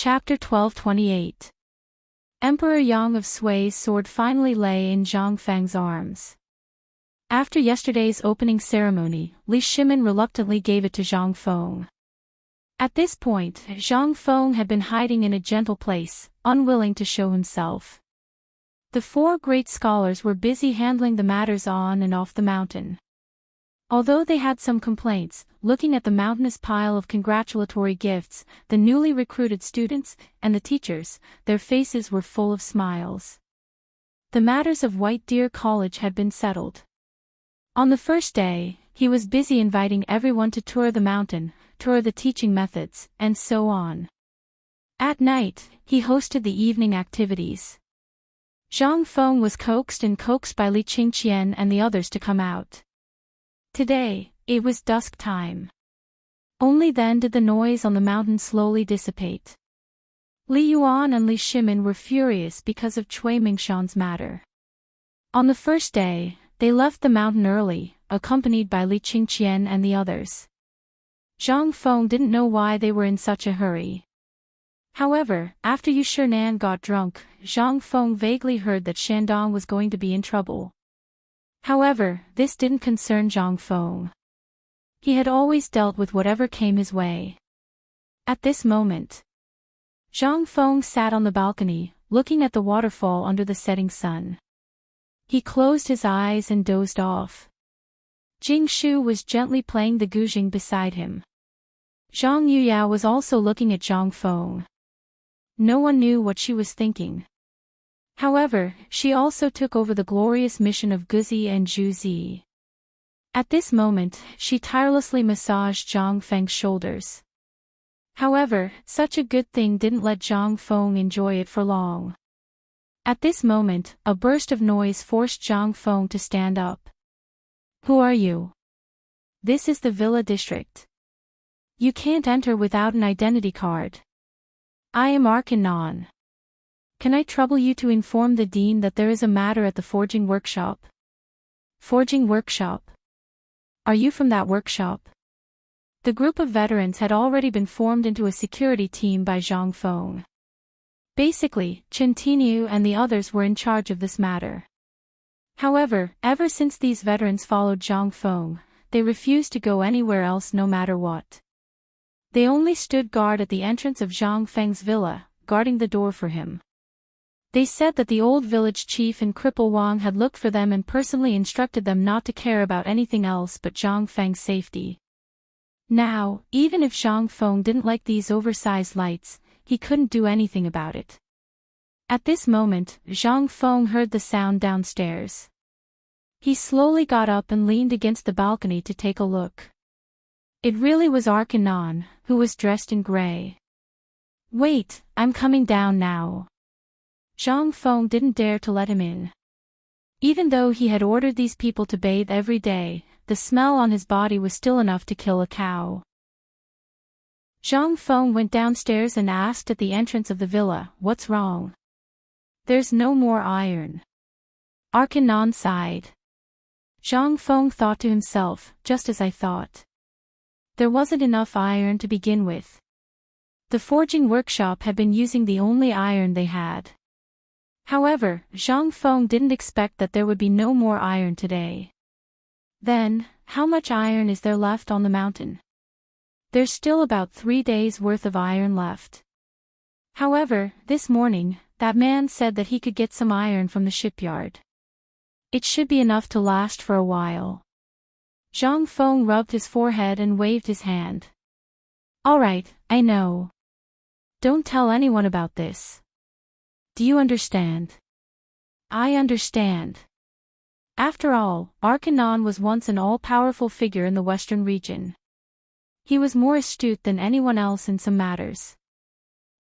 Chapter 1228. Emperor Yang of Sui's sword finally lay in Zhang Feng's arms. After yesterday's opening ceremony, Li Shimin reluctantly gave it to Zhang Feng. At this point, Zhang Feng had been hiding in a gentle place, unwilling to show himself. The four great scholars were busy handling the matters on and off the mountain. Although they had some complaints, looking at the mountainous pile of congratulatory gifts, the newly recruited students, and the teachers, their faces were full of smiles. The matters of White Deer College had been settled. On the first day, he was busy inviting everyone to tour the mountain, tour the teaching methods, and so on. At night, he hosted the evening activities. Zhang Feng was coaxed by Li Qingqian and the others to come out. Today, it was dusk time. Only then did the noise on the mountain slowly dissipate. Li Yuan and Li Shimin were furious because of Cui Mingshan's matter. On the first day, they left the mountain early, accompanied by Li Qingqian and the others. Zhang Feng didn't know why they were in such a hurry. However, after Yu Shinan got drunk, Zhang Feng vaguely heard that Shandong was going to be in trouble. However, this didn't concern Zhang Feng. He had always dealt with whatever came his way. At this moment, Zhang Feng sat on the balcony, looking at the waterfall under the setting sun. He closed his eyes and dozed off. Jing Shu was gently playing the guzheng beside him. Zhang Yuyao was also looking at Zhang Feng. No one knew what she was thinking. However, she also took over the glorious mission of Guzi and Zhuzi. At this moment, she tirelessly massaged Zhang Feng's shoulders. However, such a good thing didn't let Zhang Feng enjoy it for long. At this moment, a burst of noise forced Zhang Feng to stand up. "Who are you?" "This is the Villa District. You can't enter without an identity card." "I am Arcanon. Can I trouble you to inform the dean that there is a matter at the forging workshop?" "Forging workshop? Are you from that workshop?" The group of veterans had already been formed into a security team by Zhang Feng. Basically, Chen Tinyu and the others were in charge of this matter. However, ever since these veterans followed Zhang Feng, they refused to go anywhere else no matter what. They only stood guard at the entrance of Zhang Feng's villa, guarding the door for him. They said that the old village chief and cripple Wang had looked for them and personally instructed them not to care about anything else but Zhang Feng's safety. Now, even if Zhang Feng didn't like these oversized lights, he couldn't do anything about it. At this moment, Zhang Feng heard the sound downstairs. He slowly got up and leaned against the balcony to take a look. It really was Arcanon, who was dressed in gray. "Wait, I'm coming down now." Zhang Feng didn't dare to let him in. Even though he had ordered these people to bathe every day, the smell on his body was still enough to kill a cow. Zhang Feng went downstairs and asked at the entrance of the villa, "What's wrong?" "There's no more iron." Arcanon sighed. Zhang Feng thought to himself, just as I thought. There wasn't enough iron to begin with. The forging workshop had been using the only iron they had. However, Zhang Feng didn't expect that there would be no more iron today. Then, how much iron is there left on the mountain? There's still about 3 days' worth of iron left. However, this morning, that man said that he could get some iron from the shipyard. It should be enough to last for a while. Zhang Feng rubbed his forehead and waved his hand. "All right, I know. Don't tell anyone about this. Do you understand?" "I understand." After all, Arcanon was once an all-powerful figure in the western region. He was more astute than anyone else in some matters.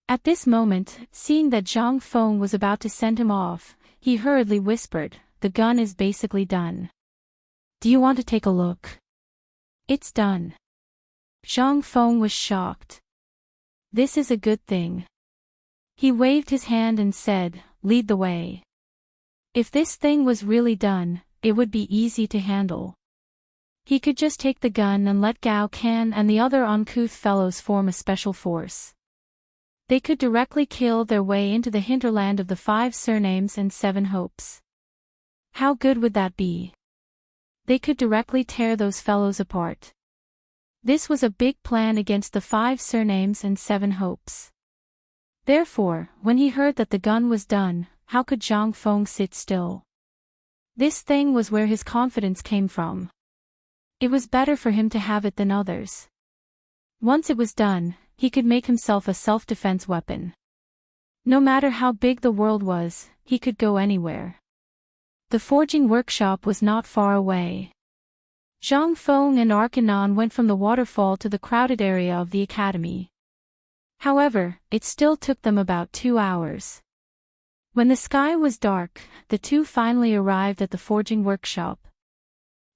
At this moment, seeing that Zhang Feng was about to send him off, he hurriedly whispered, "The gun is basically done. Do you want to take a look?" "It's done." Zhang Feng was shocked. This is a good thing. He waved his hand and said, "Lead the way." If this thing was really done, it would be easy to handle. He could just take the gun and let Gao Can and the other uncouth fellows form a special force. They could directly kill their way into the hinterland of the 5 surnames and 7 hopes. How good would that be? They could directly tear those fellows apart. This was a big plan against the 5 surnames and 7 hopes. Therefore, when he heard that the gun was done, how could Zhang Feng sit still? This thing was where his confidence came from. It was better for him to have it than others. Once it was done, he could make himself a self-defense weapon. No matter how big the world was, he could go anywhere. The forging workshop was not far away. Zhang Feng and Arcanon went from the waterfall to the crowded area of the academy. However, it still took them about 2 hours. When the sky was dark, the two finally arrived at the forging workshop.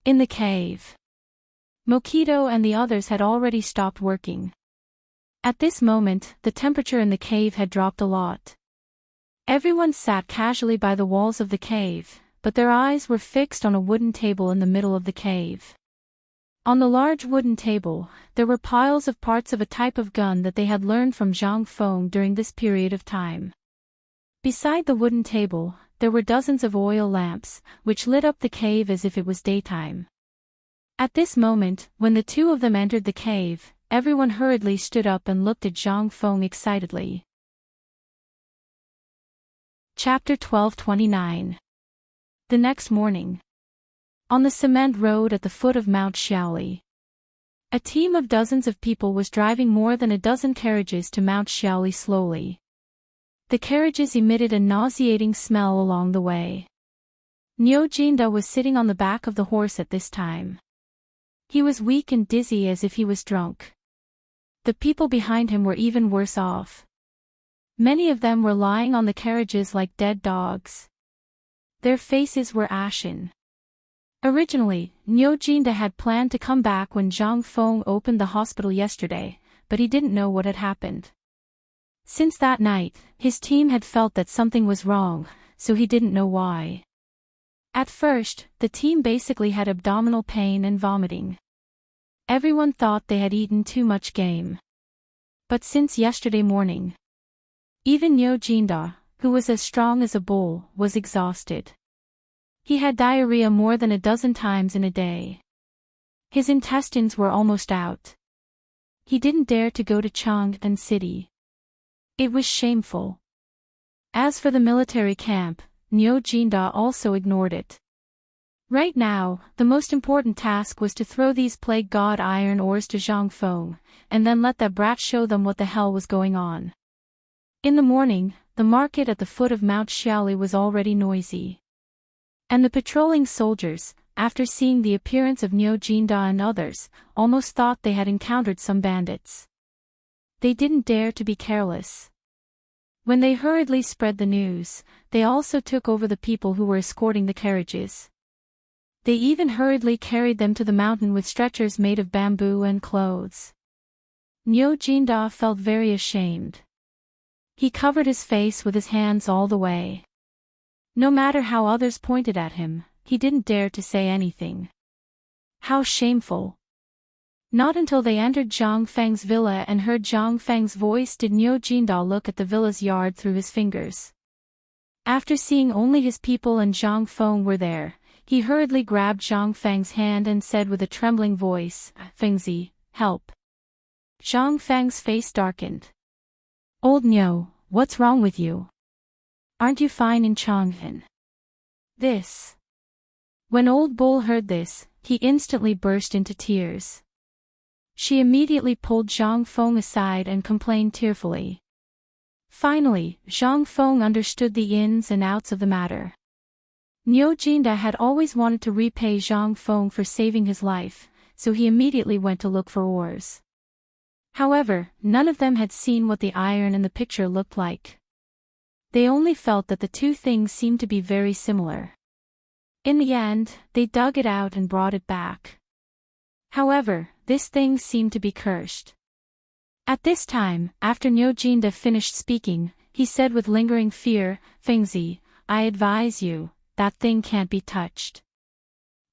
In the cave, Mokito and the others had already stopped working. At this moment, the temperature in the cave had dropped a lot. Everyone sat casually by the walls of the cave, but their eyes were fixed on a wooden table in the middle of the cave. On the large wooden table, there were piles of parts of a type of gun that they had learned from Zhang Feng during this period of time. Beside the wooden table, there were dozens of oil lamps, which lit up the cave as if it was daytime. At this moment, when the two of them entered the cave, everyone hurriedly stood up and looked at Zhang Feng excitedly. Chapter 1229. The next morning. On the cement road at the foot of Mount Xiaoli. A team of dozens of people was driving more than a dozen carriages to Mount Xiaoli slowly. The carriages emitted a nauseating smell along the way. Niu Jinda was sitting on the back of the horse at this time. He was weak and dizzy as if he was drunk. The people behind him were even worse off. Many of them were lying on the carriages like dead dogs. Their faces were ashen. Originally, Niu Jinda had planned to come back when Zhang Feng opened the hospital yesterday, but he didn't know what had happened. Since that night, his team had felt that something was wrong, so he didn't know why. At first, the team basically had abdominal pain and vomiting. Everyone thought they had eaten too much game. But since yesterday morning, even Niu Jinda, who was as strong as a bull, was exhausted. He had diarrhea more than a dozen times in a day. His intestines were almost out. He didn't dare to go to Chang'an City. It was shameful. As for the military camp, Niu Jinda also ignored it. Right now, the most important task was to throw these plague god iron ores to Zhang Feng, and then let that brat show them what the hell was going on. In the morning, the market at the foot of Mount Xiaoli was already noisy. And the patrolling soldiers, after seeing the appearance of Niu Jinda and others, almost thought they had encountered some bandits. They didn't dare to be careless. When they hurriedly spread the news, they also took over the people who were escorting the carriages. They even hurriedly carried them to the mountain with stretchers made of bamboo and clothes. Niu Jinda felt very ashamed. He covered his face with his hands all the way. No matter how others pointed at him, he didn't dare to say anything. How shameful. Not until they entered Zhang Feng's villa and heard Zhang Feng's voice did Niu Jinda look at the villa's yard through his fingers. After seeing only his people and Zhang Feng were there, he hurriedly grabbed Zhang Feng's hand and said with a trembling voice, "Fengzi, help." Zhang Feng's face darkened. "Old Niu, what's wrong with you? Aren't you fine in Chang'an?" This. When Old Bull heard this, he instantly burst into tears. She immediately pulled Zhang Feng aside and complained tearfully. Finally, Zhang Feng understood the ins and outs of the matter. Niu Jinda had always wanted to repay Zhang Feng for saving his life, so he immediately went to look for ores. However, none of them had seen what the iron in the picture looked like. They only felt that the two things seemed to be very similar. In the end, they dug it out and brought it back. However, this thing seemed to be cursed. At this time, after Niu Jinda finished speaking, he said with lingering fear, "Fengzi, I advise you, that thing can't be touched.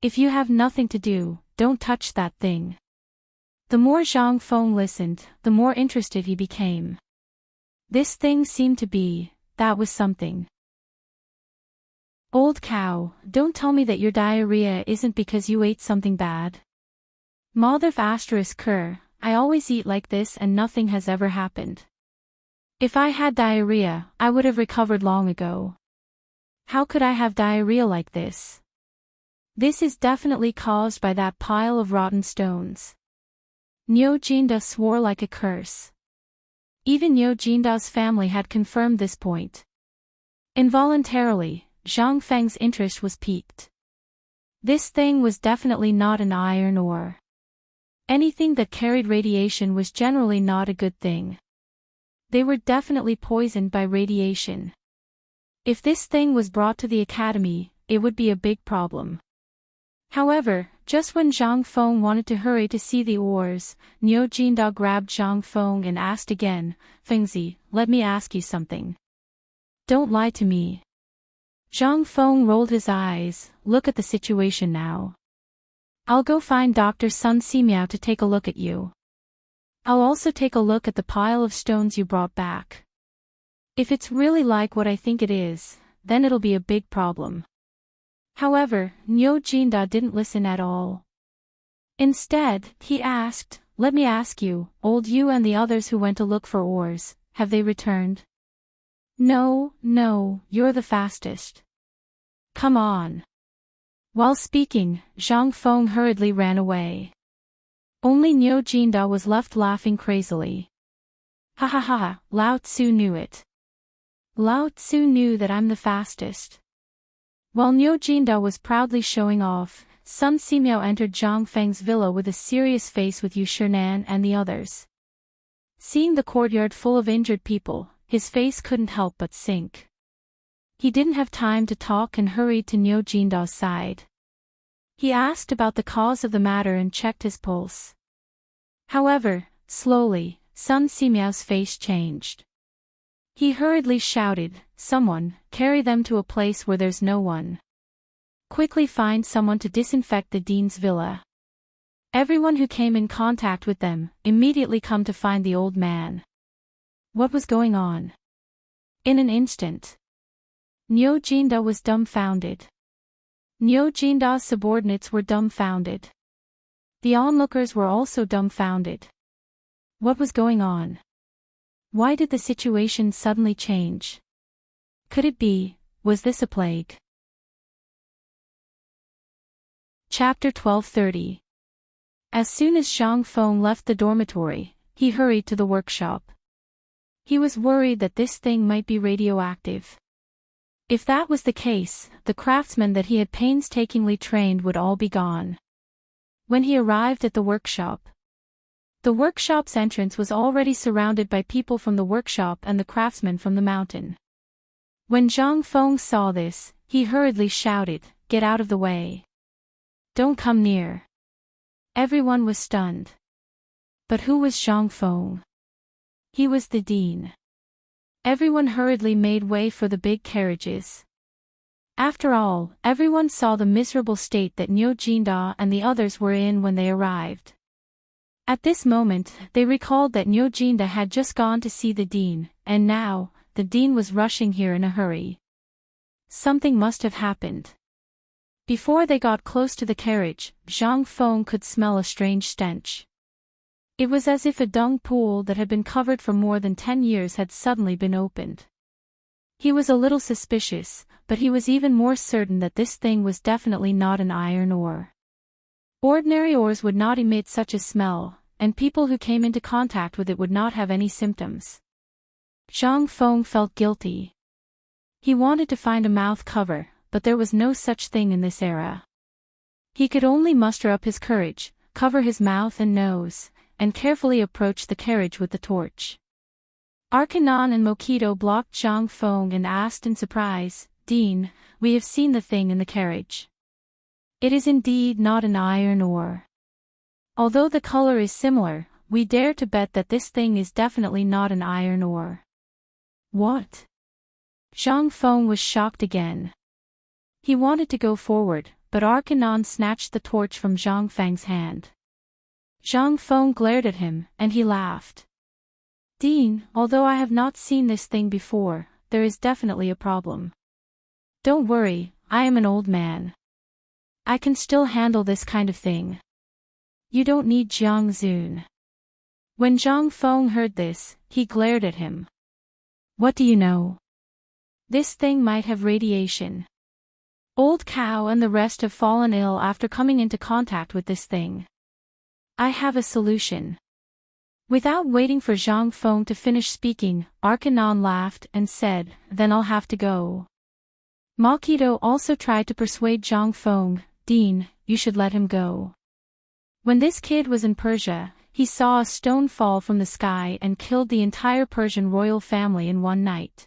If you have nothing to do, don't touch that thing." The more Zhang Feng listened, the more interested he became. This thing seemed to be, that was something. Old cow, don't tell me that your diarrhea isn't because you ate something bad. Motherf asterisk cur, I always eat like this and nothing has ever happened. If I had diarrhea, I would have recovered long ago. How could I have diarrhea like this? This is definitely caused by that pile of rotten stones. Nyo Jinda swore like a curse. Even Nyo Jinda's family had confirmed this point. Involuntarily, Zhang Feng's interest was piqued. This thing was definitely not an iron ore. Anything that carried radiation was generally not a good thing. They were definitely poisoned by radiation. If this thing was brought to the academy, it would be a big problem. However, just when Zhang Feng wanted to hurry to see the ores, Niu Jinda grabbed Zhang Feng and asked again, Fengzi, let me ask you something. Don't lie to me. Zhang Feng rolled his eyes, look at the situation now. I'll go find Dr. Sun Simiao to take a look at you. I'll also take a look at the pile of stones you brought back. If it's really like what I think it is, then it'll be a big problem. However, Niu Jinda didn't listen at all. Instead, he asked, let me ask you, old you and the others who went to look for ores, have they returned? No, you're the fastest. Come on. While speaking, Zhang Feng hurriedly ran away. Only Niu Jinda was left laughing crazily. Ha ha ha, Lao Tzu knew it. Lao Tzu knew that I'm the fastest. While Niu Jinda was proudly showing off, Sun Simiao entered Zhang Feng's villa with a serious face with Yu Shinan and the others. Seeing the courtyard full of injured people, his face couldn't help but sink. He didn't have time to talk and hurried to Niu Jinda's side. He asked about the cause of the matter and checked his pulse. However, slowly, Sun Simiao's face changed. He hurriedly shouted, someone, carry them to a place where there's no one. Quickly find someone to disinfect the dean's villa. Everyone who came in contact with them, immediately come to find the old man. What was going on? In an instant, Niu Jinda was dumbfounded. Niu Jinda's subordinates were dumbfounded. The onlookers were also dumbfounded. What was going on? Why did the situation suddenly change? Could it be, was this a plague? Chapter 1230. As soon as Zhang Feng left the dormitory, he hurried to the workshop. He was worried that this thing might be radioactive. If that was the case, the craftsmen that he had painstakingly trained would all be gone. When he arrived at the workshop's entrance was already surrounded by people from the workshop and the craftsmen from the mountain. When Zhang Feng saw this, he hurriedly shouted, get out of the way. Don't come near. Everyone was stunned. But who was Zhang Feng? He was the dean. Everyone hurriedly made way for the big carriages. After all, everyone saw the miserable state that Niu Jinda and the others were in when they arrived. At this moment, they recalled that Niu Jinda had just gone to see the dean, and now, the dean was rushing here in a hurry. Something must have happened. Before they got close to the carriage, Zhang Feng could smell a strange stench. It was as if a dung pool that had been covered for more than 10 years had suddenly been opened. He was a little suspicious, but he was even more certain that this thing was definitely not an iron ore. Ordinary ores would not emit such a smell, and people who came into contact with it would not have any symptoms. Zhang Feng felt guilty. He wanted to find a mouth cover, but there was no such thing in this era. He could only muster up his courage, cover his mouth and nose, and carefully approach the carriage with the torch. Arkanon and Mokito blocked Zhang Feng and asked in surprise, Dean, we have seen the thing in the carriage. It is indeed not an iron ore. Although the color is similar, we dare to bet that this thing is definitely not an iron ore. What? Zhang Feng was shocked again. He wanted to go forward, but Arkanon snatched the torch from Zhang Feng's hand. Zhang Feng glared at him, and he laughed. Dean, although I have not seen this thing before, there is definitely a problem. Don't worry, I am an old man. I can still handle this kind of thing. You don't need Jiang Zun. When Zhang Feng heard this, he glared at him. What do you know? This thing might have radiation. Old Cow and the rest have fallen ill after coming into contact with this thing. I have a solution. Without waiting for Zhang Feng to finish speaking, Arcanon laughed and said, then I'll have to go. Mokito also tried to persuade Zhang Feng, Dean, you should let him go. When this kid was in Persia, he saw a stone fall from the sky and killed the entire Persian royal family in one night.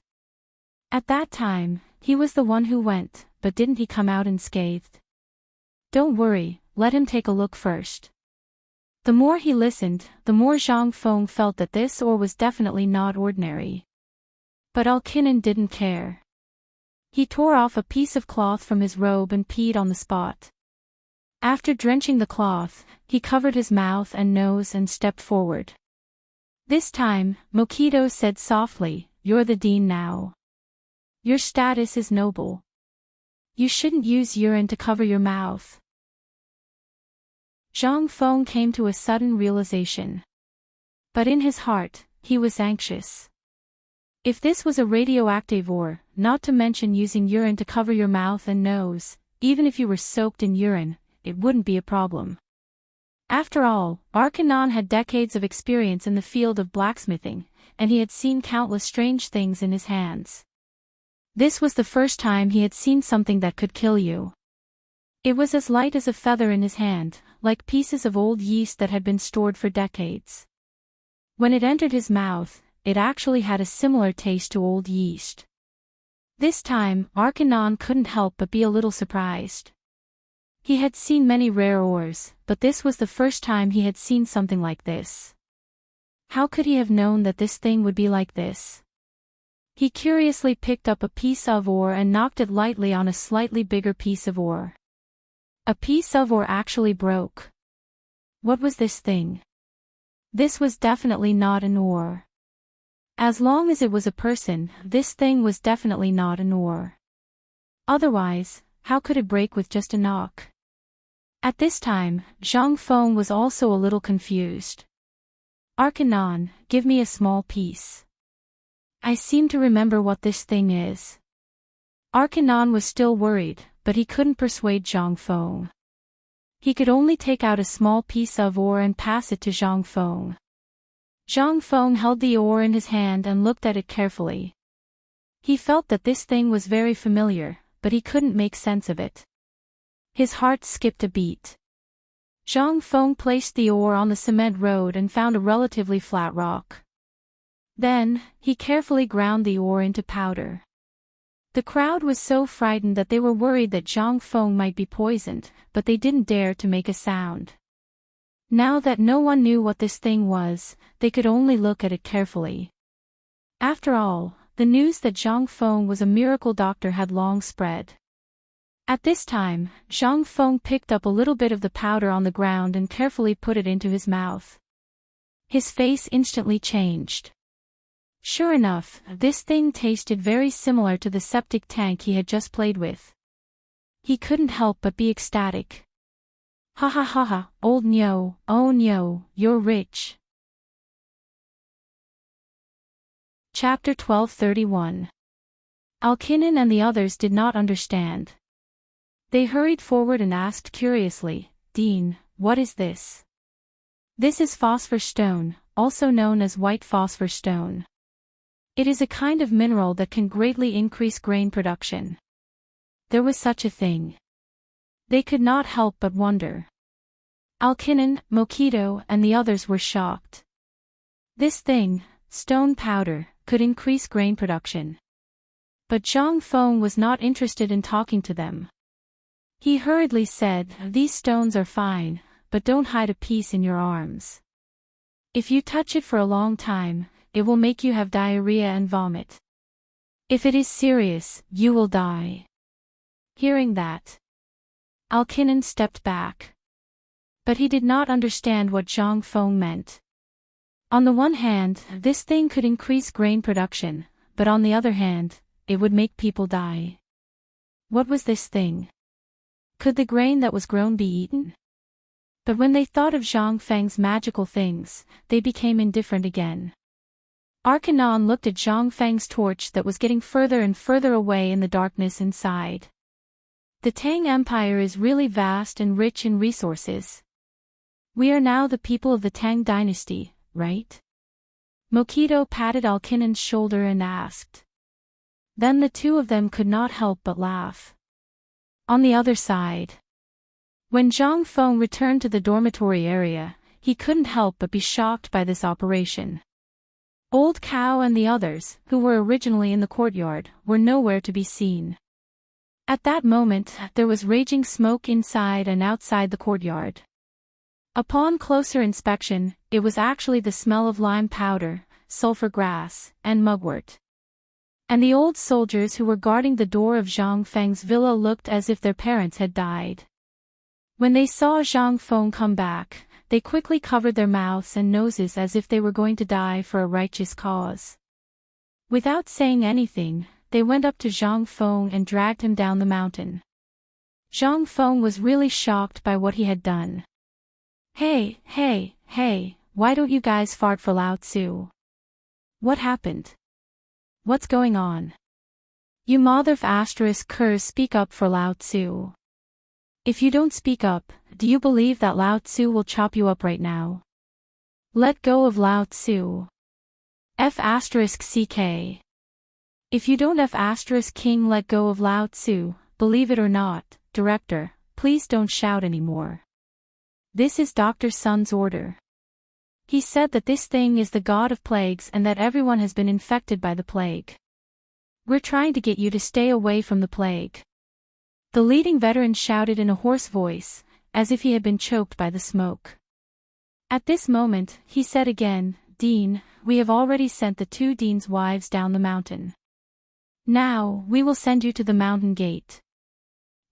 At that time, he was the one who went, but didn't he come out unscathed? Don't worry, let him take a look first. The more he listened, the more Zhang Feng felt that this ore was definitely not ordinary. But Alkinen didn't care. He tore off a piece of cloth from his robe and peed on the spot. After drenching the cloth, he covered his mouth and nose and stepped forward. This time, Mokito said softly, you're the dean now. Your status is noble. You shouldn't use urine to cover your mouth. Zhang Feng came to a sudden realization. But in his heart, he was anxious. If this was a radioactive ore, not to mention using urine to cover your mouth and nose, even if you were soaked in urine, it wouldn't be a problem. After all, Arcanon had decades of experience in the field of blacksmithing, and he had seen countless strange things in his hands. This was the first time he had seen something that could kill you. It was as light as a feather in his hand, like pieces of old yeast that had been stored for decades. When it entered his mouth, it actually had a similar taste to old yeast. This time, Arcanon couldn't help but be a little surprised. He had seen many rare ores, but this was the first time he had seen something like this. How could he have known that this thing would be like this? He curiously picked up a piece of ore and knocked it lightly on a slightly bigger piece of ore. A piece of ore actually broke. What was this thing? This was definitely not an ore. As long as it was a person, this thing was definitely not an ore. Otherwise, how could it break with just a knock? At this time, Zhang Feng was also a little confused. Arcanon, give me a small piece. I seem to remember what this thing is. Arcanon was still worried, but he couldn't persuade Zhang Feng. He could only take out a small piece of ore and pass it to Zhang Feng. Zhang Feng held the ore in his hand and looked at it carefully. He felt that this thing was very familiar, but he couldn't make sense of it. His heart skipped a beat. Zhang Feng placed the ore on the cement road and found a relatively flat rock. Then, he carefully ground the ore into powder. The crowd was so frightened that they were worried that Zhang Feng might be poisoned, but they didn't dare to make a sound. Now that no one knew what this thing was, they could only look at it carefully. After all, the news that Zhang Feng was a miracle doctor had long spread. At this time, Zhang Feng picked up a little bit of the powder on the ground and carefully put it into his mouth. His face instantly changed. Sure enough, this thing tasted very similar to the septic tank he had just played with. He couldn't help but be ecstatic. Ha ha ha ha, old Nyo, oh Nyo, you're rich. Chapter 1231. Alkinen and the others did not understand. They hurried forward and asked curiously, Dean, what is this? This is phosphor stone, also known as white phosphor stone. It is a kind of mineral that can greatly increase grain production. There was such a thing. They could not help but wonder. Alkinen, Mokito, and the others were shocked. This thing, stone powder, could increase grain production. But Zhang Feng was not interested in talking to them. He hurriedly said, these stones are fine, but don't hide a piece in your arms. If you touch it for a long time, it will make you have diarrhea and vomit. If it is serious, you will die. Hearing that, Alkinen stepped back. But he did not understand what Zhang Feng meant. On the one hand, this thing could increase grain production, but on the other hand, it would make people die. What was this thing? Could the grain that was grown be eaten? But when they thought of Zhang Feng's magical things, they became indifferent again. Arcanon looked at Zhang Feng's torch that was getting further and further away in the darkness inside. The Tang Empire is really vast and rich in resources. We are now the people of the Tang Dynasty, right? Mokito patted Alkinon's shoulder and asked. Then the two of them could not help but laugh. On the other side, when Zhang Feng returned to the dormitory area, he couldn't help but be shocked by this operation. Old Cow and the others, who were originally in the courtyard, were nowhere to be seen. At that moment, there was raging smoke inside and outside the courtyard. Upon closer inspection, it was actually the smell of lime powder, sulfur grass, and mugwort. And the old soldiers who were guarding the door of Zhang Feng's villa looked as if their parents had died. When they saw Zhang Feng come back, they quickly covered their mouths and noses as if they were going to die for a righteous cause. Without saying anything, they went up to Zhang Feng and dragged him down the mountain. Zhang Feng was really shocked by what he had done. Hey, why don't you guys fart for Lao Tzu? What happened? What's going on? You mother of curs, speak up for Lao Tzu. If you don't speak up, do you believe that Lao Tzu will chop you up right now? Let go of Lao Tzu. F***ck. If you don't F***king let go of Lao Tzu, believe it or not, director, please don't shout anymore. This is Dr. Sun's order. He said that this thing is the god of plagues and that everyone has been infected by the plague. We're trying to get you to stay away from the plague. The leading veteran shouted in a hoarse voice, as if he had been choked by the smoke. At this moment, he said again, Dean, we have already sent the two deans' wives down the mountain. Now, we will send you to the mountain gate.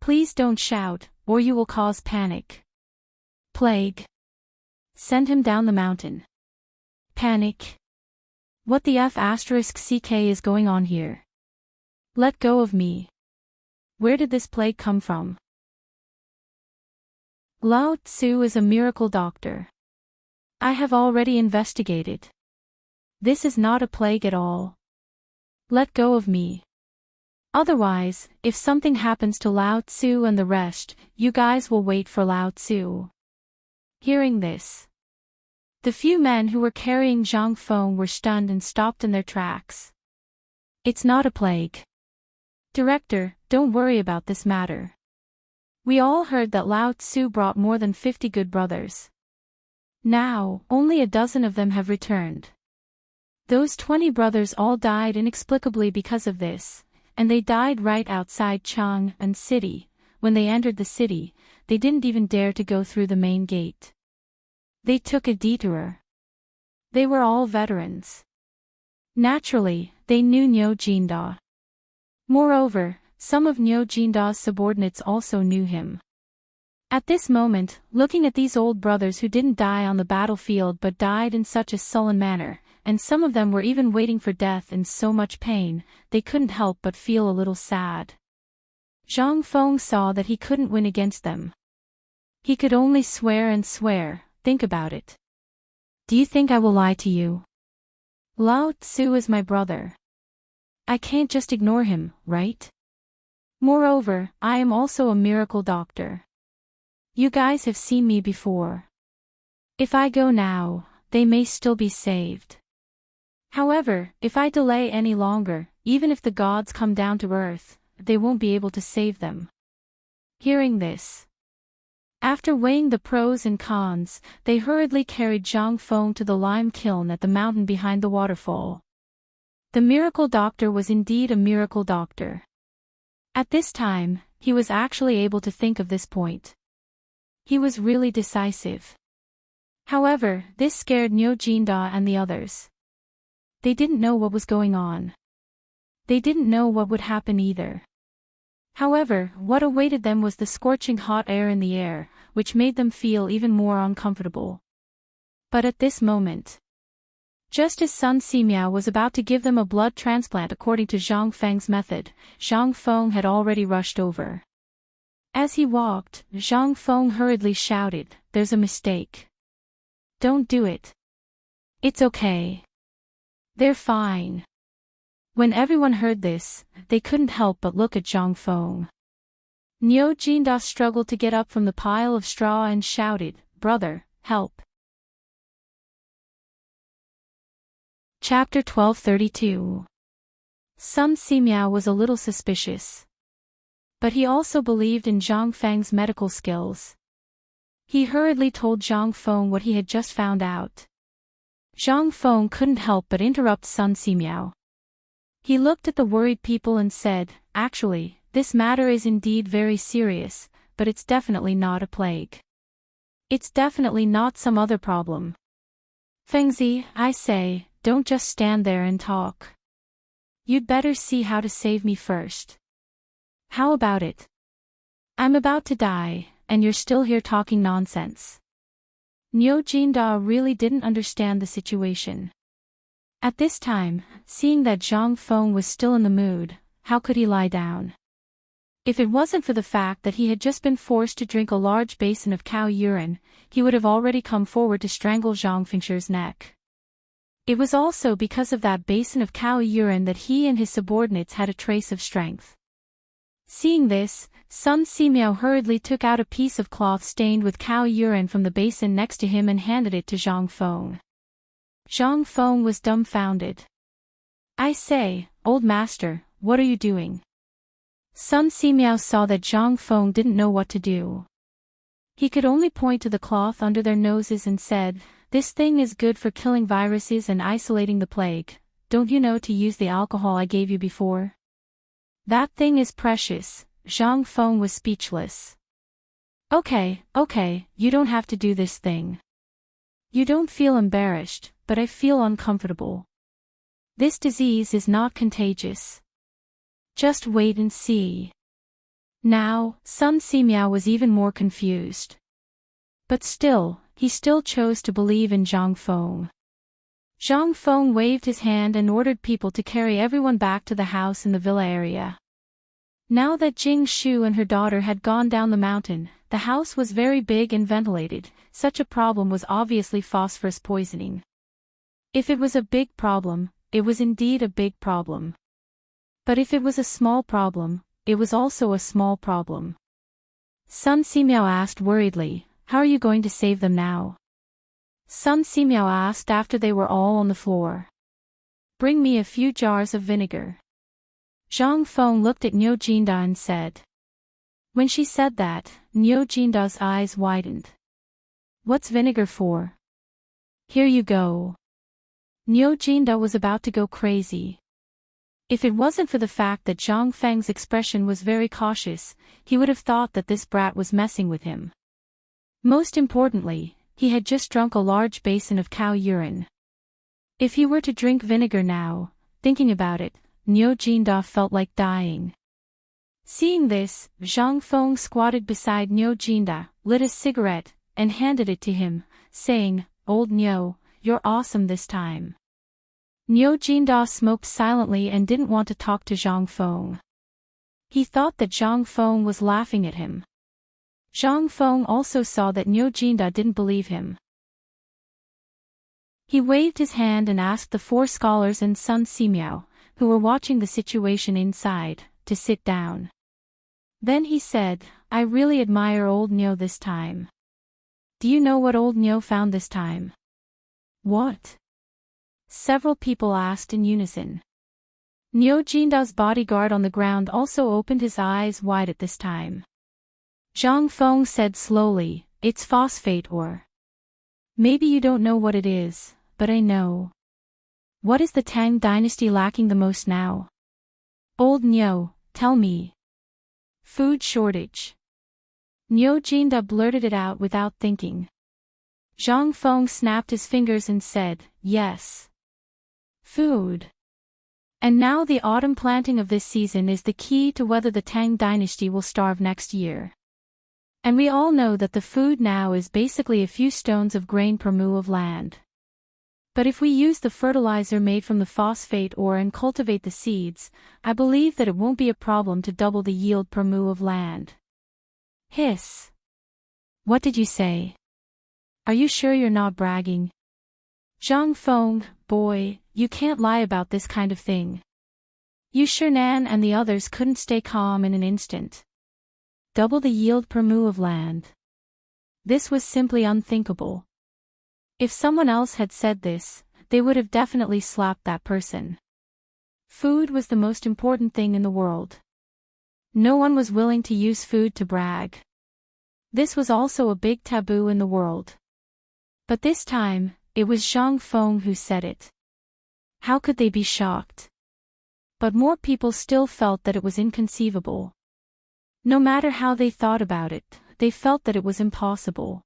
Please don't shout, or you will cause panic. Plague. Send him down the mountain. Panic. What the F***ck is going on here? Let go of me. Where did this plague come from? Lao Tzu is a miracle doctor. I have already investigated. This is not a plague at all. Let go of me. Otherwise, if something happens to Lao Tzu and the rest, you guys will wait for Lao Tzu. Hearing this, the few men who were carrying Zhang Feng were stunned and stopped in their tracks. It's not a plague. Director, don't worry about this matter. We all heard that Lao Tzu brought more than 50 good brothers. Now, only a dozen of them have returned. Those 20 brothers all died inexplicably because of this, and they died right outside Chang'an City. When they entered the city, they didn't even dare to go through the main gate. They took a detour. They were all veterans. Naturally, they knew Niu Jinda. Moreover, some of Niu Jinda's subordinates also knew him. At this moment, looking at these old brothers who didn't die on the battlefield but died in such a sullen manner, and some of them were even waiting for death in so much pain, they couldn't help but feel a little sad. Zhang Feng saw that he couldn't win against them. He could only swear and swear. Think about it. Do you think I will lie to you? Lao Tzu is my brother. I can't just ignore him, right? Moreover, I am also a miracle doctor. You guys have seen me before. If I go now, they may still be saved. However, if I delay any longer, even if the gods come down to earth, they won't be able to save them. Hearing this, after weighing the pros and cons, they hurriedly carried Zhang Feng to the lime kiln at the mountain behind the waterfall. The miracle doctor was indeed a miracle doctor. At this time, he was actually able to think of this point. He was really decisive. However, this scared Niu Jinda and the others. They didn't know what was going on. They didn't know what would happen either. However, what awaited them was the scorching hot air in the air, which made them feel even more uncomfortable. But at this moment, Just as Sun Simiao was about to give them a blood transplant according to Zhang Feng's method, Zhang Feng had already rushed over. As he walked, Zhang Feng hurriedly shouted, "There's a mistake. Don't do it. It's okay. They're fine." When everyone heard this, they couldn't help but look at Zhang Feng. Niu Jinda struggled to get up from the pile of straw and shouted, "Brother, help." Chapter 1232. Sun Simiao was a little suspicious. But he also believed in Zhang Feng's medical skills. He hurriedly told Zhang Feng what he had just found out. Zhang Feng couldn't help but interrupt Sun Simiao. He looked at the worried people and said, "Actually, this matter is indeed very serious, but it's definitely not a plague. It's definitely not some other problem. Fengzi, I say, don't just stand there and talk. You'd better see how to save me first. How about it? I'm about to die, and you're still here talking nonsense." Niu Jinda really didn't understand the situation. At this time, seeing that Zhang Feng was still in the mood, how could he lie down? If it wasn't for the fact that he had just been forced to drink a large basin of cow urine, he would have already come forward to strangle Zhang Fengshi's neck. It was also because of that basin of cow urine that he and his subordinates had a trace of strength. Seeing this, Sun Simiao hurriedly took out a piece of cloth stained with cow urine from the basin next to him and handed it to Zhang Feng. Zhang Feng was dumbfounded. "I say, old master, what are you doing?" Sun Simiao saw that Zhang Feng didn't know what to do. He could only point to the cloth under their noses and said, "This thing is good for killing viruses and isolating the plague. Don't you know to use the alcohol I gave you before?" "That thing is precious." Zhang Feng was speechless. Okay, you don't have to do this thing. You don't feel embarrassed, but I feel uncomfortable. This disease is not contagious. Just wait and see." Now, Sun Simiao was even more confused. But still, he still chose to believe in Zhang Feng. Zhang Feng waved his hand and ordered people to carry everyone back to the house in the villa area. Now that Jing Shu and her daughter had gone down the mountain, the house was very big and ventilated. Such a problem was obviously phosphorus poisoning. If it was a big problem, it was indeed a big problem. But if it was a small problem, it was also a small problem. Sun Simiao asked worriedly, "How are you going to save them now?" Sun Simiao asked after they were all on the floor. "Bring me a few jars of vinegar." Zhang Feng looked at Niu Jinda and said. When she said that, Niu Jinda's eyes widened. "What's vinegar for?" "Here you go." Niu Jinda was about to go crazy. If it wasn't for the fact that Zhang Feng's expression was very cautious, he would have thought that this brat was messing with him. Most importantly, he had just drunk a large basin of cow urine. If he were to drink vinegar now, thinking about it, Niu Jinda felt like dying. Seeing this, Zhang Feng squatted beside Niu Jinda, lit a cigarette, and handed it to him, saying, "Old Niu, you're awesome this time." Niu Jinda smoked silently and didn't want to talk to Zhang Feng. He thought that Zhang Feng was laughing at him. Zhang Feng also saw that Niu Jinda didn't believe him. He waved his hand and asked the four scholars and Sun Simiao, who were watching the situation inside, to sit down. Then he said, "I really admire old Niu this time." "Do you know what old Niu found this time?" "What?" several people asked in unison. Niu Jinda's bodyguard on the ground also opened his eyes wide at this time. Zhang Feng said slowly, "It's phosphate ore. Maybe you don't know what it is, but I know. What is the Tang Dynasty lacking the most now?" "Old Niu, tell me." "Food shortage." Niu Jinda blurted it out without thinking. Zhang Feng snapped his fingers and said, "Yes. Food. And now the autumn planting of this season is the key to whether the Tang Dynasty will starve next year. And we all know that the food now is basically a few stones of grain per mu of land. But if we use the fertilizer made from the phosphate ore and cultivate the seeds, I believe that it won't be a problem to double the yield per mu of land. Hiss. What did you say? Are you sure you're not bragging? Zhang Feng, boy, you can't lie about this kind of thing. Yu Shinan and the others couldn't stay calm in an instant. Double the yield per mu of land. This was simply unthinkable. If someone else had said this, they would have definitely slapped that person. Food was the most important thing in the world. No one was willing to use food to brag. This was also a big taboo in the world. But this time, it was Zhang Feng who said it. How could they be shocked? But more people still felt that it was inconceivable. No matter how they thought about it, they felt that it was impossible.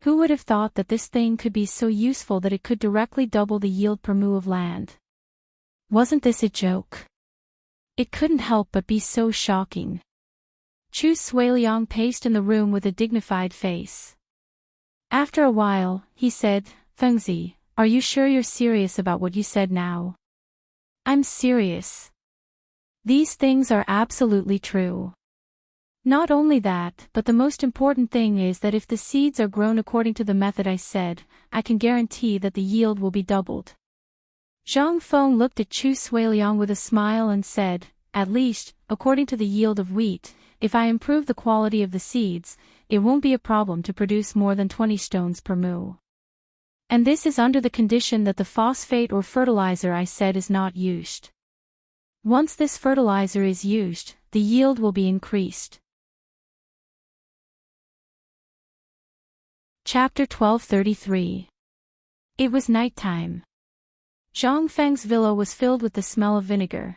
Who would have thought that this thing could be so useful that it could directly double the yield per mu of land? Wasn't this a joke? It couldn't help but be so shocking. Chu Suiliang paced in the room with a dignified face. After a while, he said, Fengzi, are you sure you're serious about what you said now? I'm serious. These things are absolutely true. Not only that, but the most important thing is that if the seeds are grown according to the method I said, I can guarantee that the yield will be doubled. Zhang Feng looked at Chu Suiliang with a smile and said, at least, according to the yield of wheat, if I improve the quality of the seeds, it won't be a problem to produce more than 20 stones per mu. And this is under the condition that the phosphate or fertilizer I said is not used. Once this fertilizer is used, the yield will be increased. Chapter 1233. It was nighttime. Zhang Feng's villa was filled with the smell of vinegar.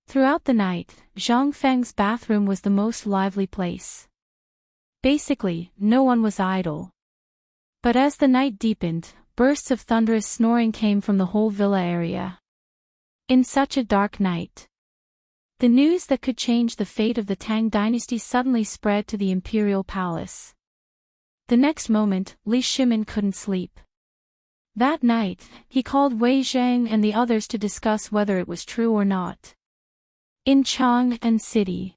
Throughout the night, Zhang Feng's bathroom was the most lively place. Basically, no one was idle. But as the night deepened, bursts of thunderous snoring came from the whole villa area. In such a dark night, the news that could change the fate of the Tang Dynasty suddenly spread to the imperial palace. The next moment, Li Shimin couldn't sleep. That night, he called Wei Zhang and the others to discuss whether it was true or not. In Chang'an City.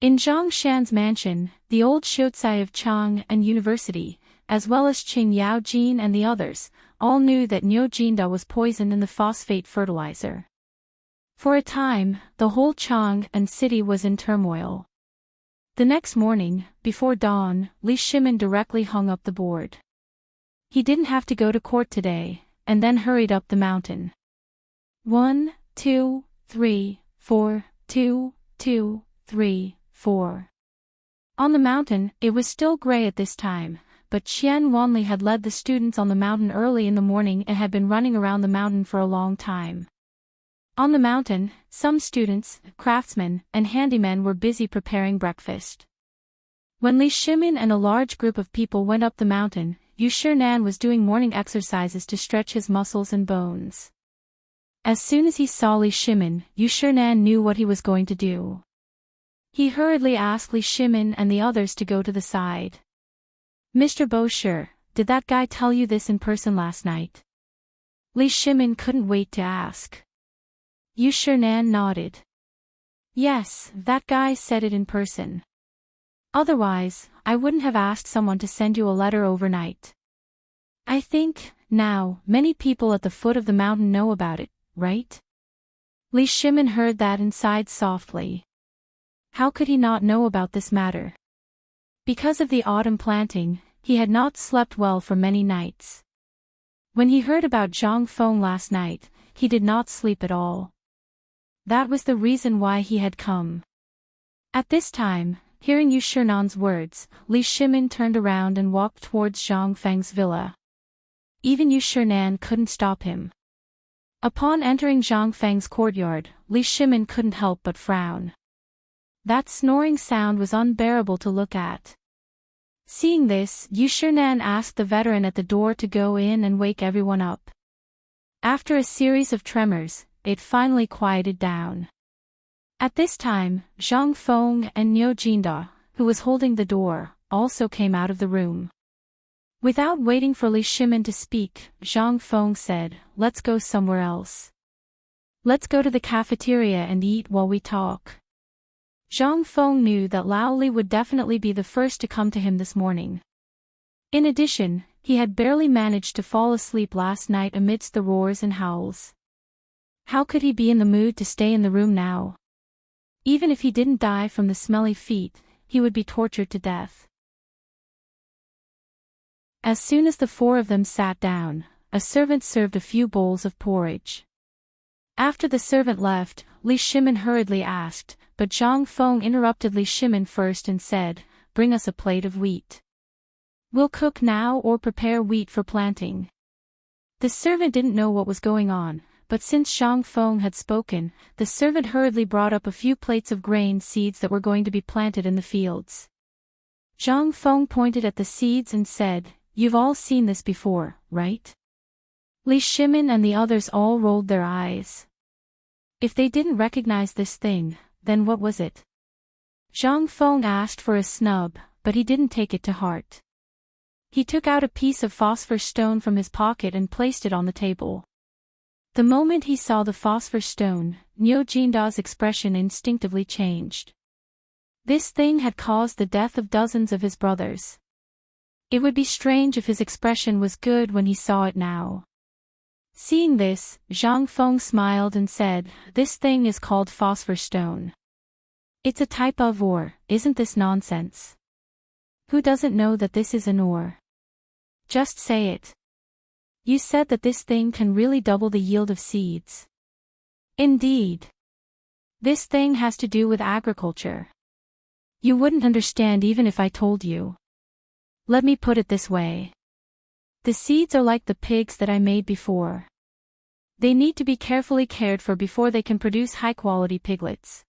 In Zhang Shan's mansion, the old Xiuzai of Chang'an University, as well as Qing Yaojin and the others, all knew that Niu Jinda was poisoned in the phosphate fertilizer. For a time, the whole Chang'an City was in turmoil. The next morning, before dawn, Li Shimin directly hung up the board. He didn't have to go to court today, and then hurried up the mountain. 1, 2, 3, 4, 2, 2, 3, 4. On the mountain, it was still gray at this time, but Qian Wanli had led the students on the mountain early in the morning and had been running around the mountain for a long time. On the mountain, some students, craftsmen, and handymen were busy preparing breakfast. When Li Shimin and a large group of people went up the mountain, Yu Shinan was doing morning exercises to stretch his muscles and bones. As soon as he saw Li Shimin, Yu Shinan knew what he was going to do. He hurriedly asked Li Shimin and the others to go to the side. Mr. Boshi, did that guy tell you this in person last night? Li Shimin couldn't wait to ask. Yu Shinan nodded. Yes, that guy said it in person. Otherwise, I wouldn't have asked someone to send you a letter overnight. I think, now, many people at the foot of the mountain know about it, right? Li Shimin heard that and sighed softly. How could he not know about this matter? Because of the autumn planting, he had not slept well for many nights. When he heard about Zhang Feng last night, he did not sleep at all. That was the reason why he had come. At this time, hearing Yu Shinan's words, Li Shimin turned around and walked towards Zhang Feng's villa. Even Yu Shinan couldn't stop him. Upon entering Zhang Feng's courtyard, Li Shimin couldn't help but frown. That snoring sound was unbearable to look at. Seeing this, Yu Shinan asked the veteran at the door to go in and wake everyone up. After a series of tremors, it finally quieted down. At this time, Zhang Feng and Niu Jinda, who was holding the door, also came out of the room. Without waiting for Li Shimin to speak, Zhang Feng said, "Let's go somewhere else. Let's go to the cafeteria and eat while we talk." Zhang Feng knew that Lao Li would definitely be the first to come to him this morning. In addition, he had barely managed to fall asleep last night amidst the roars and howls. How could he be in the mood to stay in the room now? Even if he didn't die from the smelly feet, he would be tortured to death. As soon as the four of them sat down, a servant served a few bowls of porridge. After the servant left, Li Shimin hurriedly asked, but Zhang Feng interrupted Li Shimin first and said, "Bring us a plate of wheat. We'll cook now or prepare wheat for planting." The servant didn't know what was going on, but since Zhang Feng had spoken, the servant hurriedly brought up a few plates of grain seeds that were going to be planted in the fields. Zhang Feng pointed at the seeds and said, "You've all seen this before, right?" Li Shimin and the others all rolled their eyes. If they didn't recognize this thing, then what was it? Zhang Feng asked for a snub, but he didn't take it to heart. He took out a piece of phosphor stone from his pocket and placed it on the table. The moment he saw the phosphor stone, Niu Jinda's expression instinctively changed. This thing had caused the death of dozens of his brothers. It would be strange if his expression was good when he saw it now. Seeing this, Zhang Feng smiled and said, "This thing is called phosphor stone. It's a type of ore, isn't this nonsense? Who doesn't know that this is an ore? Just say it. You said that this thing can really double the yield of seeds." "Indeed. This thing has to do with agriculture. You wouldn't understand even if I told you. Let me put it this way. The seeds are like the pigs that I made before. They need to be carefully cared for before they can produce high-quality piglets."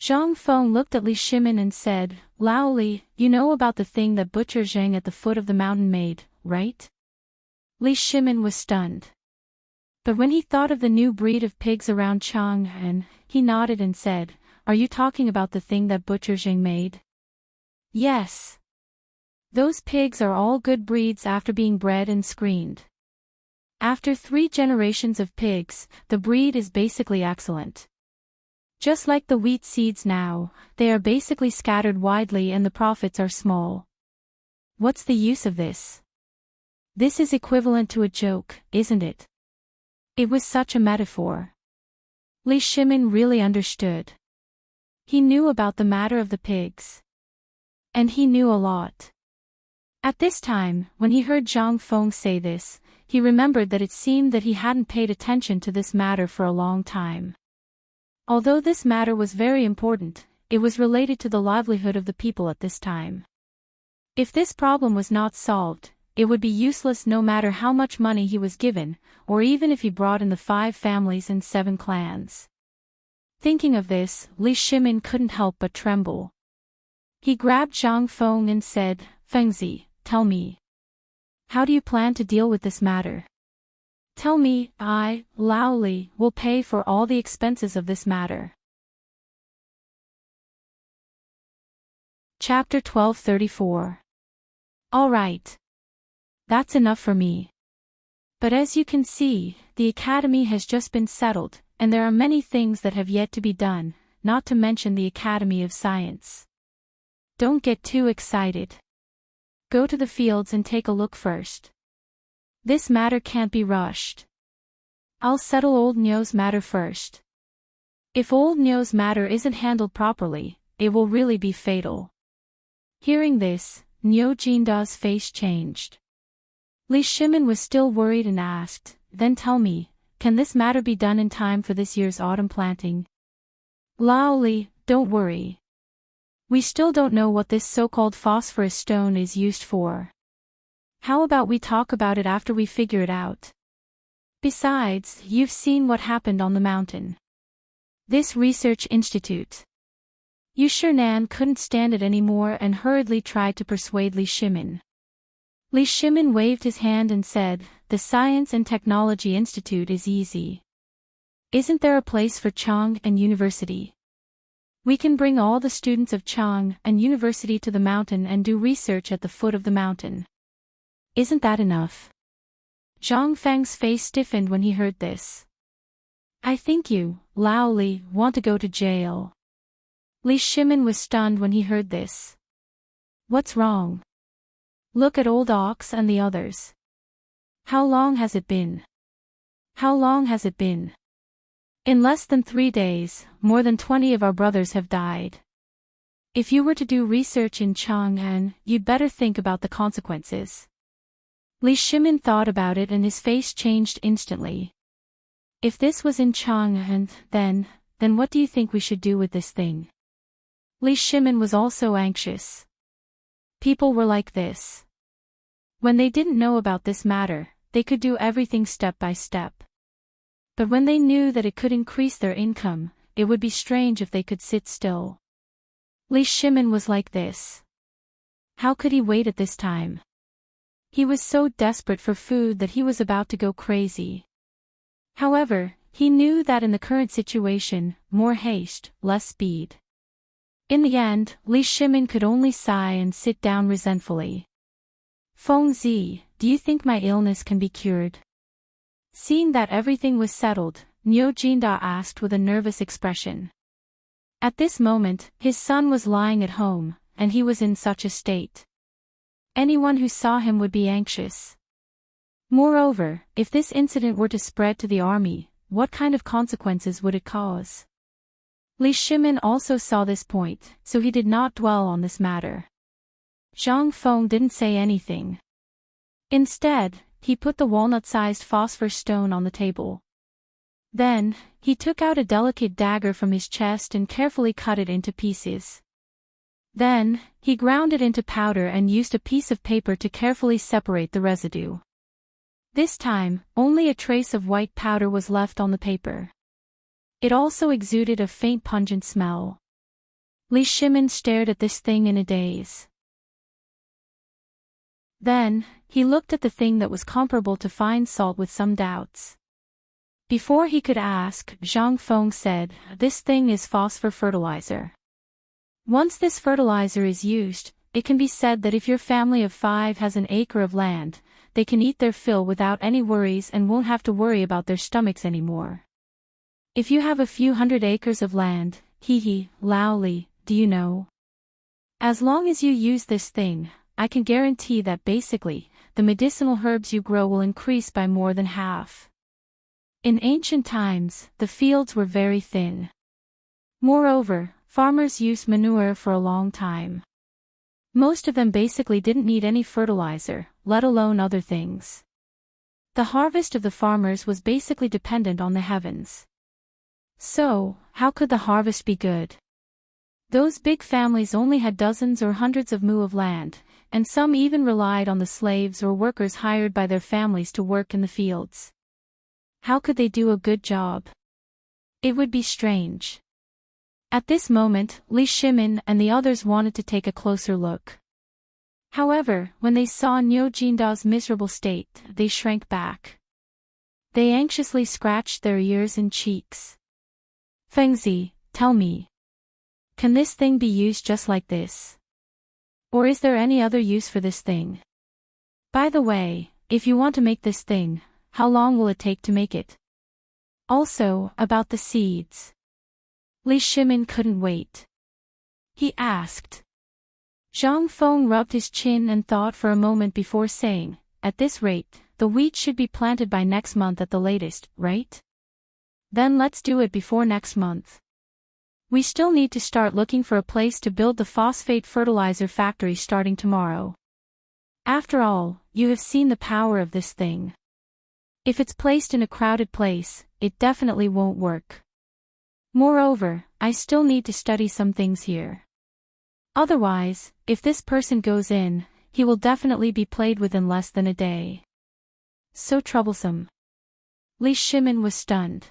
Zhang Feng looked at Li Shimin and said, "Lao Li, you know about the thing that Butcher Zheng at the foot of the mountain made, right?" Li Shimin was stunned. But when he thought of the new breed of pigs around Chang'an, he nodded and said, "Are you talking about the thing that Butcher Zheng made?" "Yes. Those pigs are all good breeds after being bred and screened. After 3 generations of pigs, the breed is basically excellent. Just like the wheat seeds now, they are basically scattered widely and the profits are small. What's the use of this? This is equivalent to a joke, isn't it?" It was such a metaphor. Li Shimin really understood. He knew about the matter of the pigs. And he knew a lot. At this time, when he heard Zhang Feng say this, he remembered that it seemed that he hadn't paid attention to this matter for a long time. Although this matter was very important, it was related to the livelihood of the people at this time. If this problem was not solved, it would be useless no matter how much money he was given, or even if he brought in the 5 families and 7 clans. Thinking of this, Li Shimin couldn't help but tremble. He grabbed Zhang Feng and said, "Fengzi, tell me. How do you plan to deal with this matter? Tell me, I, Lao Li, will pay for all the expenses of this matter." Chapter 1234. All right. That's enough for me. But as you can see, the academy has just been settled, and there are many things that have yet to be done, not to mention the Academy of Science. Don't get too excited. Go to the fields and take a look first. This matter can't be rushed. I'll settle old Nyo's matter first. If old Nyo's matter isn't handled properly, it will really be fatal. Hearing this, Niu Jinda's face changed. Li Shimin was still worried and asked, "Then tell me, can this matter be done in time for this year's autumn planting?" "Lao Li, don't worry. We still don't know what this so-called phosphorus stone is used for. How about we talk about it after we figure it out? Besides, you've seen what happened on the mountain. This research institute." Yu Shinan couldn't stand it anymore and hurriedly tried to persuade Li Shimin. Li Shimin waved his hand and said, "The Science and Technology Institute is easy. Isn't there a place for Chang'an University? We can bring all the students of Chang'an University to the mountain and do research at the foot of the mountain. Isn't that enough? Zhang Feng's face stiffened when he heard this. I think you, Lao Li, want to go to jail. Li Shimin was stunned when he heard this. What's wrong? Look at old Ox and the others. How long has it been? How long has it been? In less than 3 days, more than 20 of our brothers have died. If you were to do research in Chang'an, you'd better think about the consequences. Li Shimin thought about it and his face changed instantly. If this was in Chang'an, then what do you think we should do with this thing? Li Shimin was also anxious. People were like this. When they didn't know about this matter, they could do everything step by step. But when they knew that it could increase their income, it would be strange if they could sit still. Li Shimin was like this. How could he wait at this time? He was so desperate for food that he was about to go crazy. However, he knew that in the current situation, more haste, less speed. In the end, Li Shimin could only sigh and sit down resentfully. Feng Zi, do you think my illness can be cured? Seeing that everything was settled, Niu Jinda asked with a nervous expression. At this moment, his son was lying at home, and he was in such a state. Anyone who saw him would be anxious. Moreover, if this incident were to spread to the army, what kind of consequences would it cause? Li Shimin also saw this point, so he did not dwell on this matter. Zhang Feng didn't say anything. Instead, he put the walnut-sized phosphor stone on the table. Then, he took out a delicate dagger from his chest and carefully cut it into pieces. Then, he ground it into powder and used a piece of paper to carefully separate the residue. This time, only a trace of white powder was left on the paper. It also exuded a faint pungent smell. Li Shimin stared at this thing in a daze. Then, he looked at the thing that was comparable to fine salt with some doubts. Before he could ask, Zhang Feng said, "This thing is phosphor fertilizer. Once this fertilizer is used, it can be said that if your family of 5 has an acre of land, they can eat their fill without any worries and won't have to worry about their stomachs anymore. If you have a few hundred acres of land, Lao Li, do you know? As long as you use this thing, I can guarantee that basically, the medicinal herbs you grow will increase by more than half." In ancient times, the fields were very thin. Moreover, farmers used manure for a long time. Most of them basically didn't need any fertilizer, let alone other things. The harvest of the farmers was basically dependent on the heavens. So, how could the harvest be good? Those big families only had dozens or hundreds of mu of land, and some even relied on the slaves or workers hired by their families to work in the fields. How could they do a good job? It would be strange. At this moment, Li Shimin and the others wanted to take a closer look. However, when they saw Niu Jinda's miserable state, they shrank back. They anxiously scratched their ears and cheeks. Fengzi, tell me. Can this thing be used just like this? Or is there any other use for this thing? By the way, if you want to make this thing, how long will it take to make it? Also, about the seeds. Li Shimin couldn't wait. He asked. Zhang Feng rubbed his chin and thought for a moment before saying, "At this rate, the wheat should be planted by next month at the latest, right? Then let's do it before next month. We still need to start looking for a place to build the phosphate fertilizer factory starting tomorrow. After all, you have seen the power of this thing. If it's placed in a crowded place, it definitely won't work. Moreover, I still need to study some things here. Otherwise, if this person goes in, he will definitely be played with in less than a day. So troublesome." Li Shimin was stunned.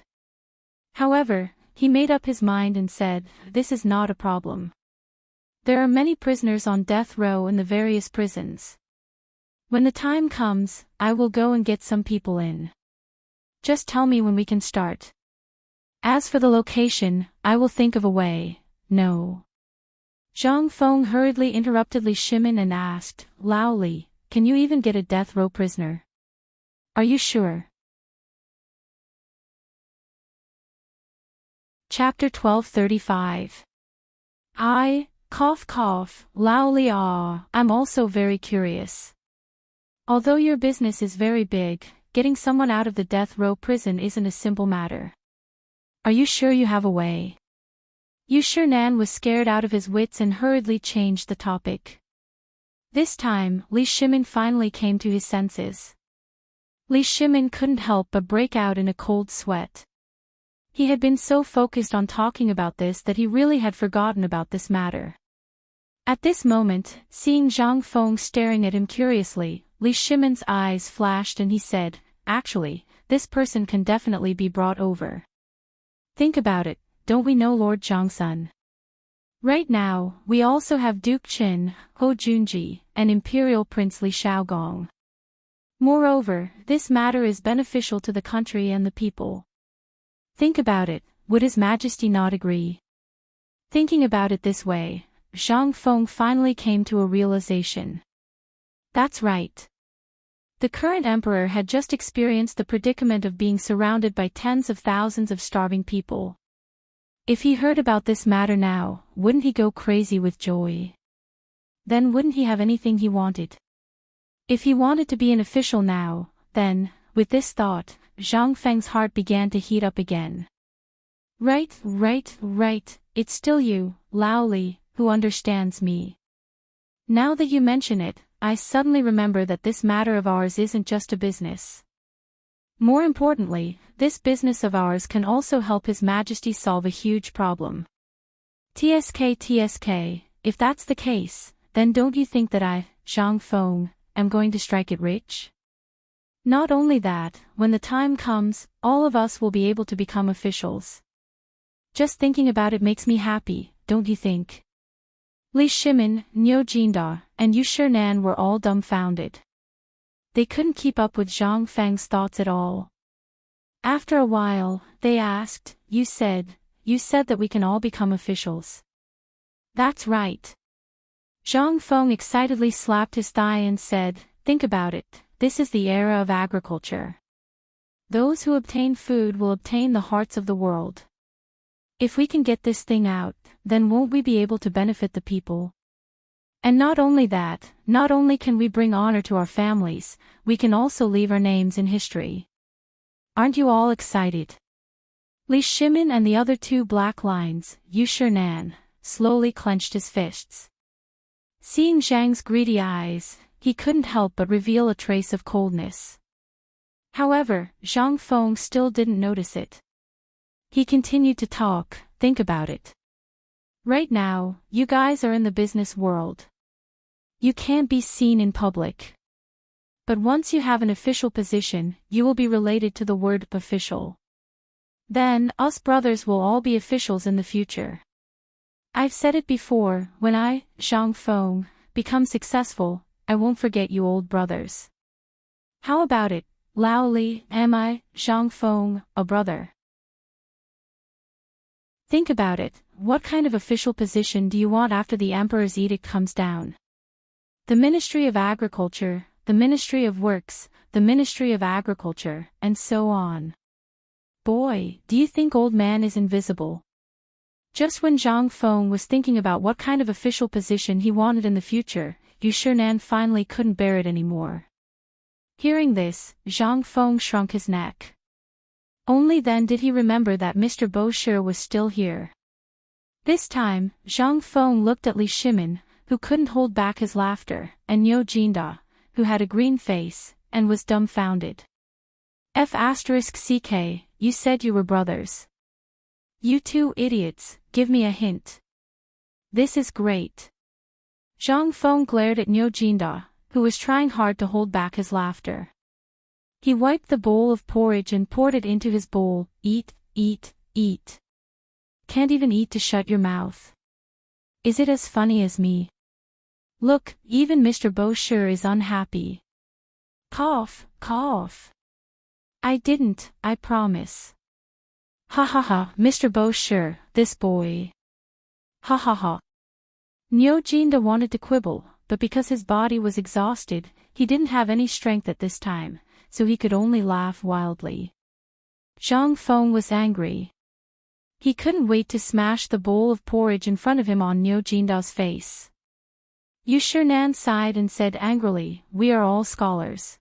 However, he made up his mind and said, "This is not a problem. There are many prisoners on death row in the various prisons. When the time comes, I will go and get some people in. Just tell me when we can start. As for the location, I will think of a way." "No." Zhang Feng hurriedly interrupted Li Shimin and asked, "Lao Li, can you even get a death row prisoner? Are you sure? Chapter 1235. Loudly I'm also very curious. Although your business is very big, getting someone out of the death row prison isn't a simple matter. Are you sure you have a way? Nan was scared out of his wits and hurriedly changed the topic. This time, Li Shimin finally came to his senses. Li Shimin couldn't help but break out in a cold sweat. He had been so focused on talking about this that he really had forgotten about this matter. At this moment, seeing Zhang Feng staring at him curiously, Li Shimin's eyes flashed and he said, "Actually, this person can definitely be brought over. Think about it, don't we know Lord Zhangsun? Right now, we also have Duke Qin, Ho Junji, and Imperial Prince Li Shaogong. Moreover, this matter is beneficial to the country and the people. Think about it, would His Majesty not agree?" Thinking about it this way, Zhang Feng finally came to a realization. That's right. The current emperor had just experienced the predicament of being surrounded by tens of thousands of starving people. If he heard about this matter now, wouldn't he go crazy with joy? Then wouldn't he have anything he wanted? If he wanted to be an official now, then, with this thought, Zhang Feng's heart began to heat up again. Right, it's still you, Lao Li, who understands me. Now that you mention it, I suddenly remember that this matter of ours isn't just a business. More importantly, this business of ours can also help His Majesty solve a huge problem. TSK, if that's the case, then don't you think that I, Zhang Feng, am going to strike it rich? Not only that, when the time comes, all of us will be able to become officials. Just thinking about it makes me happy, don't you think? Li Shimin, Niu Jinda, and Nan were all dumbfounded. They couldn't keep up with Zhang Feng's thoughts at all. After a while, they asked, You said that we can all become officials. That's right. Zhang Feng excitedly slapped his thigh and said, Think about it, this is the era of agriculture. Those who obtain food will obtain the hearts of the world. If we can get this thing out, then won't we be able to benefit the people? And not only that, not only can we bring honor to our families, we can also leave our names in history. Aren't you all excited? Li Shimin and the other two black lines, Nan, slowly clenched his fists. Seeing Zhang's greedy eyes, he couldn't help but reveal a trace of coldness. However, Zhang Feng still didn't notice it. He continued to talk, Think about it. Right now, you guys are in the business world. You can't be seen in public. But once you have an official position, you will be related to the word official. Then, us brothers will all be officials in the future. I've said it before, when I, Zhang Feng, become successful, I won't forget you old brothers. How about it, Lao Li, am I, Zhang Feng, a brother? Think about it, what kind of official position do you want after the emperor's edict comes down? The Ministry of Agriculture, the Ministry of Works, the Ministry of Agriculture, and so on. Boy, do you think old man is invisible? Just when Zhang Feng was thinking about what kind of official position he wanted in the future, Nan finally couldn't bear it anymore. Hearing this, Zhang Feng shrunk his neck. Only then did he remember that Mr. Bosher was still here. This time, Zhang Feng looked at Li Shimin, who couldn't hold back his laughter, and Niu Jinda, who had a green face, and was dumbfounded. F***ck, you said you were brothers. You two idiots, give me a hint. This is great. Zhang Feng glared at Niu Jinda, who was trying hard to hold back his laughter. He wiped the bowl of porridge and poured it into his bowl. Eat. Can't even eat to shut your mouth. Is it as funny as me? Look, even Mr. Bosher is unhappy. Cough. I didn't, I promise. Ha, Mr. Bosher, this boy. Ha. Niu Jinda wanted to quibble, but because his body was exhausted, he didn't have any strength at this time, so he could only laugh wildly. Zhang Feng was angry. He couldn't wait to smash the bowl of porridge in front of him on Niu Jindao's face. Yu Shinan sighed and said angrily, "We are all scholars.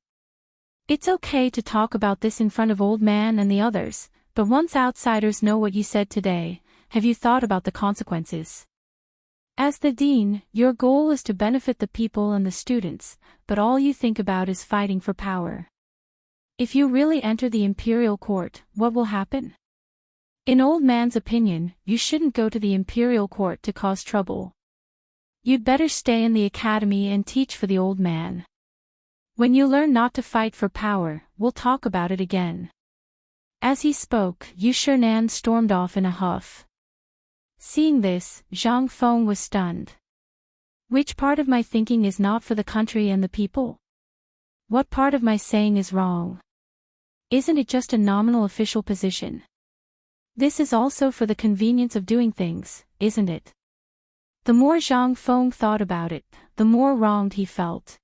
It's okay to talk about this in front of old man and the others, but once outsiders know what you said today, have you thought about the consequences? As the dean, your goal is to benefit the people and the students, but all you think about is fighting for power. If you really enter the imperial court, what will happen? In old man's opinion, you shouldn't go to the imperial court to cause trouble. You'd better stay in the academy and teach for the old man. When you learn not to fight for power, we'll talk about it again." As he spoke, Yu Shinan stormed off in a huff. Seeing this, Zhang Feng was stunned. Which part of my thinking is not for the country and the people? What part of my saying is wrong? Isn't it just a nominal official position? This is also for the convenience of doing things, isn't it? The more Zhang Feng thought about it, the more wronged he felt.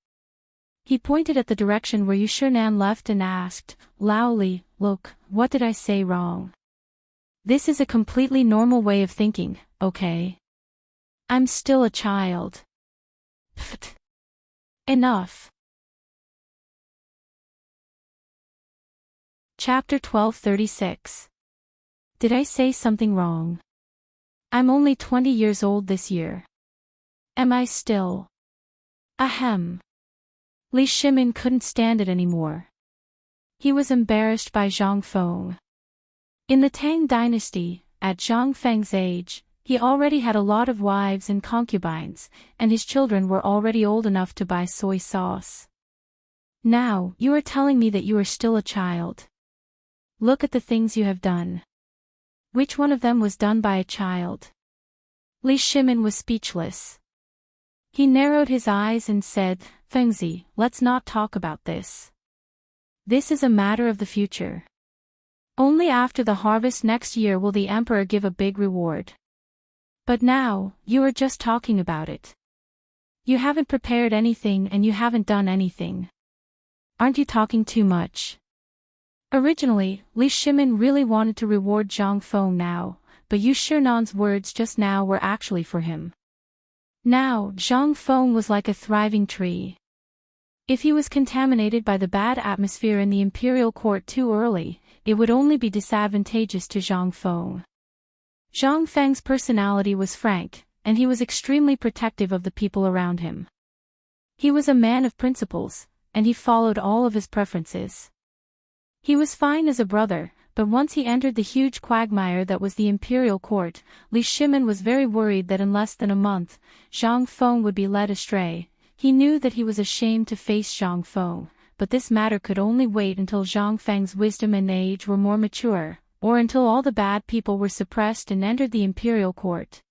He pointed at the direction where Yu Shinan left and asked, loudly, "Look, what did I say wrong? This is a completely normal way of thinking, okay? I'm still a child." Pfft. Enough. Chapter 1236. Did I say something wrong? I'm only 20 years old this year. Am I still? Ahem. Li Shimin couldn't stand it anymore. He was embarrassed by Zhang Feng. In the Tang Dynasty, at Zhang Feng's age, he already had a lot of wives and concubines, and his children were already old enough to buy soy sauce. Now, you are telling me that you are still a child. Look at the things you have done. Which one of them was done by a child? Li Shimin was speechless. He narrowed his eyes and said, "Fengzi, let's not talk about this. This is a matter of the future. Only after the harvest next year will the emperor give a big reward. But now, you are just talking about it. You haven't prepared anything and you haven't done anything. Aren't you talking too much?" Originally, Li Shimin really wanted to reward Zhang Feng now, but Yu Shinan's words just now were actually for him. Now, Zhang Feng was like a thriving tree. If he was contaminated by the bad atmosphere in the imperial court too early, it would only be disadvantageous to Zhang Feng. Zhang Feng's personality was frank, and he was extremely protective of the people around him. He was a man of principles, and he followed all of his preferences. He was fine as a brother, but once he entered the huge quagmire that was the imperial court, Li Shimin was very worried that in less than a month, Zhang Feng would be led astray. He knew that he was ashamed to face Zhang Feng, but this matter could only wait until Zhang Feng's wisdom and age were more mature, or until all the bad people were suppressed and entered the imperial court.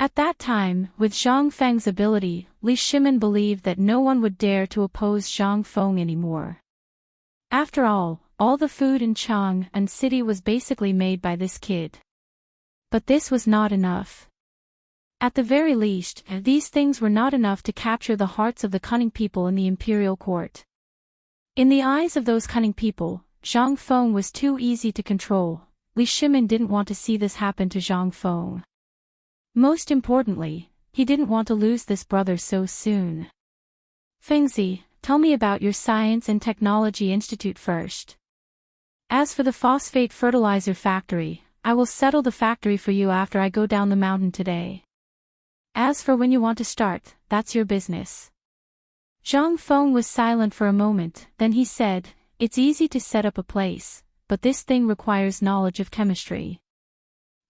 At that time, with Zhang Feng's ability, Li Shimin believed that no one would dare to oppose Zhang Feng anymore. After all the food in Chang and city was basically made by this kid. But this was not enough. At the very least, these things were not enough to capture the hearts of the cunning people in the imperial court. In the eyes of those cunning people, Zhang Feng was too easy to control. Li Shimin didn't want to see this happen to Zhang Feng. Most importantly, he didn't want to lose this brother so soon. "Fengzi, tell me about your Science and Technology Institute first. As for the phosphate fertilizer factory, I will settle the factory for you after I go down the mountain today. As for when you want to start, that's your business." Zhang Feng was silent for a moment, then he said, "It's easy to set up a place, but this thing requires knowledge of chemistry.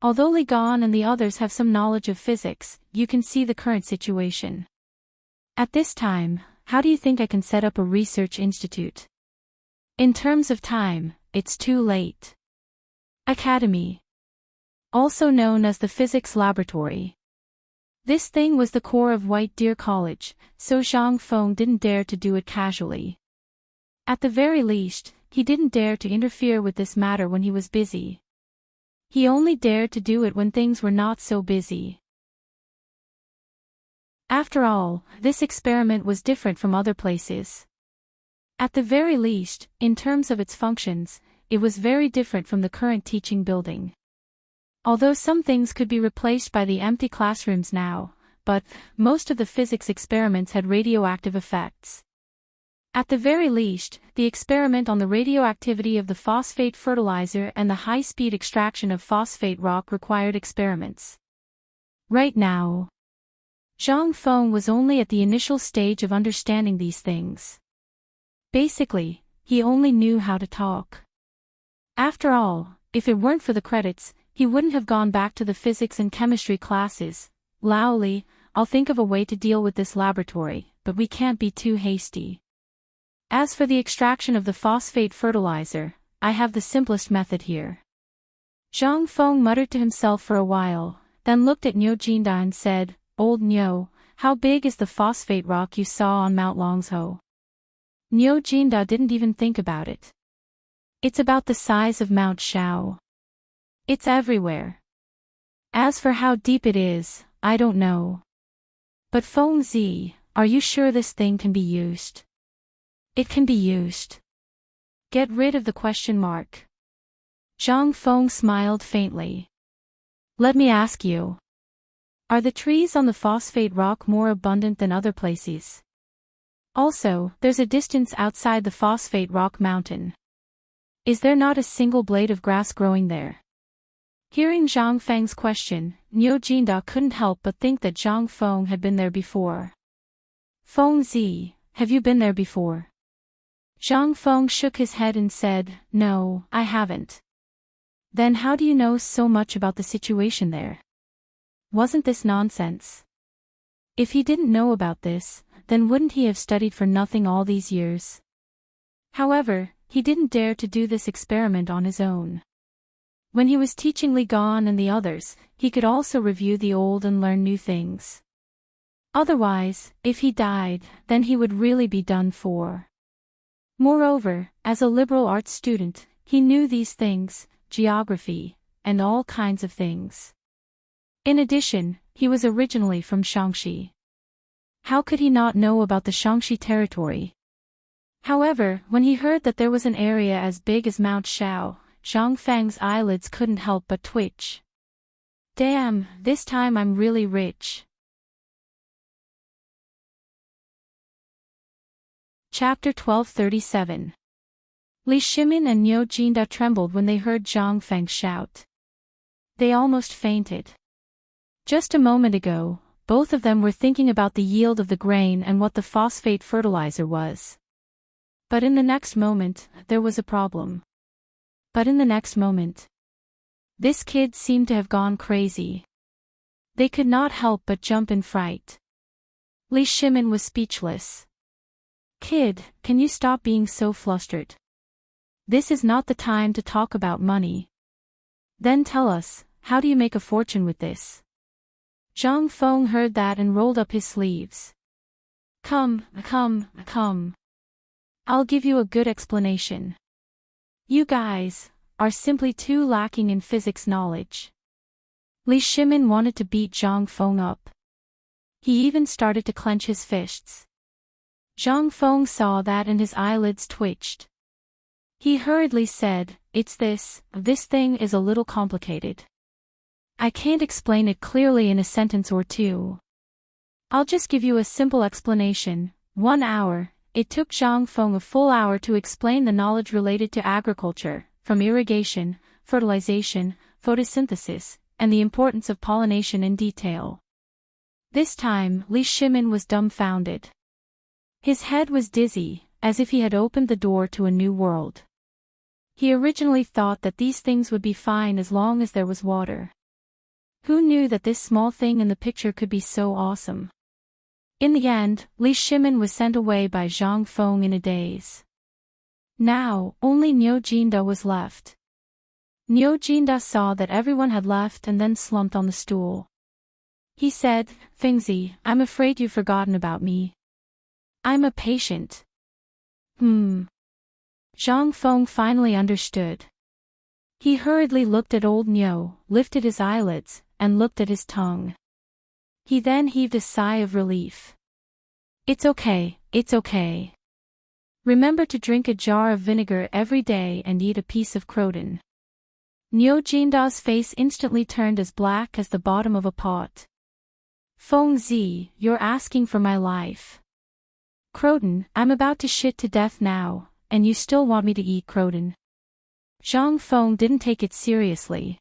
Although Li Gan and the others have some knowledge of physics, you can see the current situation. At this time, how do you think I can set up a research institute? In terms of time, it's too late." Academy. Also known as the Physics Laboratory. This thing was the core of White Deer College, so Zhang Feng didn't dare to do it casually. At the very least, he didn't dare to interfere with this matter when he was busy. He only dared to do it when things were not so busy. After all, this experiment was different from other places. At the very least, in terms of its functions, it was very different from the current teaching building. Although some things could be replaced by the empty classrooms now, but most of the physics experiments had radioactive effects. At the very least, the experiment on the radioactivity of the phosphate fertilizer and the high-speed extraction of phosphate rock required experiments. Right now, Zhang Feng was only at the initial stage of understanding these things. Basically, he only knew how to talk. After all, if it weren't for the credits, he wouldn't have gone back to the physics and chemistry classes. Laoli, I'll think of a way to deal with this laboratory, but we can't be too hasty. As for the extraction of the phosphate fertilizer, I have the simplest method here. Zhang Feng muttered to himself for a while, then looked at Niu Jinda and said, Old Niu, how big is the phosphate rock you saw on Mount Longzhou? Niu Jinda didn't even think about it. It's about the size of Mount Shao. It's everywhere. As for how deep it is, I don't know. But Feng Zi, are you sure this thing can be used? It can be used. Get rid of the question mark. Zhang Feng smiled faintly. Let me ask you. Are the trees on the phosphate rock more abundant than other places? Also, there's a distance outside the phosphate rock mountain. Is there not a single blade of grass growing there? Hearing Zhang Feng's question, Niu Jinda couldn't help but think that Zhang Feng had been there before. Feng Zi, have you been there before? Zhang Feng shook his head and said, No, I haven't. Then how do you know so much about the situation there? Wasn't this nonsense? If he didn't know about this, then wouldn't he have studied for nothing all these years? However, he didn't dare to do this experiment on his own. When he was teaching Li Gan and the others, he could also review the old and learn new things. Otherwise, if he died, then he would really be done for. Moreover, as a liberal arts student, he knew these things, geography, and all kinds of things. In addition, he was originally from Shaanxi. How could he not know about the Shaanxi territory? However, when he heard that there was an area as big as Mount Shao, Zhang Feng's eyelids couldn't help but twitch. Damn, this time I'm really rich. Chapter 1237. Li Shimin and Niu Jinda trembled when they heard Zhang Feng shout. They almost fainted. Just a moment ago, both of them were thinking about the yield of the grain and what the phosphate fertilizer was. But in the next moment, there was a problem. This kid seemed to have gone crazy. They could not help but jump in fright. Li Shimin was speechless. Kid, can you stop being so flustered? This is not the time to talk about money. Then tell us, how do you make a fortune with this? Zhang Feng heard that and rolled up his sleeves. Come. I'll give you a good explanation. You guys are simply too lacking in physics knowledge. Li Shimin wanted to beat Zhang Feng up. He even started to clench his fists. Zhang Feng saw that and his eyelids twitched. He hurriedly said, It's this thing is a little complicated. I can't explain it clearly in a sentence or two. I'll just give you a simple explanation. 1 hour. It took Zhang Feng a full hour to explain the knowledge related to agriculture, from irrigation, fertilization, photosynthesis, and the importance of pollination in detail. This time, Li Shimin was dumbfounded. His head was dizzy, as if he had opened the door to a new world. He originally thought that these things would be fine as long as there was water. Who knew that this small thing in the picture could be so awesome? In the end, Li Shimin was sent away by Zhang Feng in a daze. Now, only Niu Jinda was left. Niu Jinda saw that everyone had left and then slumped on the stool. He said, Fengzi, I'm afraid you've forgotten about me. I'm a patient. Zhang Feng finally understood. He hurriedly looked at old Niu, lifted his eyelids, and looked at his tongue. He then heaved a sigh of relief. It's okay, it's okay. Remember to drink a jar of vinegar every day and eat a piece of croton. Nyo Jinda's face instantly turned as black as the bottom of a pot. Feng Zi, you're asking for my life. Croton, I'm about to shit to death now, and you still want me to eat croton? Zhang Feng didn't take it seriously.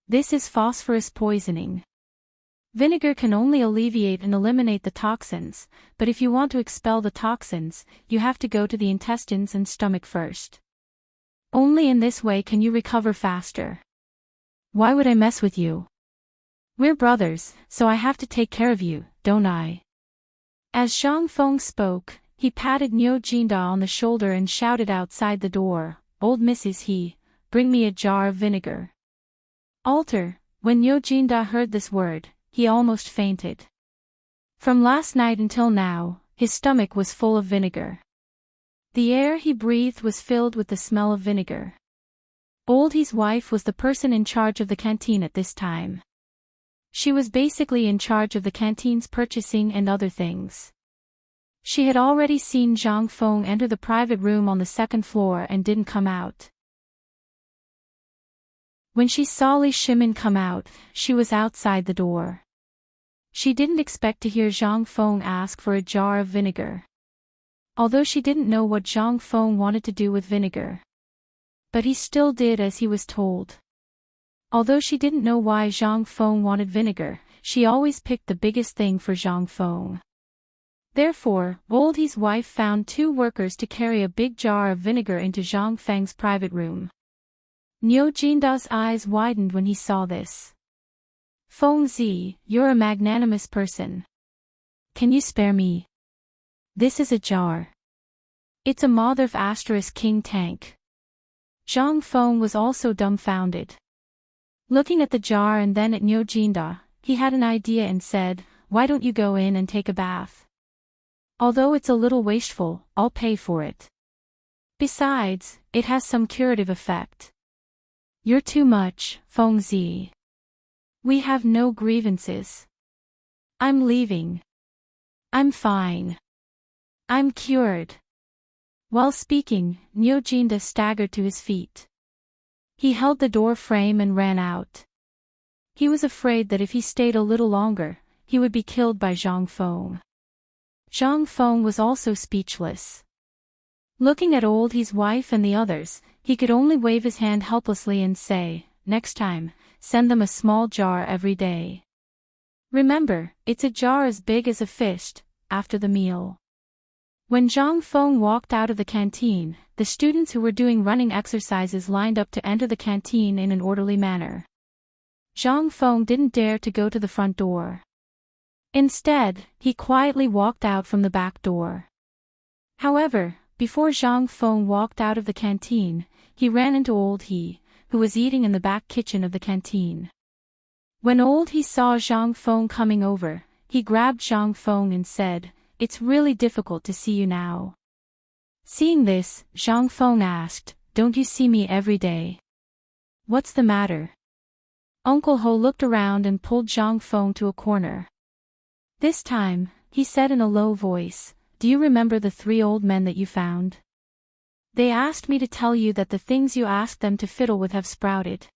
This is phosphorus poisoning. Vinegar can only alleviate and eliminate the toxins, but if you want to expel the toxins, you have to go to the intestines and stomach first. Only in this way can you recover faster. Why would I mess with you? We're brothers, so I have to take care of you, don't I? As Zhang Feng spoke, he patted Nyo Jinda on the shoulder and shouted outside the door, "Old Mrs. He, bring me a jar of vinegar." Alter, when Nyo Jinda heard this word, he almost fainted. From last night until now, his stomach was full of vinegar. The air he breathed was filled with the smell of vinegar. Old He's wife was the person in charge of the canteen at this time. She was basically in charge of the canteen's purchasing and other things. She had already seen Zhang Feng enter the private room on the second floor and didn't come out. When she saw Li Shimin come out, she was outside the door. She didn't expect to hear Zhang Feng ask for a jar of vinegar. Although she didn't know what Zhang Feng wanted to do with vinegar. But he still did as he was told. Although she didn't know why Zhang Feng wanted vinegar, she always picked the biggest thing for Zhang Feng. Therefore, Old He's wife found 2 workers to carry a big jar of vinegar into Zhang Feng's private room. Nyo Jinda's eyes widened when he saw this. Feng Zi, you're a magnanimous person. Can you spare me? This is a jar. It's a mother of * King Tank. Zhang Feng was also dumbfounded. Looking at the jar and then at Nyo Jinda, he had an idea and said, "Why don't you go in and take a bath? Although it's a little wasteful, I'll pay for it. Besides, it has some curative effect." You're too much, Feng Zi. We have no grievances. I'm leaving. I'm fine. I'm cured. While speaking, Nyo Jinda staggered to his feet. He held the door frame and ran out. He was afraid that if he stayed a little longer, he would be killed by Zhang Feng. Zhang Feng was also speechless. Looking at Old He's wife and the others, he could only wave his hand helplessly and say, "Next time, send them a small jar every day. Remember, it's a jar as big as a fist," after the meal. When Zhang Feng walked out of the canteen, the students who were doing running exercises lined up to enter the canteen in an orderly manner. Zhang Feng didn't dare to go to the front door. Instead, he quietly walked out from the back door. However, before Zhang Feng walked out of the canteen, he ran into Old He, who was eating in the back kitchen of the canteen. When Old He saw Zhang Feng coming over, he grabbed Zhang Feng and said, "It's really difficult to see you now." Seeing this, Zhang Feng asked, "Don't you see me every day? What's the matter?" Uncle Ho looked around and pulled Zhang Feng to a corner. This time, he said in a low voice, "Do you remember the 3 old men that you found? They asked me to tell you that the things you asked them to fiddle with have sprouted."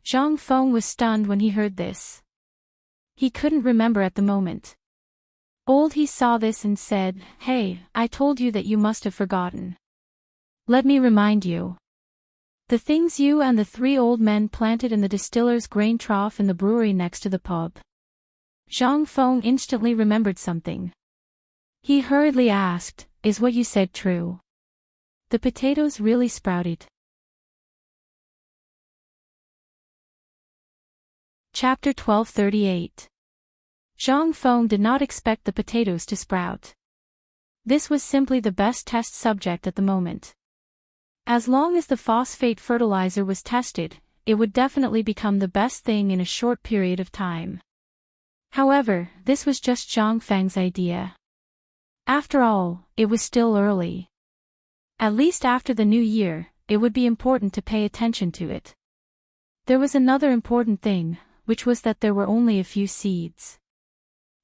Zhang Feng was stunned when he heard this. He couldn't remember at the moment. Old He saw this and said, "Hey, I told you that you must have forgotten. Let me remind you. The things you and the 3 old men planted in the distiller's grain trough in the brewery next to the pub." Zhang Feng instantly remembered something. He hurriedly asked, "Is what you said true? The potatoes really sprouted?" Chapter 1238. Zhang Feng did not expect the potatoes to sprout. This was simply the best test subject at the moment. As long as the phosphate fertilizer was tested, it would definitely become the best thing in a short period of time. However, this was just Zhang Feng's idea. After all, it was still early. At least after the new year, it would be important to pay attention to it. There was another important thing, which was that there were only a few seeds.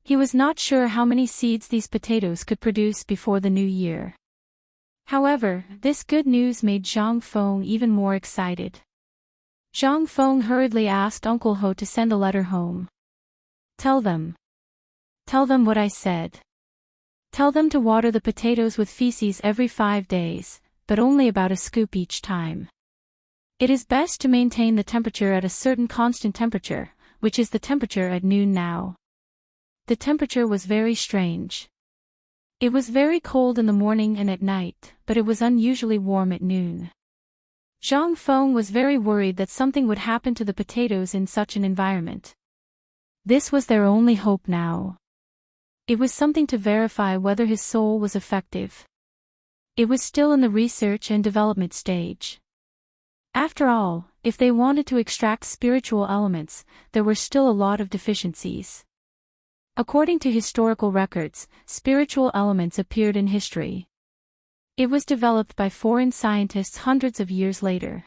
He was not sure how many seeds these potatoes could produce before the new year. However, this good news made Zhang Feng even more excited. Zhang Feng hurriedly asked Uncle Ho to send a letter home. Tell them what I said. Tell them to water the potatoes with feces every 5 days, but only about a scoop each time. It is best to maintain the temperature at a certain constant temperature, which is the temperature at noon now. The temperature was very strange. It was very cold in the morning and at night, but it was unusually warm at noon. Zhang Feng was very worried that something would happen to the potatoes in such an environment. This was their only hope now. It was something to verify whether his soul was effective. It was still in the research and development stage. After all, if they wanted to extract spiritual elements, there were still a lot of deficiencies. According to historical records, spiritual elements appeared in history. It was developed by foreign scientists hundreds of years later.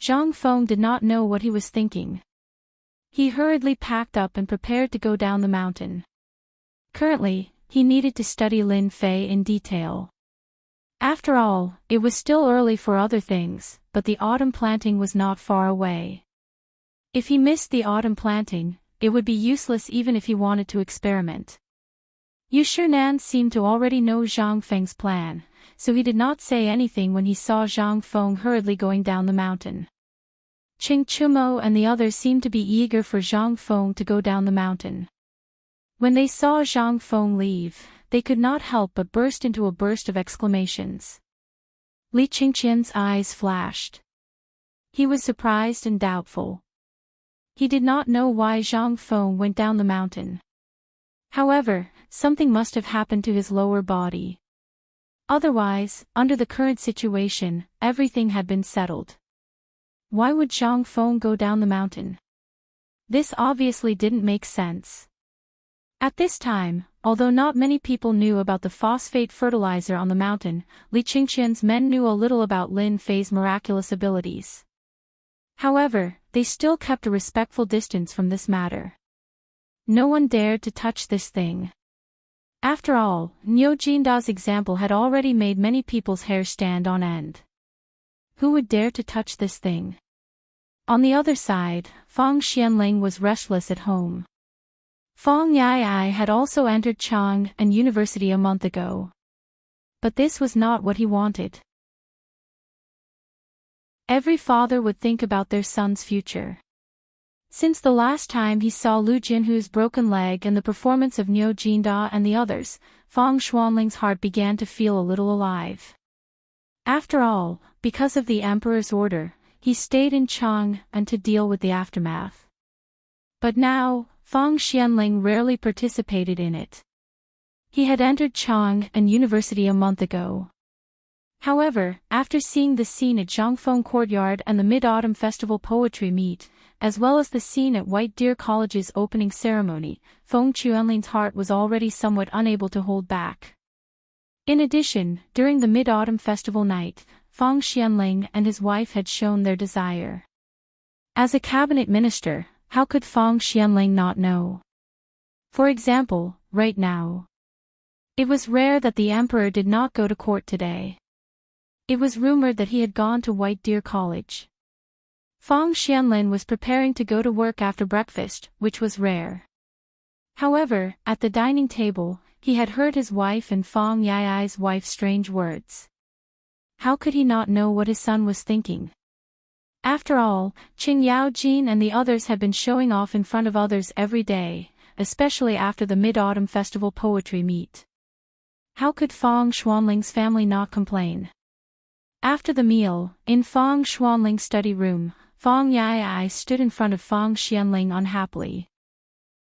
Zhang Feng did not know what he was thinking. He hurriedly packed up and prepared to go down the mountain. Currently, he needed to study Lin Fei in detail. After all, it was still early for other things, but the autumn planting was not far away. If he missed the autumn planting, it would be useless even if he wanted to experiment. Yu Shinan seemed to already know Zhang Feng's plan, so he did not say anything when he saw Zhang Feng hurriedly going down the mountain. Qing Chumo and the others seemed to be eager for Zhang Feng to go down the mountain. When they saw Zhang Feng leave, they could not help but burst into a burst of exclamations. Li Qingqian's eyes flashed. He was surprised and doubtful. He did not know why Zhang Feng went down the mountain. However, something must have happened to his lower body. Otherwise, under the current situation, everything had been settled. Why would Zhang Feng go down the mountain? This obviously didn't make sense. At this time, although not many people knew about the phosphate fertilizer on the mountain, Li Qingqian's men knew a little about Lin Fei's miraculous abilities. However, they still kept a respectful distance from this matter. No one dared to touch this thing. After all, Niu Jinda's example had already made many people's hair stand on end. Who would dare to touch this thing? On the other side, Fang Xianling was restless at home. Fang Yai had also entered Chang and University a month ago. But this was not what he wanted. Every father would think about their son's future. Since the last time he saw Lu Jinhu's broken leg and the performance of Niu Jinda and the others, Fang Xuanling's heart began to feel a little alive. After all, because of the emperor's order, he stayed in Chang and to deal with the aftermath. But now, Fang Xianling rarely participated in it. He had entered Chang and University a month ago. However, after seeing the scene at Zhangfeng Courtyard and the Mid-Autumn Festival Poetry Meet, as well as the scene at White Deer College's opening ceremony, Feng Chuanling's heart was already somewhat unable to hold back. In addition, during the Mid-Autumn Festival night, Fang Xianling and his wife had shown their desire. As a cabinet minister, how could Fang Xianling not know? For example, right now. It was rare that the emperor did not go to court today. It was rumored that he had gone to White Deer College. Fang Xianlin was preparing to go to work after breakfast, which was rare. However, at the dining table, he had heard his wife and Fang Yai's wife's strange words. How could he not know what his son was thinking? After all, Qing Yaojin and the others had been showing off in front of others every day, especially after the Mid-Autumn Festival Poetry Meet. How could Fang Xuanling's family not complain? After the meal, in Fang Xuanling's study room, Fang Yai stood in front of Fang Xianling unhappily.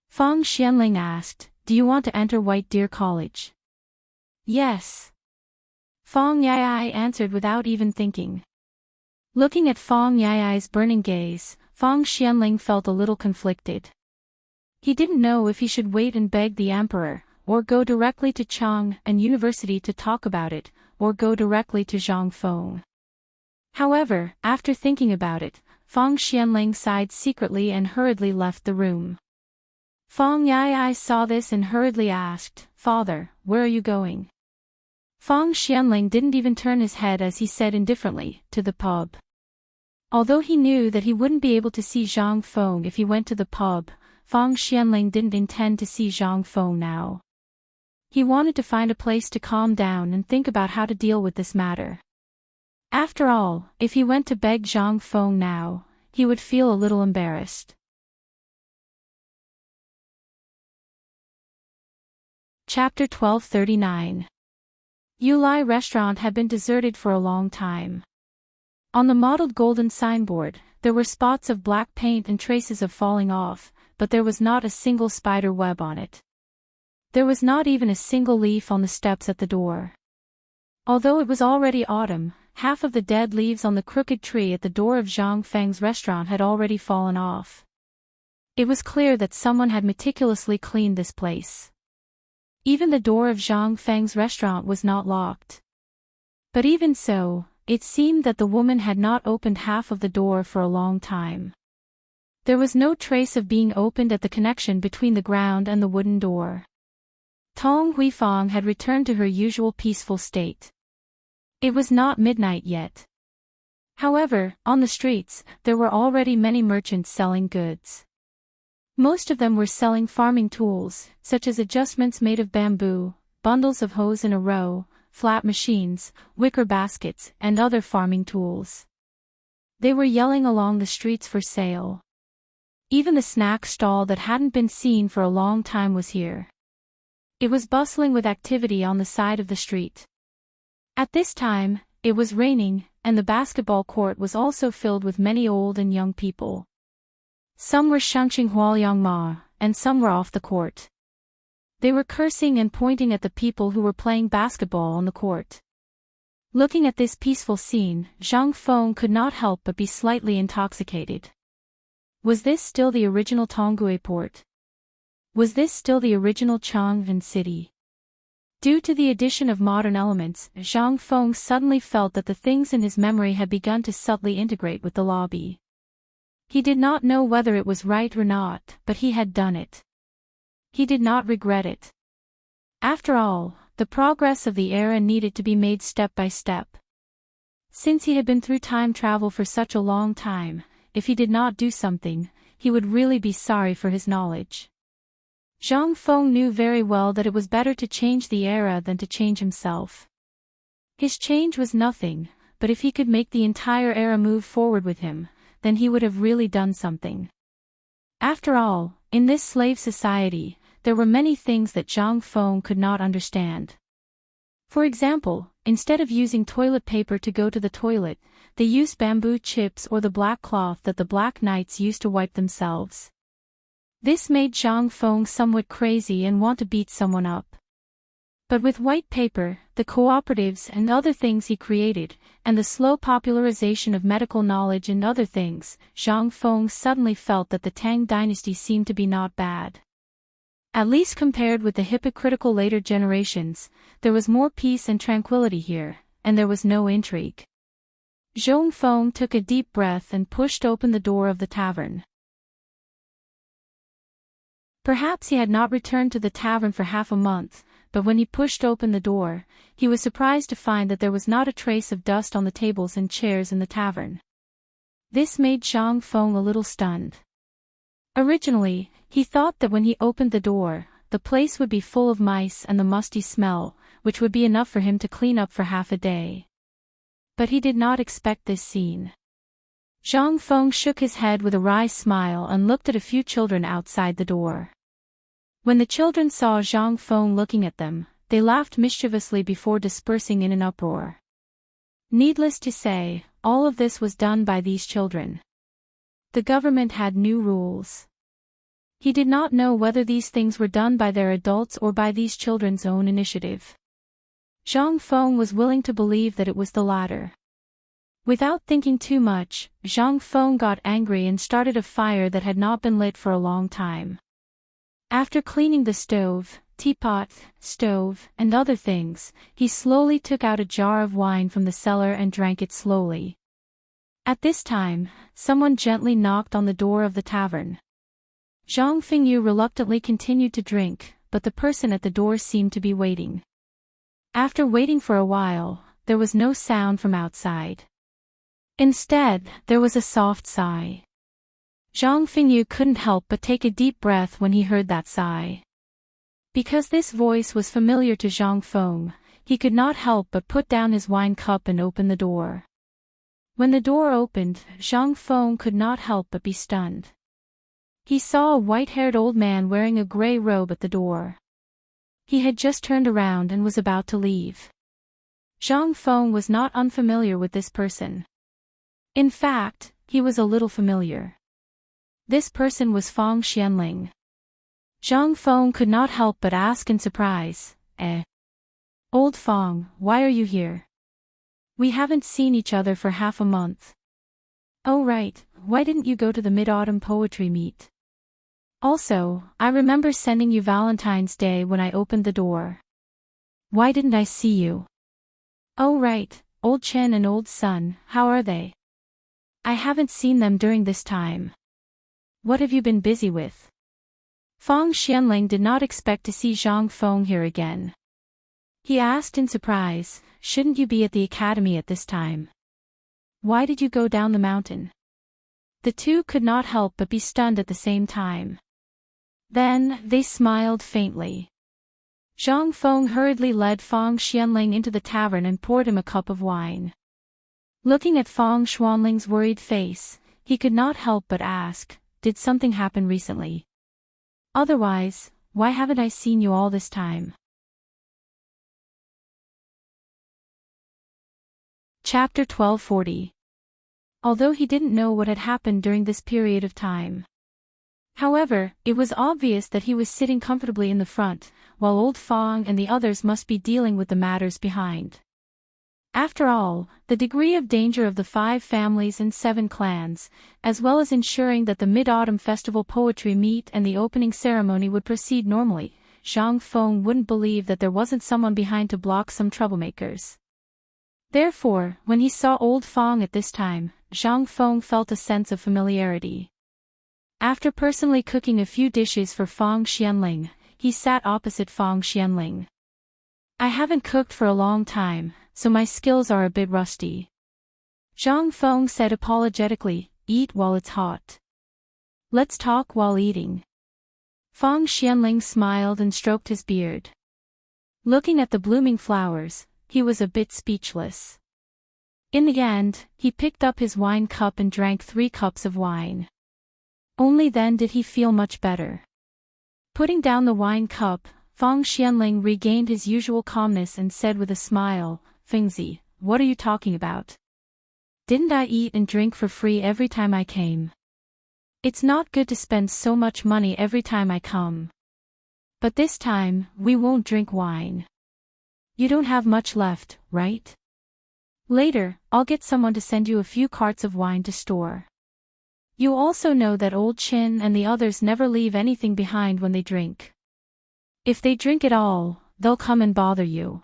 Fang Xianling asked, "Do you want to enter White Deer College?" "Yes." Fang Yai answered without even thinking. Looking at Fang Yai's burning gaze, Fang Xianling felt a little conflicted. He didn't know if he should wait and beg the emperor, or go directly to Chang and University to talk about it, or go directly to Zhang Feng. However, after thinking about it, Fang Xianling sighed secretly and hurriedly left the room. Fong Yai saw this and hurriedly asked, "Father, where are you going?" Fong Xianling didn't even turn his head as he said indifferently, "To the pub." Although he knew that he wouldn't be able to see Zhang Feng if he went to the pub, Fong Xianling didn't intend to see Zhang Feng now. He wanted to find a place to calm down and think about how to deal with this matter. After all, if he went to beg Zhang Feng now, he would feel a little embarrassed. Chapter 1239. Yulai Restaurant had been deserted for a long time. On the mottled golden signboard, there were spots of black paint and traces of falling off, but there was not a single spider web on it. There was not even a single leaf on the steps at the door. Although it was already autumn, half of the dead leaves on the crooked tree at the door of Zhang Feng's restaurant had already fallen off. It was clear that someone had meticulously cleaned this place. Even the door of Zhang Feng's restaurant was not locked. But even so, it seemed that the woman had not opened half of the door for a long time. There was no trace of being opened at the connection between the ground and the wooden door. Tong Huifang had returned to her usual peaceful state. It was not midnight yet. However, on the streets, there were already many merchants selling goods. Most of them were selling farming tools, such as adjustments made of bamboo, bundles of hose in a row, flat machines, wicker baskets, and other farming tools. They were yelling along the streets for sale. Even the snack stall that hadn't been seen for a long time was here. It was bustling with activity on the side of the street. At this time, it was raining, and the basketball court was also filled with many old and young people. Some were shunching Huoyangma, and some were off the court. They were cursing and pointing at the people who were playing basketball on the court. Looking at this peaceful scene, Zhang Feng could not help but be slightly intoxicated. Was this still the original Tonggué port? Was this still the original Chang'an city? Due to the addition of modern elements, Zhang Feng suddenly felt that the things in his memory had begun to subtly integrate with the lobby. He did not know whether it was right or not, but he had done it. He did not regret it. After all, the progress of the era needed to be made step by step. Since he had been through time travel for such a long time, if he did not do something, he would really be sorry for his knowledge. Zhang Feng knew very well that it was better to change the era than to change himself. His change was nothing, but if he could make the entire era move forward with him, then he would have really done something. After all, in this slave society, there were many things that Zhang Feng could not understand. For example, instead of using toilet paper to go to the toilet, they used bamboo chips or the black cloth that the Black Knights used to wipe themselves. This made Zhang Feng somewhat crazy and want to beat someone up. But with white paper, the cooperatives and other things he created, and the slow popularization of medical knowledge and other things, Zhang Feng suddenly felt that the Tang Dynasty seemed to be not bad. At least compared with the hypocritical later generations, there was more peace and tranquility here, and there was no intrigue. Zhang Feng took a deep breath and pushed open the door of the tavern. Perhaps he had not returned to the tavern for half a month, but when he pushed open the door, he was surprised to find that there was not a trace of dust on the tables and chairs in the tavern. This made Zhang Feng a little stunned. Originally, he thought that when he opened the door, the place would be full of mice and the musty smell, which would be enough for him to clean up for half a day. But he did not expect this scene. Zhang Feng shook his head with a wry smile and looked at a few children outside the door. When the children saw Zhang Feng looking at them, they laughed mischievously before dispersing in an uproar. Needless to say, all of this was done by these children. The government had new rules. He did not know whether these things were done by their adults or by these children's own initiative. Zhang Feng was willing to believe that it was the latter. Without thinking too much, Zhang Feng got angry and started a fire that had not been lit for a long time. After cleaning the teapot, stove, and other things, he slowly took out a jar of wine from the cellar and drank it slowly. At this time, someone gently knocked on the door of the tavern. Zhang Fengyu reluctantly continued to drink, but the person at the door seemed to be waiting. After waiting for a while, there was no sound from outside. Instead, there was a soft sigh. Zhang Fengyu couldn't help but take a deep breath when he heard that sigh. Because this voice was familiar to Zhang Feng, he could not help but put down his wine cup and open the door. When the door opened, Zhang Feng could not help but be stunned. He saw a white-haired old man wearing a gray robe at the door. He had just turned around and was about to leave. Zhang Feng was not unfamiliar with this person. In fact, he was a little familiar. This person was Feng Xianling. Zhang Feng could not help but ask in surprise, Old Feng, why are you here? We haven't seen each other for half a month. Oh right, why didn't you go to the Mid-Autumn Poetry Meet? Also, I remember sending you Valentine's Day when I opened the door. Why didn't I see you? Oh right, Old Chen and Old Sun, how are they? I haven't seen them during this time. What have you been busy with? Feng Xianling did not expect to see Zhang Feng here again. He asked in surprise, shouldn't you be at the academy at this time? Why did you go down the mountain? The two could not help but be stunned at the same time. Then, they smiled faintly. Zhang Feng hurriedly led Feng Xianling into the tavern and poured him a cup of wine. Looking at Feng Xianling's worried face, he could not help but ask, did something happen recently? Otherwise, why haven't I seen you all this time? Chapter 1240. Although he didn't know what had happened during this period of time. However, it was obvious that he was sitting comfortably in the front, while Old Feng and the others must be dealing with the matters behind. After all, the degree of danger of the 5 families and 7 clans, as well as ensuring that the Mid-Autumn Festival Poetry Meet and the opening ceremony would proceed normally, Zhang Feng wouldn't believe that there wasn't someone behind to block some troublemakers. Therefore, when he saw Old Feng at this time, Zhang Feng felt a sense of familiarity. After personally cooking a few dishes for Feng Xianling, he sat opposite Feng Xianling. I haven't cooked for a long time, so my skills are a bit rusty. Zhang Feng said apologetically, eat while it's hot. Let's talk while eating. Feng Xianling smiled and stroked his beard. Looking at the blooming flowers, he was a bit speechless. In the end, he picked up his wine cup and drank 3 cups of wine. Only then did he feel much better. Putting down the wine cup, Feng Xianling regained his usual calmness and said with a smile, Fengzi, what are you talking about? Didn't I eat and drink for free every time I came? It's not good to spend so much money every time I come. But this time, we won't drink wine. You don't have much left, right? Later, I'll get someone to send you a few carts of wine to store. You also know that Old Chin and the others never leave anything behind when they drink. If they drink it all, they'll come and bother you.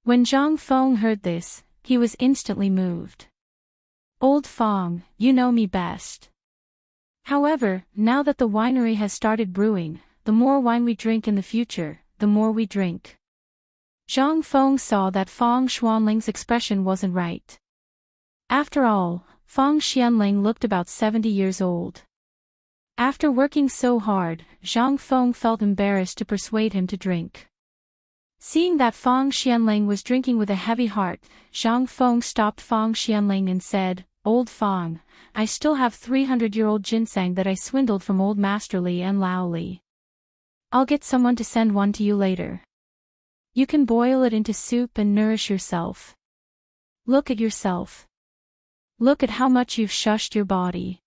When Zhang Feng heard this, he was instantly moved. Old Feng, you know me best. However, now that the winery has started brewing, the more wine we drink in the future, the more we drink. Zhang Feng saw that Feng Xianling's expression wasn't right. After all, Feng Xianling looked about 70 years old. After working so hard, Zhang Feng felt embarrassed to persuade him to drink. Seeing that Feng Xianling was drinking with a heavy heart, Zhang Feng stopped Feng Xianling and said, Old Feng, I still have 300-year-old ginseng that I swindled from Old Master Li and Lao Li. I'll get someone to send one to you later. You can boil it into soup and nourish yourself. Look at yourself. Look at how much you've shushed your body.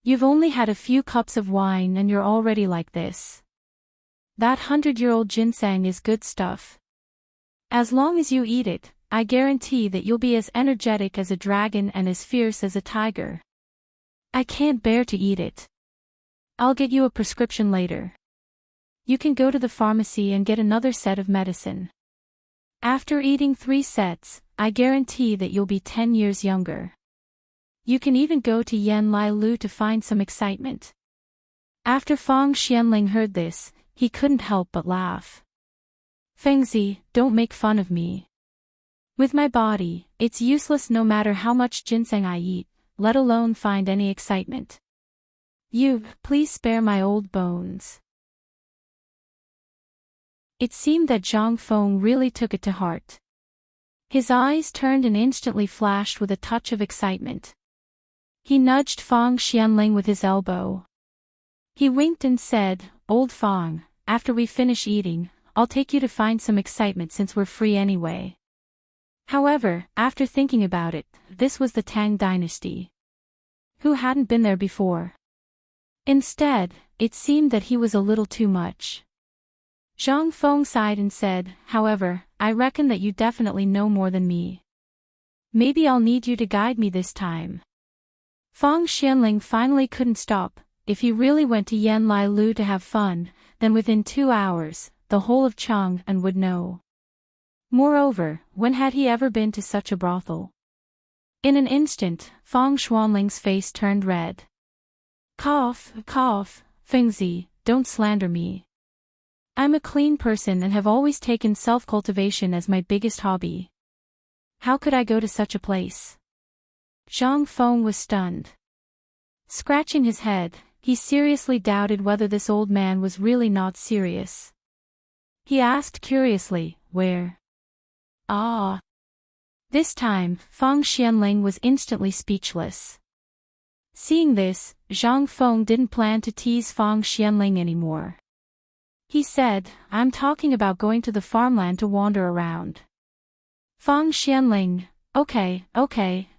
You've only had a few cups of wine and you're already like this. That 100-year-old ginseng is good stuff. As long as you eat it, I guarantee that you'll be as energetic as a dragon and as fierce as a tiger. I can't bear to eat it. I'll get you a prescription later. You can go to the pharmacy and get another set of medicine. After eating 3 sets, I guarantee that you'll be 10 years younger. You can even go to Yan Lai Lu to find some excitement. After Fang Xianling heard this, he couldn't help but laugh. Fengzi, don't make fun of me. With my body, it's useless no matter how much ginseng I eat, let alone find any excitement. Please spare my old bones. It seemed that Zhang Feng really took it to heart. His eyes turned and instantly flashed with a touch of excitement. He nudged Fang Xianling with his elbow. He winked and said, Old Fang, after we finish eating, I'll take you to find some excitement since we're free anyway. However, after thinking about it, this was the Tang Dynasty. Who hadn't been there before? Instead, it seemed that he was a little too much. Zhang Feng sighed and said, However, I reckon that you definitely know more than me. Maybe I'll need you to guide me this time. Fang Xianling finally couldn't stop. If he really went to Yan Lai Lu to have fun, then within 2 hours, the whole of Chang'an would know. Moreover, when had he ever been to such a brothel? In an instant, Fang Xuanling's face turned red. Cough, Fengzi, don't slander me. I'm a clean person and have always taken self-cultivation as my biggest hobby. How could I go to such a place? Zhang Feng was stunned. Scratching his head, he seriously doubted whether this old man was really not serious. He asked curiously, Where? Ah. This time, Fang Xianling was instantly speechless. Seeing this, Zhang Feng didn't plan to tease Fang Xianling anymore. He said, I'm talking about going to the farmland to wander around. Fang Xianling, okay,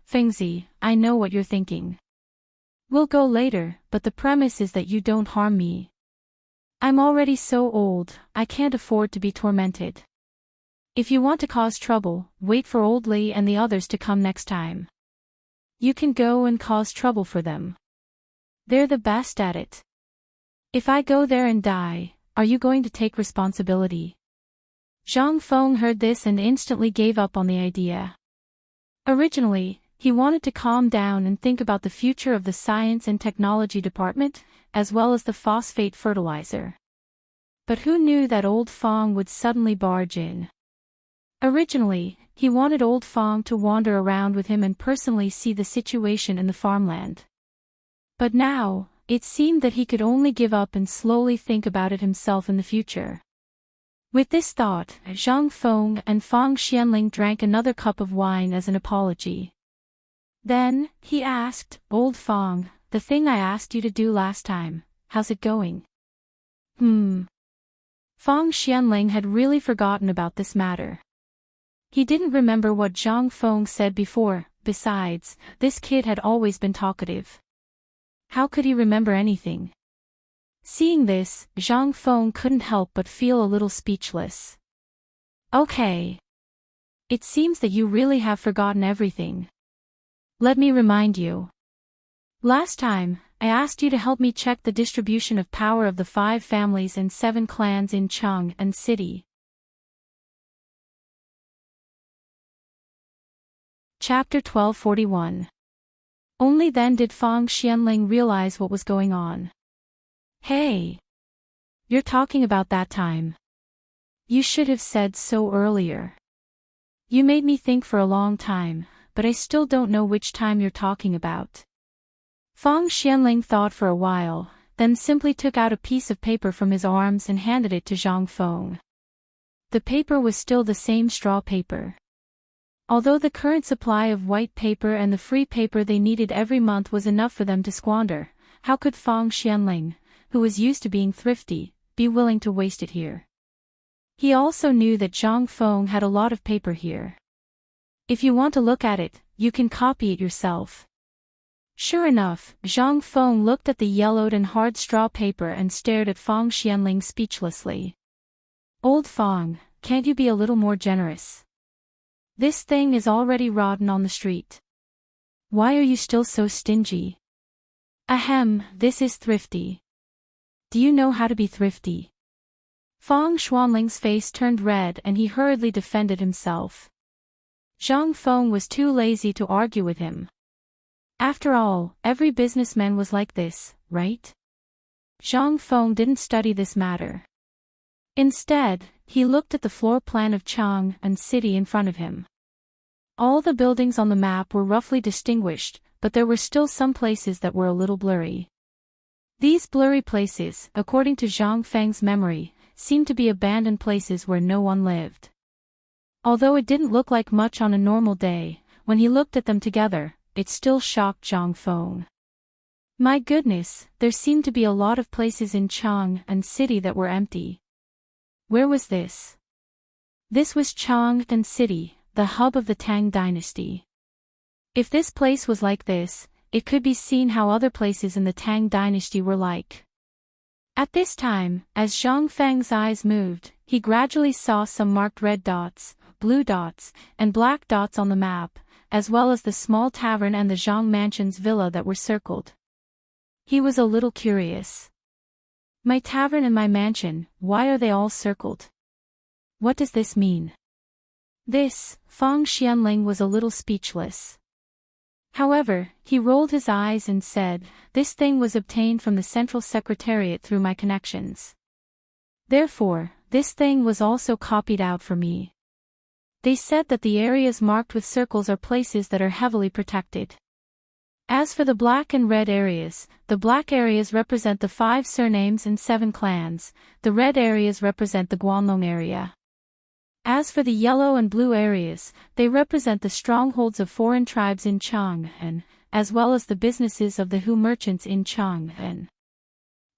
Fengzi, I know what you're thinking. We'll go later, but the premise is that you don't harm me. I'm already so old, I can't afford to be tormented. If you want to cause trouble, wait for old Li and the others to come next time. You can go and cause trouble for them. They're the best at it. If I go there and die, are you going to take responsibility? Zhang Feng heard this and instantly gave up on the idea. Originally, he wanted to calm down and think about the future of the Science and Technology Department, as well as the phosphate fertilizer. But who knew that old Fang would suddenly barge in? Originally, he wanted old Fang to wander around with him and personally see the situation in the farmland. But now, it seemed that he could only give up and slowly think about it himself in the future. With this thought, Zhang Feng and Fang Xianling drank another cup of wine as an apology. Then, he asked, Old Fang, the thing I asked you to do last time, how's it going? Fang Xianling had really forgotten about this matter. He didn't remember what Zhang Feng said before, besides, this kid had always been talkative. How could he remember anything? Seeing this, Zhang Feng couldn't help but feel a little speechless. Okay. It seems that you really have forgotten everything. Let me remind you. Last time, I asked you to help me check the distribution of power of the 5 families and 7 clans in Chang'an City. Chapter 1241. Only then did Fang Xianling realize what was going on. Hey! You're talking about that time. You should have said so earlier. You made me think for a long time, but I still don't know which time you're talking about. Fang Xianling thought for a while, then simply took out a piece of paper from his arms and handed it to Zhang Feng. The paper was still the same straw paper. Although the current supply of white paper and the free paper they needed every month was enough for them to squander, how could Fang Xianling, who was used to being thrifty, be willing to waste it here? He also knew that Zhang Feng had a lot of paper here. If you want to look at it, you can copy it yourself. Sure enough, Zhang Feng looked at the yellowed and hard straw paper and stared at Fang Xianling speechlessly. Old Fang, can't you be a little more generous? This thing is already rotten on the street. Why are you still so stingy? Ahem, this is thrifty. Do you know how to be thrifty? Fang Xuanling's face turned red and he hurriedly defended himself. Zhang Feng was too lazy to argue with him. After all, every businessman was like this, right? Zhang Feng didn't study this matter. Instead, he looked at the floor plan of Chang and city in front of him. All the buildings on the map were roughly distinguished, but there were still some places that were a little blurry. These blurry places, according to Zhang Feng's memory, seemed to be abandoned places where no one lived. Although it didn't look like much on a normal day, when he looked at them together, it still shocked Zhang Feng. My goodness, there seemed to be a lot of places in Chang and city that were empty. Where was this? This was Chang and city, the hub of the Tang Dynasty. If this place was like this, it could be seen how other places in the Tang Dynasty were like. At this time, as Zhang Feng's eyes moved, he gradually saw some marked red dots, blue dots, and black dots on the map, as well as the small tavern and the Zhang Mansion's villa that were circled. He was a little curious. My tavern and my mansion, why are they all circled? What does this mean? Fang Xianling was a little speechless. However, he rolled his eyes and said, this thing was obtained from the Central Secretariat through my connections. Therefore, this thing was also copied out for me. They said that the areas marked with circles are places that are heavily protected. As for the black and red areas, the black areas represent the 5 surnames and 7 clans, the red areas represent the Guanlong area. As for the yellow and blue areas, they represent the strongholds of foreign tribes in Chang'an, as well as the businesses of the Hu merchants in Chang'an.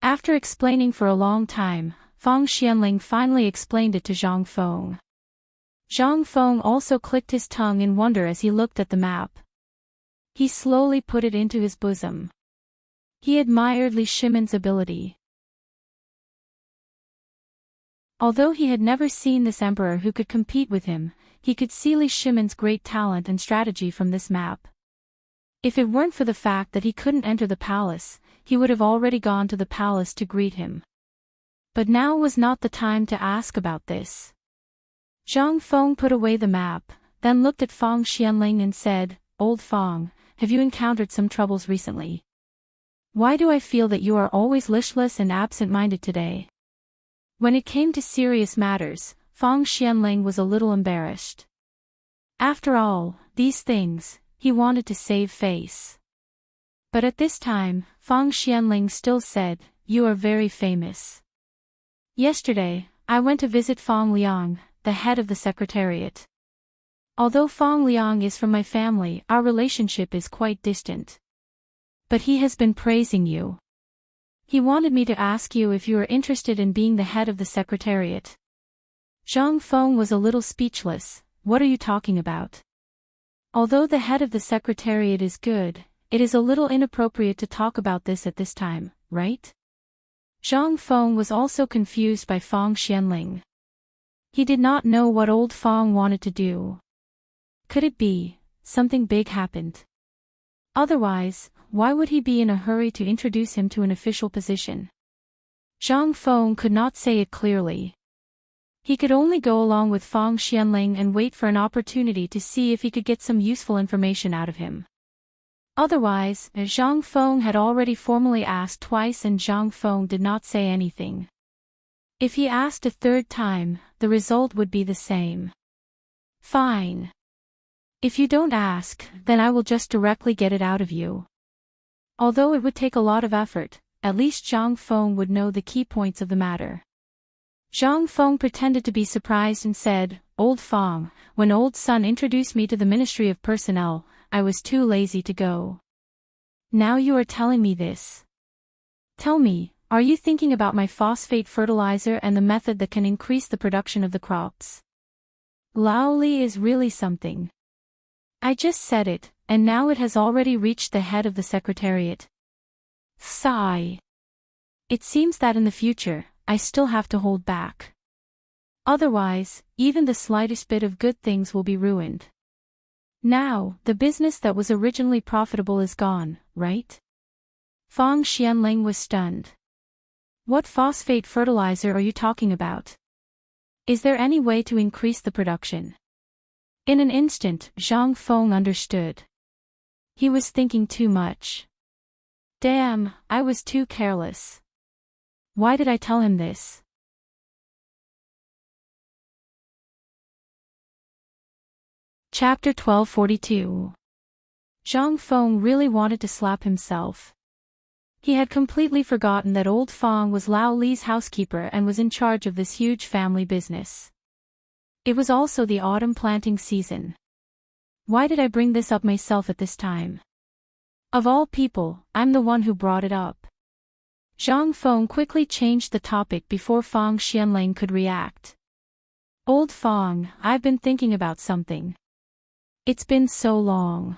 After explaining for a long time, Fang Xianling finally explained it to Zhang Feng. Zhang Feng also clicked his tongue in wonder as he looked at the map. He slowly put it into his bosom. He admired Li Shimon's ability. Although he had never seen this emperor who could compete with him, he could see Li Shimon's great talent and strategy from this map. If it weren't for the fact that he couldn't enter the palace, he would have already gone to the palace to greet him. But now was not the time to ask about this. Zhang Feng put away the map, then looked at Fang Xianling and said, Old Fang, have you encountered some troubles recently? Why do I feel that you are always listless and absent-minded today? When it came to serious matters, Fang Xianling was a little embarrassed. After all, these things, he wanted to save face. But at this time, Fang Xianling still said, You are very famous. Yesterday, I went to visit Fang Liang, the head of the Secretariat. Although Fang Liang is from my family, our relationship is quite distant. But he has been praising you. He wanted me to ask you if you are interested in being the head of the Secretariat. Zhang Feng was a little speechless. What are you talking about? Although the head of the Secretariat is good, it is a little inappropriate to talk about this at this time, right? Zhang Feng was also confused by Fang Xianling. He did not know what old Fang wanted to do. Could it be, something big happened? Otherwise, why would he be in a hurry to introduce him to an official position? Zhang Feng could not say it clearly. He could only go along with Fang Xianling and wait for an opportunity to see if he could get some useful information out of him. Otherwise, Zhang Feng had already formally asked twice and Zhang Feng did not say anything. If he asked a third time, the result would be the same. Fine. If you don't ask, then I will just directly get it out of you. Although it would take a lot of effort, at least Zhang Feng would know the key points of the matter. Zhang Feng pretended to be surprised and said, Old Fang, when old son introduced me to the Ministry of Personnel, I was too lazy to go. Now you are telling me this. Tell me, are you thinking about my phosphate fertilizer and the method that can increase the production of the crops? Lao Li is really something. I just said it, and now it has already reached the head of the Secretariat. Sigh. It seems that in the future, I still have to hold back. Otherwise, even the slightest bit of good things will be ruined. Now, the business that was originally profitable is gone, right? Fang Xianling was stunned. What phosphate fertilizer are you talking about? Is there any way to increase the production? In an instant, Zhang Feng understood. He was thinking too much. Damn, I was too careless. Why did I tell him this? Chapter 1242. Zhang Feng really wanted to slap himself. He had completely forgotten that old Feng was Lao Li's housekeeper and was in charge of this huge family business. It was also the autumn planting season. Why did I bring this up myself at this time? Of all people, I'm the one who brought it up. Zhang Feng quickly changed the topic before Feng Xianling could react. Old Feng, I've been thinking about something. It's been so long.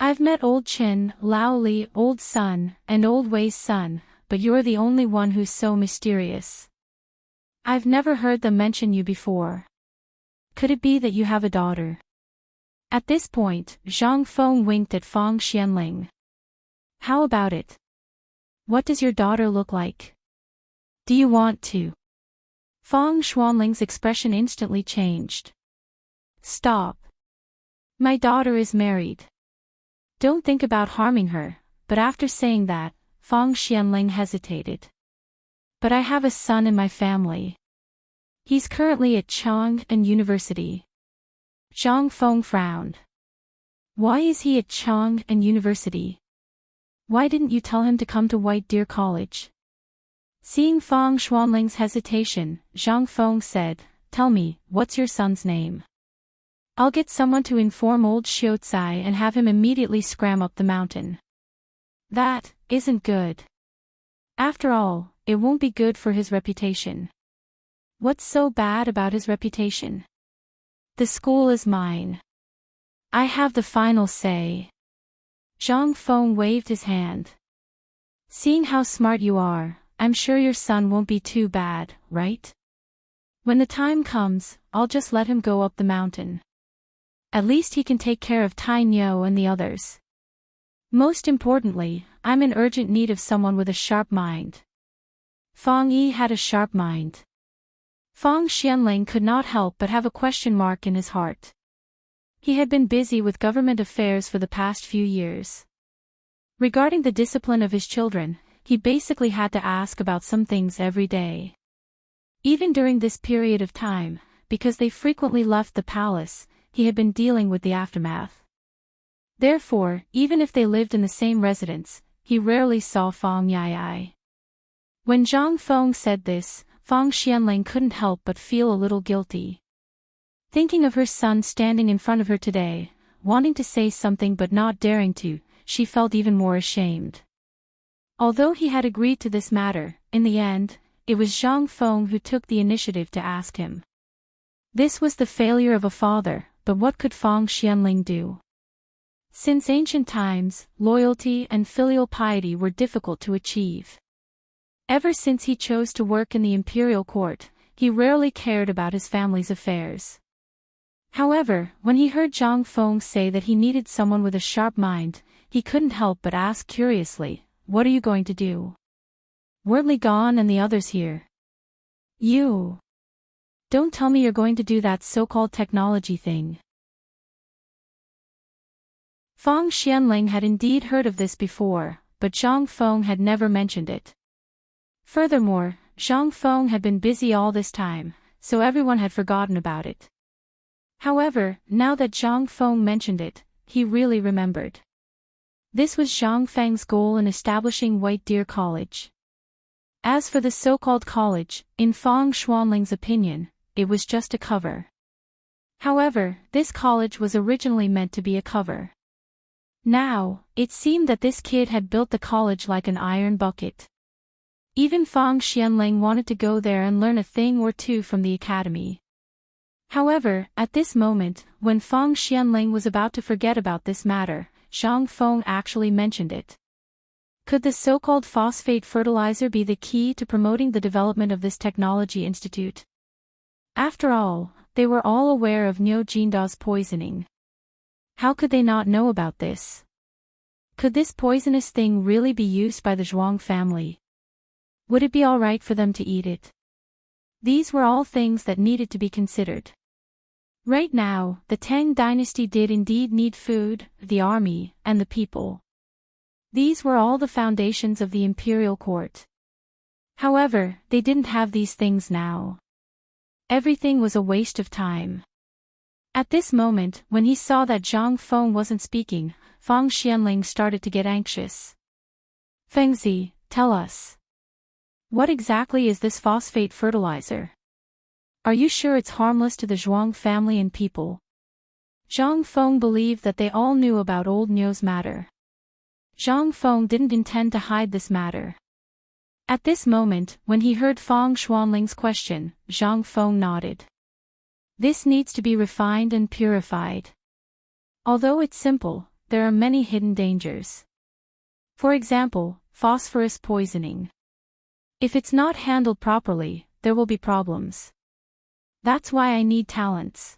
I've met old Qin, Lao Li, old Sun, and old Wei's son, but you're the only one who's so mysterious. I've never heard them mention you before. Could it be that you have a daughter? At this point, Zhang Feng winked at Feng Xianling. How about it? What does your daughter look like? Do you want to? Feng Xianling's expression instantly changed. Stop. My daughter is married. Don't think about harming her, but after saying that, Feng Xianling hesitated. But I have a son in my family. He's currently at Chang'an University. Zhang Feng frowned. Why is he at Chang'an University? Why didn't you tell him to come to White Deer College? Seeing Feng Xianling's hesitation, Zhang Feng said, Tell me, what's your son's name? I'll get someone to inform old Xiaocai and have him immediately scram up the mountain. That isn't good. After all, it won't be good for his reputation. What's so bad about his reputation? The school is mine. I have the final say. Zhang Feng waved his hand. Seeing how smart you are, I'm sure your son won't be too bad, right? When the time comes, I'll just let him go up the mountain. At least he can take care of Tai Niu and the others. Most importantly, I'm in urgent need of someone with a sharp mind. Feng Yi had a sharp mind. Feng Xianling could not help but have a question mark in his heart. He had been busy with government affairs for the past few years. Regarding the discipline of his children, he basically had to ask about some things every day. Even during this period of time, because they frequently left the palace, he had been dealing with the aftermath. Therefore, even if they lived in the same residence, he rarely saw Feng Yi. When Zhang Feng said this, Feng Xianling couldn't help but feel a little guilty. Thinking of her son standing in front of her today, wanting to say something but not daring to, she felt even more ashamed. Although he had agreed to this matter, in the end, it was Zhang Feng who took the initiative to ask him. This was the failure of a father, but what could Feng Xianling do? Since ancient times, loyalty and filial piety were difficult to achieve. Ever since he chose to work in the imperial court, he rarely cared about his family's affairs. However, when he heard Zhang Feng say that he needed someone with a sharp mind, he couldn't help but ask curiously, What are you going to do? Weren't Li gone and the others here? You. Don't tell me you're going to do that so-called technology thing. Feng Xianling had indeed heard of this before, but Zhang Feng had never mentioned it. Furthermore, Zhang Feng had been busy all this time, so everyone had forgotten about it. However, now that Zhang Feng mentioned it, he really remembered. This was Zhang Feng's goal in establishing White Deer College. As for the so-called college, in Feng Xianling's opinion, it was just a cover. However, this college was originally meant to be a cover. Now, it seemed that this kid had built the college like an iron bucket. Even Feng Xianling wanted to go there and learn a thing or two from the academy. However, at this moment, when Feng Xianling was about to forget about this matter, Zhang Feng actually mentioned it. Could the so-called phosphate fertilizer be the key to promoting the development of this technology institute? After all, they were all aware of Niu Jinda's poisoning. How could they not know about this? Could this poisonous thing really be used by the Zhuang family? Would it be alright for them to eat it? These were all things that needed to be considered. Right now, the Tang Dynasty did indeed need food, the army, and the people. These were all the foundations of the imperial court. However, they didn't have these things now. Everything was a waste of time. At this moment, when he saw that Zhang Feng wasn't speaking, Fang Xianling started to get anxious. Fengzi, tell us. What exactly is this phosphate fertilizer? Are you sure it's harmless to the Zhuang family and people? Zhang Feng believed that they all knew about old Niu's matter. Zhang Feng didn't intend to hide this matter. At this moment, when he heard Fang Xuanling's question, Zhang Feng nodded. This needs to be refined and purified. Although it's simple, there are many hidden dangers. For example, phosphorus poisoning. If it's not handled properly, there will be problems. That's why I need talents.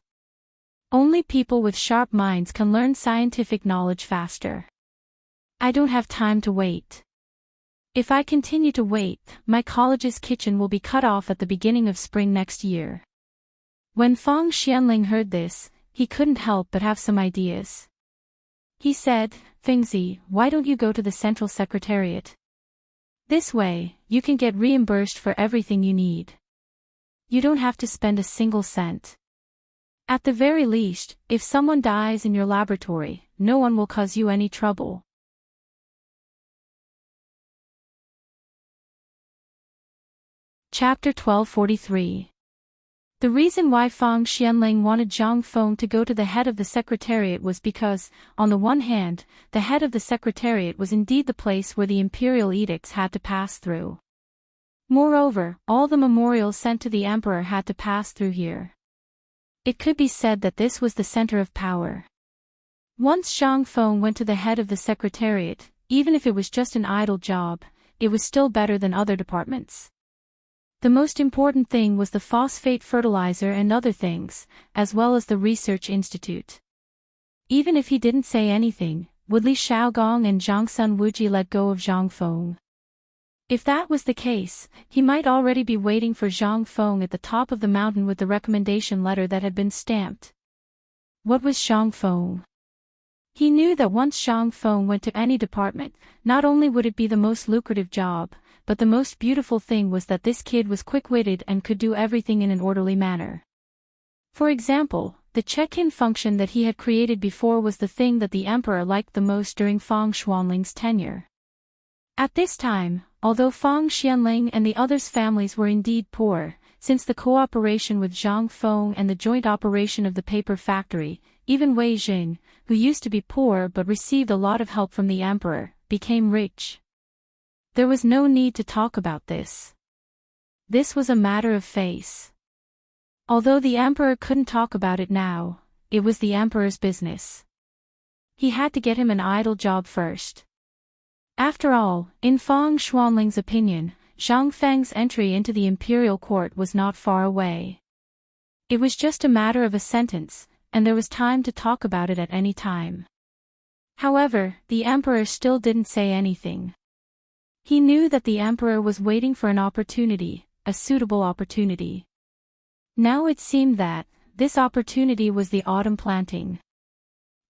Only people with sharp minds can learn scientific knowledge faster. I don't have time to wait. If I continue to wait, my college's kitchen will be cut off at the beginning of spring next year. When Fang Xianling heard this, he couldn't help but have some ideas. He said, Fengzi, why don't you go to the Central Secretariat? This way, you can get reimbursed for everything you need. You don't have to spend a single cent. At the very least, if someone dies in your laboratory, no one will cause you any trouble. Chapter 1243. The reason why Fang Xianling wanted Zhang Feng to go to the head of the Secretariat was because, on the one hand, the head of the Secretariat was indeed the place where the imperial edicts had to pass through. Moreover, all the memorials sent to the emperor had to pass through here. It could be said that this was the center of power. Once Zhang Feng went to the head of the Secretariat, even if it was just an idle job, it was still better than other departments. The most important thing was the phosphate fertilizer and other things, as well as the research institute. Even if he didn't say anything, would Li Shaogong and Zhang Sun Wuji let go of Zhang Feng? If that was the case, he might already be waiting for Zhang Feng at the top of the mountain with the recommendation letter that had been stamped. What was Zhang Feng? He knew that once Zhang Feng went to any department, not only would it be the most lucrative job, but the most beautiful thing was that this kid was quick-witted and could do everything in an orderly manner. For example, the check-in function that he had created before was the thing that the emperor liked the most during Fang Xuanling's tenure. At this time, although Fang Xianling and the others' families were indeed poor, since the cooperation with Zhang Feng and the joint operation of the paper factory, even Wei Jing, who used to be poor but received a lot of help from the emperor, became rich. There was no need to talk about this. This was a matter of face. Although the emperor couldn't talk about it now, it was the emperor's business. He had to get him an idle job first. After all, in Fang Xuanling's opinion, Zhang Feng's entry into the imperial court was not far away. It was just a matter of a sentence, and there was time to talk about it at any time. However, the emperor still didn't say anything. He knew that the emperor was waiting for an opportunity, a suitable opportunity. Now it seemed that this opportunity was the autumn planting.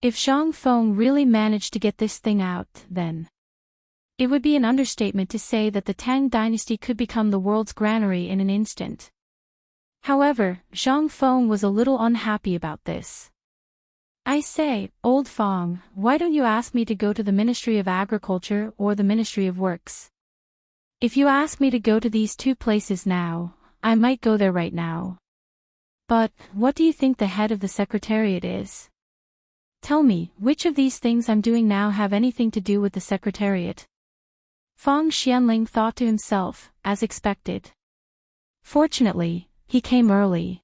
If Zhang Feng really managed to get this thing out, then it would be an understatement to say that the Tang Dynasty could become the world's granary in an instant. However, Zhang Feng was a little unhappy about this. I say, old Fang, why don't you ask me to go to the Ministry of Agriculture or the Ministry of Works? If you ask me to go to these two places now, I might go there right now. But, what do you think the head of the Secretariat is? Tell me, which of these things I'm doing now have anything to do with the Secretariat? Fang Xianling thought to himself, as expected. Fortunately, he came early.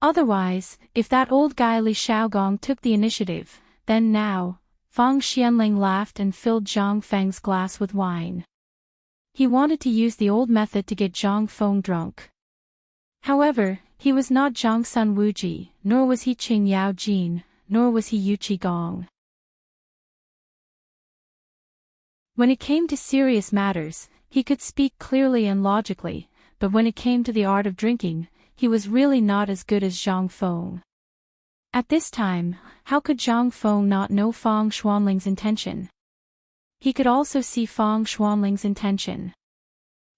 Otherwise, if that old guy Li Shaogong took the initiative, then now, Fang Xianling laughed and filled Zhang Feng's glass with wine. He wanted to use the old method to get Zhang Feng drunk. However, he was not Zhang Sun Wuji, nor was he Qing Yao Jin, nor was he Yu Qi Gong. When it came to serious matters, he could speak clearly and logically, but when it came to the art of drinking, he was really not as good as Zhang Feng. At this time, how could Zhang Feng not know Fang Xuanling's intention? He could also see Fang Xuanling's intention.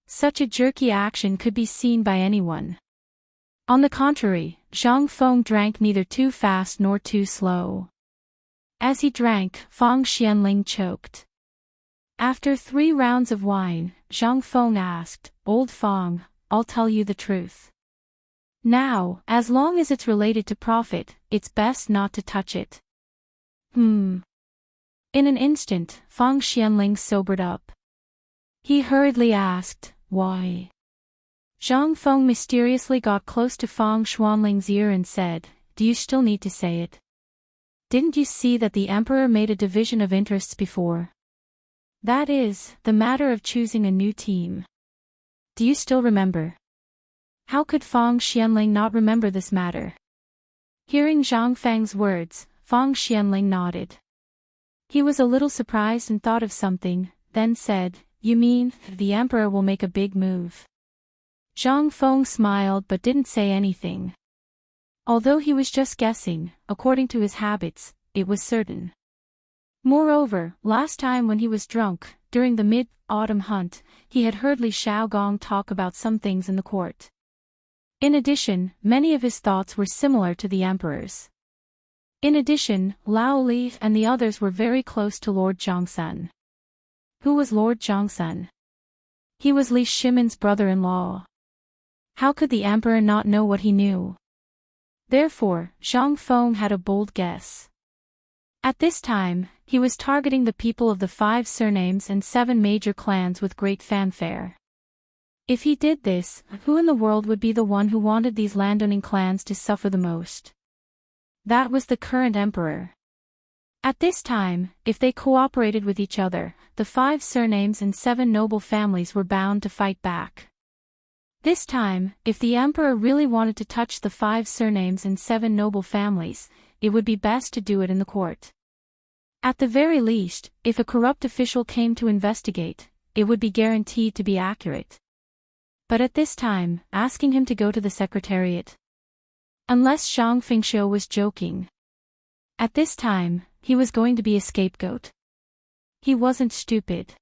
Such a jerky action could be seen by anyone. On the contrary, Zhang Feng drank neither too fast nor too slow. As he drank, Fang Xianling choked. After 3 rounds of wine, Zhang Feng asked, "Old Fang, I'll tell you the truth. Now, as long as it's related to profit, it's best not to touch it." In an instant, Fang Xianling sobered up. He hurriedly asked, "Why?" Zhang Feng mysteriously got close to Fang Xuanling's ear and said, "Do you still need to say it? Didn't you see that the emperor made a division of interests before? That is, the matter of choosing a new team. Do you still remember?" How could Fang Xianling not remember this matter? Hearing Zhang Feng's words, Fang Xianling nodded. He was a little surprised and thought of something, then said, "You mean, the emperor will make a big move?" Zhang Feng smiled but didn't say anything. Although he was just guessing, according to his habits, it was certain. Moreover, last time when he was drunk, during the mid-autumn hunt, he had heard Li Xiaogong talk about some things in the court. In addition, many of his thoughts were similar to the emperor's. In addition, Lao Li and the others were very close to Lord Zhongsun. Who was Lord Zhongsun? He was Li Shimin's brother-in-law. How could the emperor not know what he knew? Therefore, Zhang Feng had a bold guess. At this time, he was targeting the people of the 5 surnames and 7 major clans with great fanfare. If he did this, who in the world would be the one who wanted these landowning clans to suffer the most? That was the current emperor. At this time, if they cooperated with each other, the 5 surnames and 7 noble families were bound to fight back. This time, if the emperor really wanted to touch the 5 surnames and 7 noble families, it would be best to do it in the court. At the very least, if a corrupt official came to investigate, it would be guaranteed to be accurate. But at this time, asking him to go to the secretariat. Unless Zhang Fengxiu was joking. At this time, he was going to be a scapegoat. He wasn't stupid.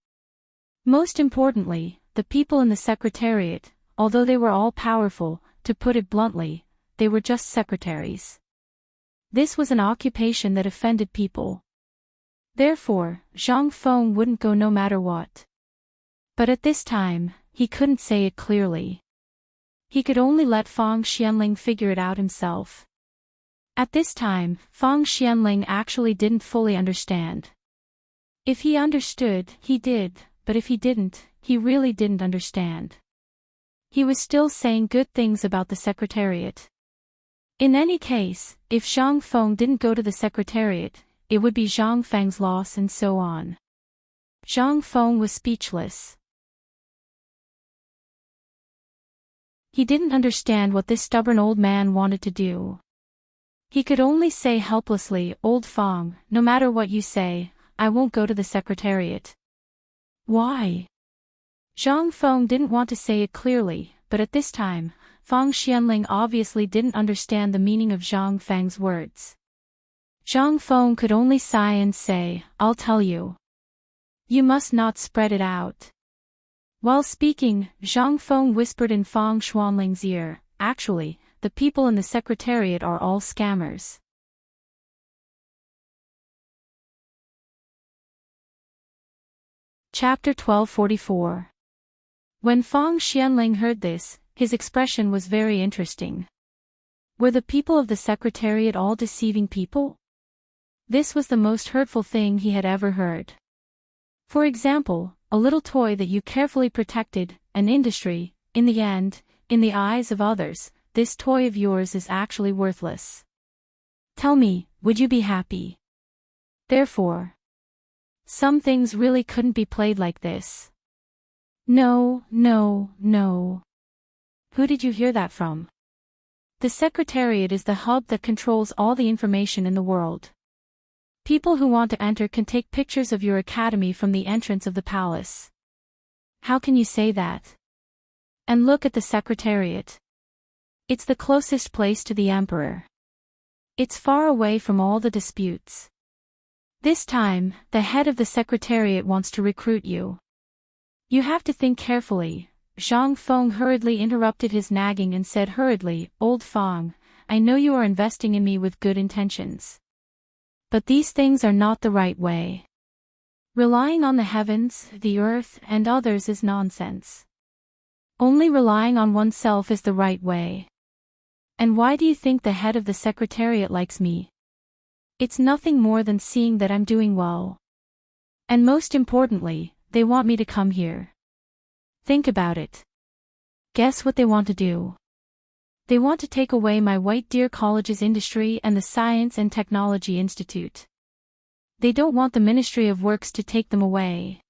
Most importantly, the people in the secretariat, although they were all powerful, to put it bluntly, they were just secretaries. This was an occupation that offended people. Therefore, Zhang Feng wouldn't go no matter what. But at this time, he couldn't say it clearly. He could only let Fang Xianling figure it out himself. At this time, Fang Xianling actually didn't fully understand. If he understood, he did, but if he didn't, he really didn't understand. He was still saying good things about the secretariat. In any case, if Zhang Feng didn't go to the secretariat, it would be Zhang Feng's loss and so on. Zhang Feng was speechless. He didn't understand what this stubborn old man wanted to do. He could only say helplessly, "Old Fang, no matter what you say, I won't go to the secretariat." Why? Zhang Feng didn't want to say it clearly, but at this time, Fang Xianling obviously didn't understand the meaning of Zhang Feng's words. Zhang Feng could only sigh and say, "I'll tell you. You must not spread it out." While speaking, Zhang Feng whispered in Fang Xuanling's ear, "Actually, the people in the secretariat are all scammers." Chapter 1244. When Fang Xianling heard this, his expression was very interesting. Were the people of the secretariat all deceiving people? This was the most hurtful thing he had ever heard. For example, a little toy that you carefully protected, an industry, in the end, in the eyes of others, this toy of yours is actually worthless. Tell me, would you be happy? Therefore, some things really couldn't be played like this. No, no, no. Who did you hear that from? The secretariat is the hub that controls all the information in the world. People who want to enter can take pictures of your academy from the entrance of the palace. How can you say that? And look at the secretariat. It's the closest place to the emperor. It's far away from all the disputes. This time, the head of the secretariat wants to recruit you. You have to think carefully, Zhang Feng hurriedly interrupted his nagging and said hurriedly, "Old Feng, I know you are investing in me with good intentions. But these things are not the right way. Relying on the heavens, the earth, and others is nonsense. Only relying on oneself is the right way. And why do you think the head of the secretariat likes me? It's nothing more than seeing that I'm doing well. And most importantly, they want me to come here. Think about it. Guess what they want to do? They want to take away my White Deer College's industry and the Science and Technology Institute. They don't want the Ministry of Works to take them away.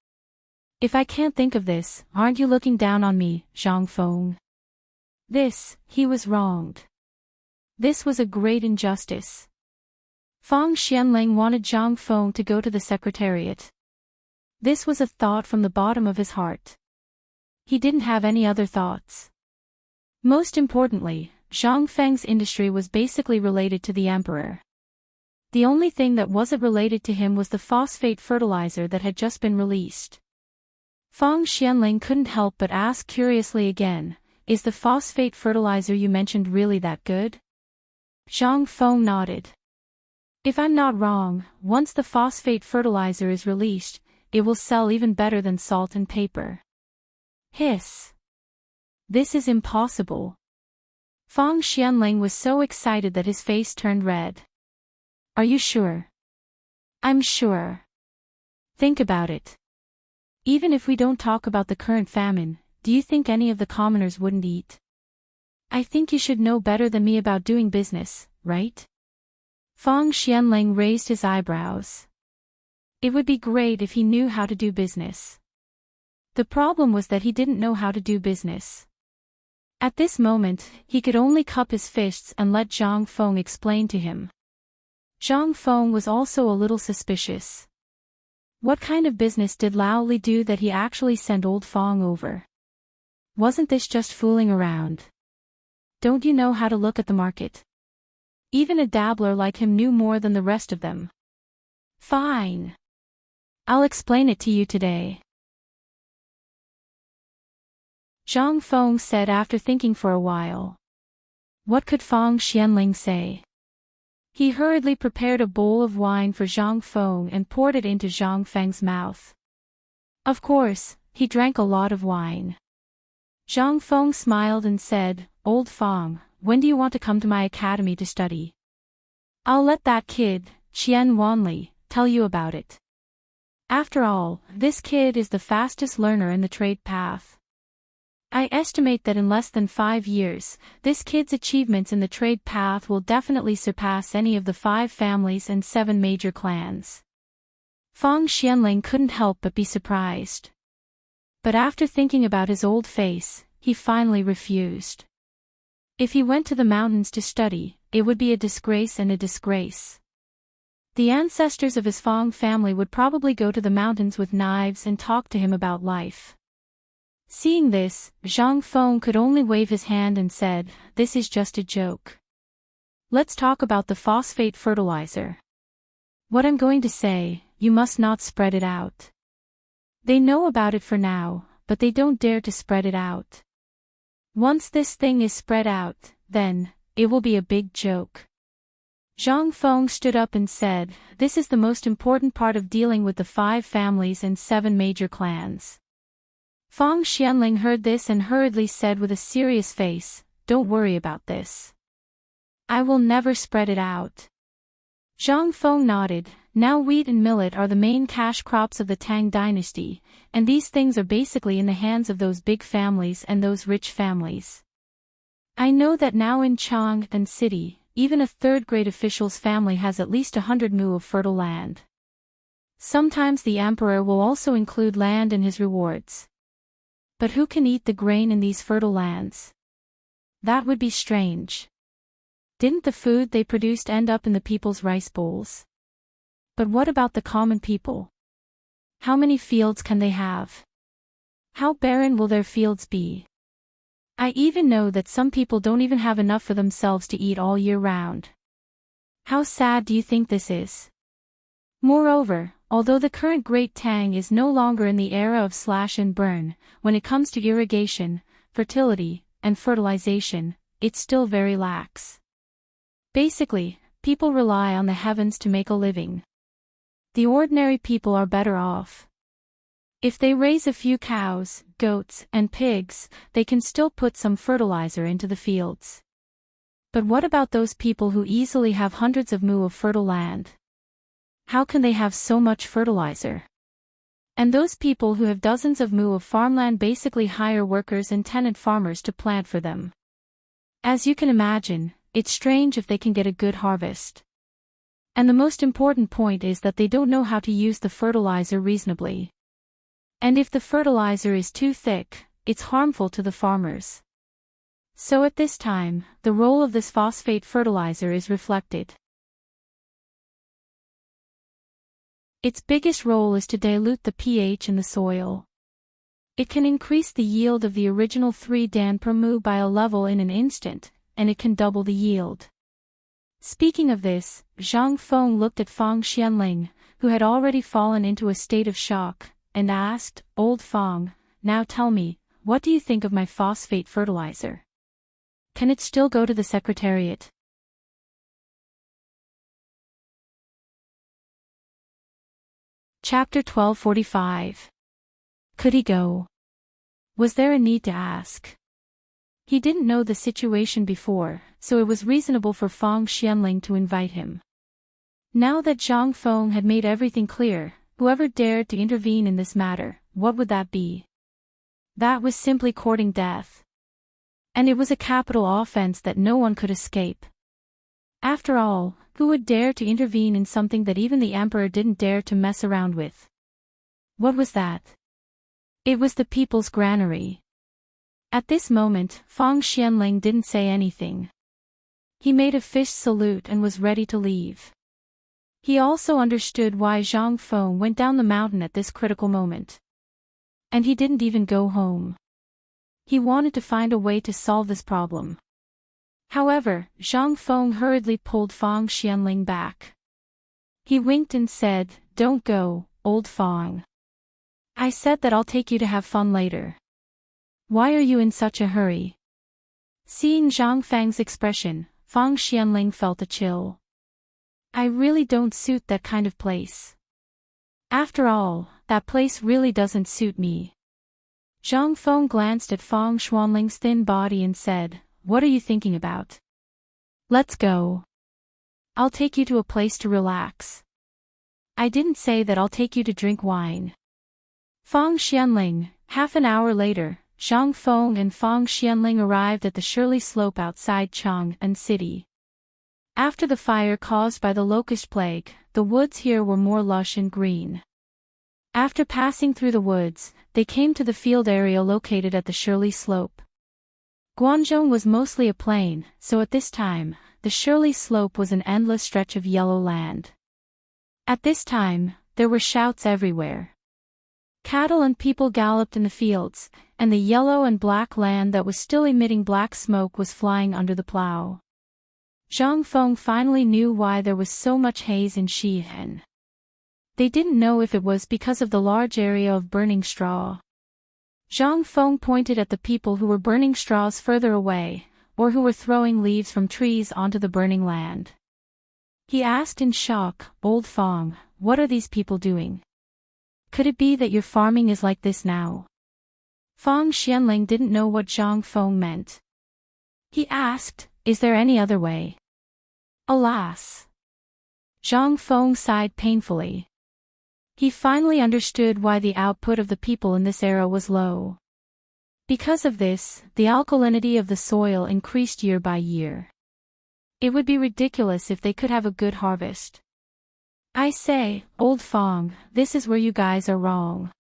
If I can't think of this, aren't you looking down on me, Zhang Feng?" He was wronged. This was a great injustice. Feng Xianling wanted Zhang Feng to go to the secretariat. This was a thought from the bottom of his heart. He didn't have any other thoughts. Most importantly, Zhang Feng's industry was basically related to the emperor. The only thing that wasn't related to him was the phosphate fertilizer that had just been released. Feng Xianling couldn't help but ask curiously again, "Is the phosphate fertilizer you mentioned really that good?" Zhang Feng nodded. "If I'm not wrong, once the phosphate fertilizer is released, it will sell even better than salt and paper." Hiss. This is impossible. Feng Xianling was so excited that his face turned red. "Are you sure?" "I'm sure. Think about it. Even if we don't talk about the current famine, do you think any of the commoners wouldn't eat? I think you should know better than me about doing business, right?" Feng Xianling raised his eyebrows. It would be great if he knew how to do business. The problem was that he didn't know how to do business. At this moment, he could only cup his fists and let Zhang Feng explain to him. Zhang Feng was also a little suspicious. What kind of business did Lao Li do that he actually sent old Feng over? Wasn't this just fooling around? Don't you know how to look at the market? Even a dabbler like him knew more than the rest of them. Fine. I'll explain it to you today. Zhang Feng said after thinking for a while. What could Feng Xianling say? He hurriedly prepared a bowl of wine for Zhang Feng and poured it into Zhang Feng's mouth. Of course, he drank a lot of wine. Zhang Feng smiled and said, "Old Feng, when do you want to come to my academy to study? I'll let that kid, Qian Wanli, tell you about it. After all, this kid is the fastest learner in the trade path. I estimate that in less than 5 years, this kid's achievements in the trade path will definitely surpass any of the 5 families and 7 major clans." Feng Xianling couldn't help but be surprised. But after thinking about his old face, he finally refused. If he went to the mountains to study, it would be a disgrace and a disgrace. The ancestors of his Feng family would probably go to the mountains with knives and talk to him about life. Seeing this, Zhang Feng could only wave his hand and said, "This is just a joke. Let's talk about the phosphate fertilizer. What I'm going to say, you must not spread it out. They know about it for now, but they don't dare to spread it out. Once this thing is spread out, then, it will be a big joke." Zhang Feng stood up and said, "This is the most important part of dealing with the 5 families and 7 major clans." Feng Xianling heard this and hurriedly said with a serious face, "Don't worry about this. I will never spread it out." Zhang Feng nodded. Now wheat and millet are the main cash crops of the Tang Dynasty, and these things are basically in the hands of those big families and those rich families. I know that now in Chang'an City, even a third-grade official's family has at least 100 mu of fertile land. Sometimes the emperor will also include land in his rewards. But who can eat the grain in these fertile lands? That would be strange. Didn't the food they produced end up in the people's rice bowls? But what about the common people? How many fields can they have? How barren will their fields be? I even know that some people don't even have enough for themselves to eat all year round. How sad do you think this is? Moreover, Although the current Great Tang is no longer in the era of slash and burn, when it comes to irrigation, fertility, and fertilization, it's still very lax. Basically, people rely on the heavens to make a living. The ordinary people are better off. If they raise a few cows, goats, and pigs, they can still put some fertilizer into the fields. But what about those people who easily have hundreds of mu of fertile land? How can they have so much fertilizer? And those people who have dozens of mu of farmland basically hire workers and tenant farmers to plant for them. As you can imagine, it's strange if they can get a good harvest. And the most important point is that they don't know how to use the fertilizer reasonably. And if the fertilizer is too thick, it's harmful to the farmers. So at this time, the role of this phosphate fertilizer is reflected. Its biggest role is to dilute the pH in the soil. It can increase the yield of the original 3 Dan per mu by a level in an instant, and it can double the yield. Speaking of this, Zhang Feng looked at Fang Xianling, who had already fallen into a state of shock, and asked, "Old Fang, now tell me, what do you think of my phosphate fertilizer? Can it still go to the Secretariat?" Chapter 1245. Could he go? Was there a need to ask? He didn't know the situation before, so it was reasonable for Fang Xianling to invite him. Now that Zhang Feng had made everything clear, whoever dared to intervene in this matter, what would that be? That was simply courting death. And it was a capital offense that no one could escape. After all, who would dare to intervene in something that even the emperor didn't dare to mess around with? What was that? It was the people's granary. At this moment, Fang Xianling didn't say anything. He made a fish salute and was ready to leave. He also understood why Zhang Feng went down the mountain at this critical moment. And he didn't even go home. He wanted to find a way to solve this problem. However, Zhang Feng hurriedly pulled Fang Xianling back. He winked and said, "Don't go, old Fang. I said that I'll take you to have fun later. Why are you in such a hurry?" Seeing Zhang Feng's expression, Fang Xianling felt a chill. I really don't suit that kind of place. After all, that place really doesn't suit me. Zhang Feng glanced at Fang Xianling's thin body and said, "What are you thinking about? Let's go. I'll take you to a place to relax. I didn't say that I'll take you to drink wine." Fang Xianling. Half an hour later, Zhang Feng and Fang Xianling arrived at the Shirley Slope outside Chang'an City. After the fire caused by the locust plague, the woods here were more lush and green. After passing through the woods, they came to the field area located at the Shirley Slope. Guangzhou was mostly a plain, so at this time, the Shirley Slope was an endless stretch of yellow land. At this time, there were shouts everywhere. Cattle and people galloped in the fields, and the yellow and black land that was still emitting black smoke was flying under the plow. Zhang Feng finally knew why there was so much haze in Xi'an. They didn't know if it was because of the large area of burning straw. Zhang Feng pointed at the people who were burning straws further away, or who were throwing leaves from trees onto the burning land. He asked in shock, "Old Feng, what are these people doing? Could it be that your farming is like this now?" Fang Xianling didn't know what Zhang Feng meant. He asked, "Is there any other way?" Alas! Zhang Feng sighed painfully. He finally understood why the output of the people in this era was low. Because of this, the alkalinity of the soil increased year by year. It would be ridiculous if they could have a good harvest. I say, old Fang, this is where you guys are wrong.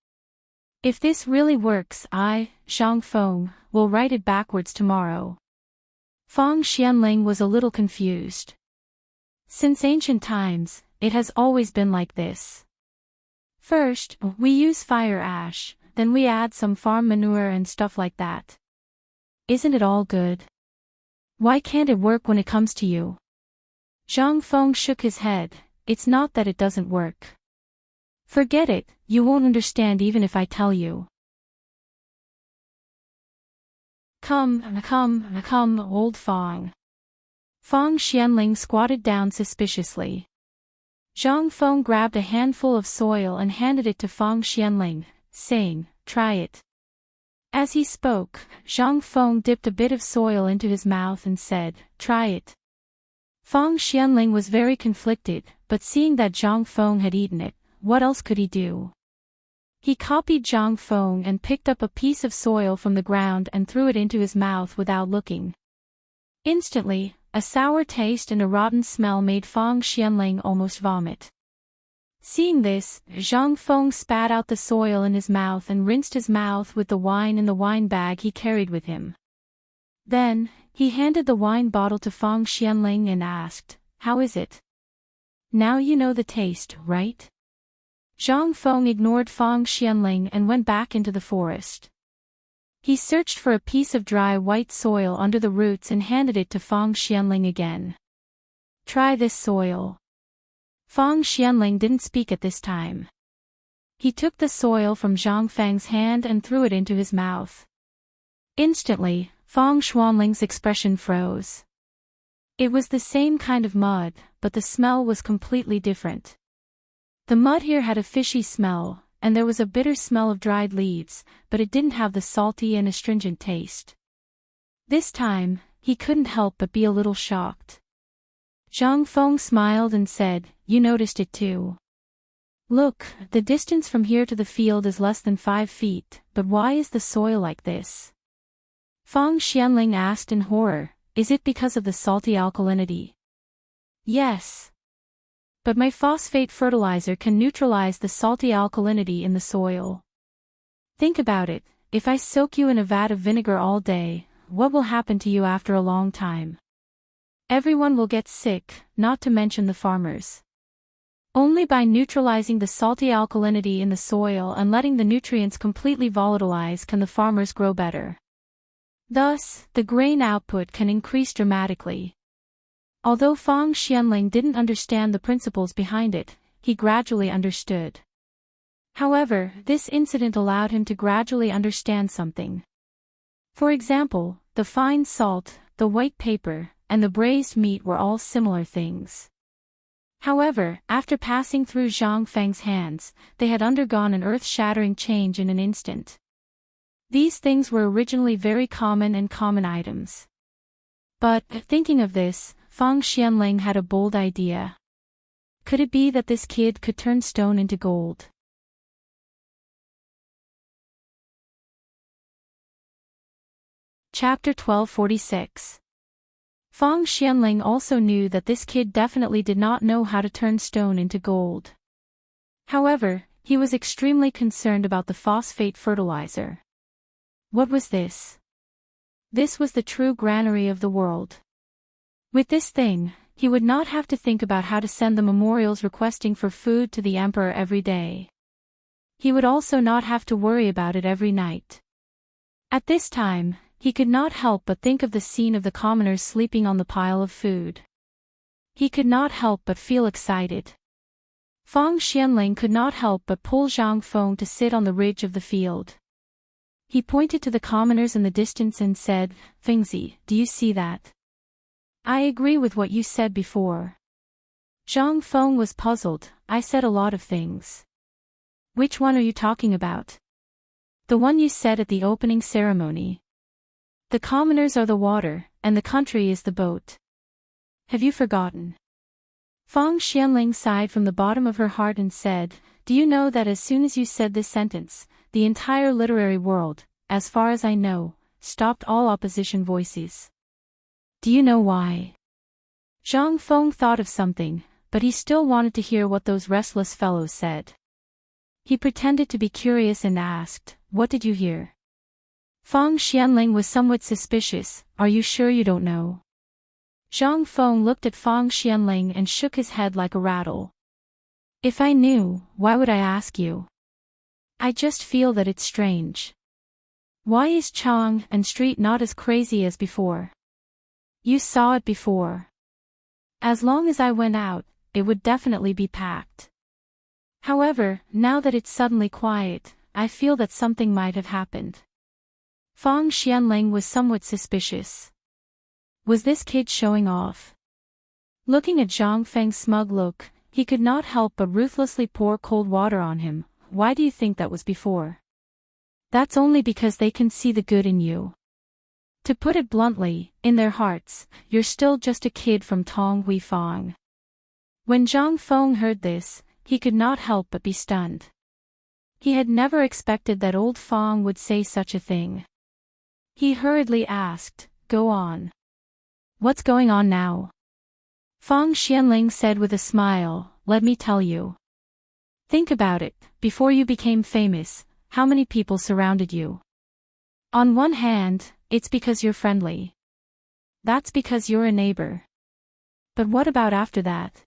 If this really works, Zhang Feng, will write it backwards tomorrow. Fang Xianling was a little confused. Since ancient times, it has always been like this. First, we use fire ash, then we add some farm manure and stuff like that. Isn't it all good? Why can't it work when it comes to you? Zhang Feng shook his head. It's not that it doesn't work. Forget it, you won't understand even if I tell you. Come, old Fong. Fong Xianling squatted down suspiciously. Zhang Feng grabbed a handful of soil and handed it to Fong Xianling, saying, "Try it." As he spoke, Zhang Feng dipped a bit of soil into his mouth and said, "Try it." Fong Xianling was very conflicted, but seeing that Zhang Feng had eaten it, what else could he do? He copied Zhang Feng and picked up a piece of soil from the ground and threw it into his mouth without looking. Instantly, a sour taste and a rotten smell made Fong Xianling almost vomit. Seeing this, Zhang Feng spat out the soil in his mouth and rinsed his mouth with the wine in the wine bag he carried with him. Then, he handed the wine bottle to Fong Xianling and asked, "How is it? Now you know the taste, right?" Zhang Feng ignored Fong Xianling and went back into the forest. He searched for a piece of dry white soil under the roots and handed it to Fong Xianling again. "Try this soil." Fong Xianling didn't speak at this time. He took the soil from Zhang Feng's hand and threw it into his mouth. Instantly, Fong Xianling's expression froze. It was the same kind of mud, but the smell was completely different. The mud here had a fishy smell, and there was a bitter smell of dried leaves, but it didn't have the salty and astringent taste. This time, he couldn't help but be a little shocked. Zhang Feng smiled and said, "You noticed it too. Look, the distance from here to the field is less than 5 feet, but why is the soil like this?" Fong Xianling asked in horror, "Is it because of the salty alkalinity?" "Yes. But my phosphate fertilizer can neutralize the salty alkalinity in the soil. Think about it, if I soak you in a vat of vinegar all day, what will happen to you after a long time? Everyone will get sick, not to mention the farmers. Only by neutralizing the salty alkalinity in the soil and letting the nutrients completely volatilize can the farmers grow better. Thus, the grain output can increase dramatically." Although Fong Xianling didn't understand the principles behind it, he gradually understood. However, this incident allowed him to gradually understand something. For example, the fine salt, the white paper, and the braised meat were all similar things. However, after passing through Zhang Feng's hands, they had undergone an earth-shattering change in an instant. These things were originally very common items. But, thinking of this, Fong Xianling had a bold idea. Could it be that this kid could turn stone into gold? Chapter 1246. Fong Xianling also knew that this kid definitely did not know how to turn stone into gold. However, he was extremely concerned about the phosphate fertilizer. What was this? This was the true granary of the world. With this thing, he would not have to think about how to send the memorials requesting for food to the emperor every day. He would also not have to worry about it every night. At this time, he could not help but think of the scene of the commoners sleeping on the pile of food. He could not help but feel excited. Fong Xianling could not help but pull Zhang Feng to sit on the ridge of the field. He pointed to the commoners in the distance and said, "Fengzi, do you see that? I agree with what you said before." Zhang Feng was puzzled. "I said a lot of things. Which one are you talking about?" "The one you said at the opening ceremony. The commoners are the water, and the country is the boat. Have you forgotten?" Fong Xianling sighed from the bottom of her heart and said, "Do you know that as soon as you said this sentence, the entire literary world, as far as I know, stopped all opposition voices? Do you know why?" Zhang Feng thought of something, but he still wanted to hear what those restless fellows said. He pretended to be curious and asked, "What did you hear?" Fong Xianling was somewhat suspicious. "Are you sure you don't know?" Zhang Feng looked at Fong Xianling and shook his head like a rattle. "If I knew, why would I ask you? I just feel that it's strange. Why is Chang and Street not as crazy as before? You saw it before. As long as I went out, it would definitely be packed. However, now that it's suddenly quiet, I feel that something might have happened. Fang Xianling was somewhat suspicious. Was this kid showing off? Looking at Zhang Feng's smug look, he could not help but ruthlessly pour cold water on him. Why do you think that was before? That's only because they can see the good in you. To put it bluntly, in their hearts, you're still just a kid from Tong Hui Fang. When Zhang Feng heard this, he could not help but be stunned. He had never expected that old Fang would say such a thing. He hurriedly asked, "Go on. What's going on now?" Fang Xianling said with a smile, "Let me tell you. Think about it, before you became famous, how many people surrounded you? On one hand, it's because you're friendly. That's because you're a neighbor. But what about after that?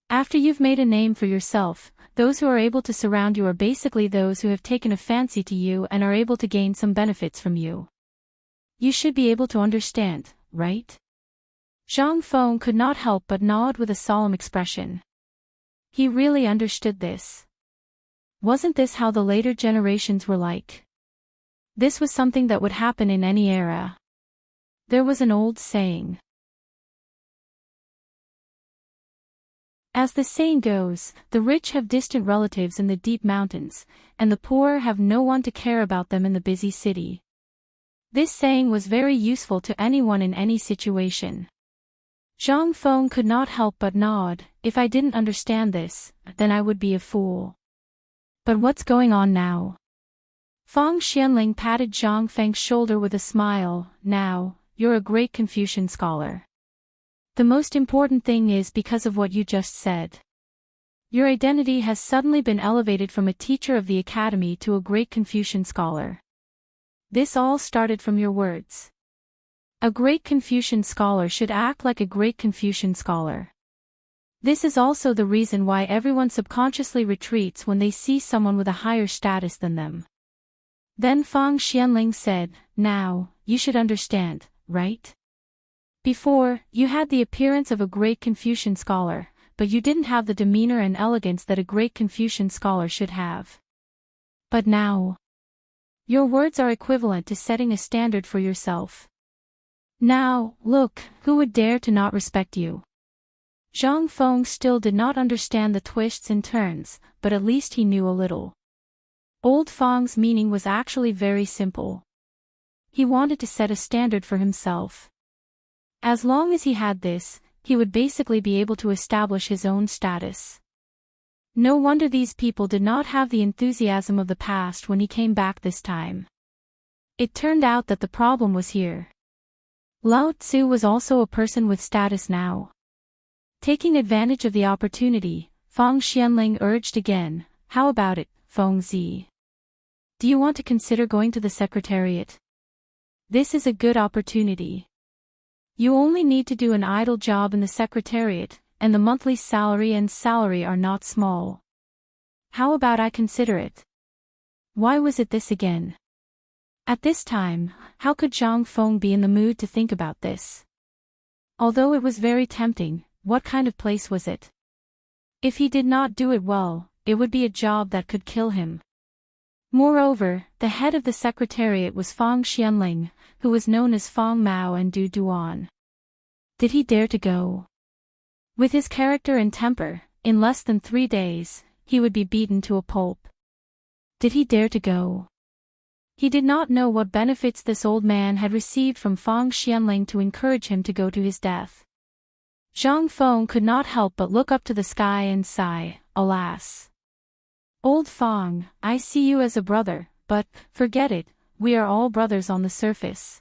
After you've made a name for yourself, those who are able to surround you are basically those who have taken a fancy to you and are able to gain some benefits from you. You should be able to understand, right?" Zhang Feng could not help but nod with a solemn expression. He really understood this. Wasn't this how the later generations were like? This was something that would happen in any era. There was an old saying. As the saying goes, the rich have distant relatives in the deep mountains, and the poor have no one to care about them in the busy city. This saying was very useful to anyone in any situation. Zhang Feng could not help but nod. If I didn't understand this, then I would be a fool. But what's going on now? Fang Xianling patted Zhang Feng's shoulder with a smile. Now, you're a great Confucian scholar. The most important thing is because of what you just said. Your identity has suddenly been elevated from a teacher of the academy to a great Confucian scholar. This all started from your words. A great Confucian scholar should act like a great Confucian scholar. This is also the reason why everyone subconsciously retreats when they see someone with a higher status than them. Then Fang Xianling said, "Now, you should understand, right? Before, you had the appearance of a great Confucian scholar, but you didn't have the demeanor and elegance that a great Confucian scholar should have. But now, your words are equivalent to setting a standard for yourself. Now, look, who would dare to not respect you?" Zhang Feng still did not understand the twists and turns, but at least he knew a little. Old Fang's meaning was actually very simple. He wanted to set a standard for himself. As long as he had this, he would basically be able to establish his own status. No wonder these people did not have the enthusiasm of the past when he came back this time. It turned out that the problem was here. Lao Tzu was also a person with status now. Taking advantage of the opportunity, Fang Xianling urged again, "How about it, Feng Zi? Do you want to consider going to the secretariat? This is a good opportunity. You only need to do an idle job in the secretariat, and the monthly salary are not small. How about I consider it?" Why was it this again? At this time, how could Zhang Feng be in the mood to think about this? Although it was very tempting, what kind of place was it? If he did not do it well, it would be a job that could kill him. Moreover, the head of the secretariat was Fang Xianling, who was known as Fang Mao and Du Duan. Did he dare to go? With his character and temper, in less than 3 days, he would be beaten to a pulp. Did he dare to go? He did not know what benefits this old man had received from Fang Xianling to encourage him to go to his death. Zhang Feng could not help but look up to the sky and sigh, "Alas! Old Fang, I see you as a brother, but, forget it, we are all brothers on the surface."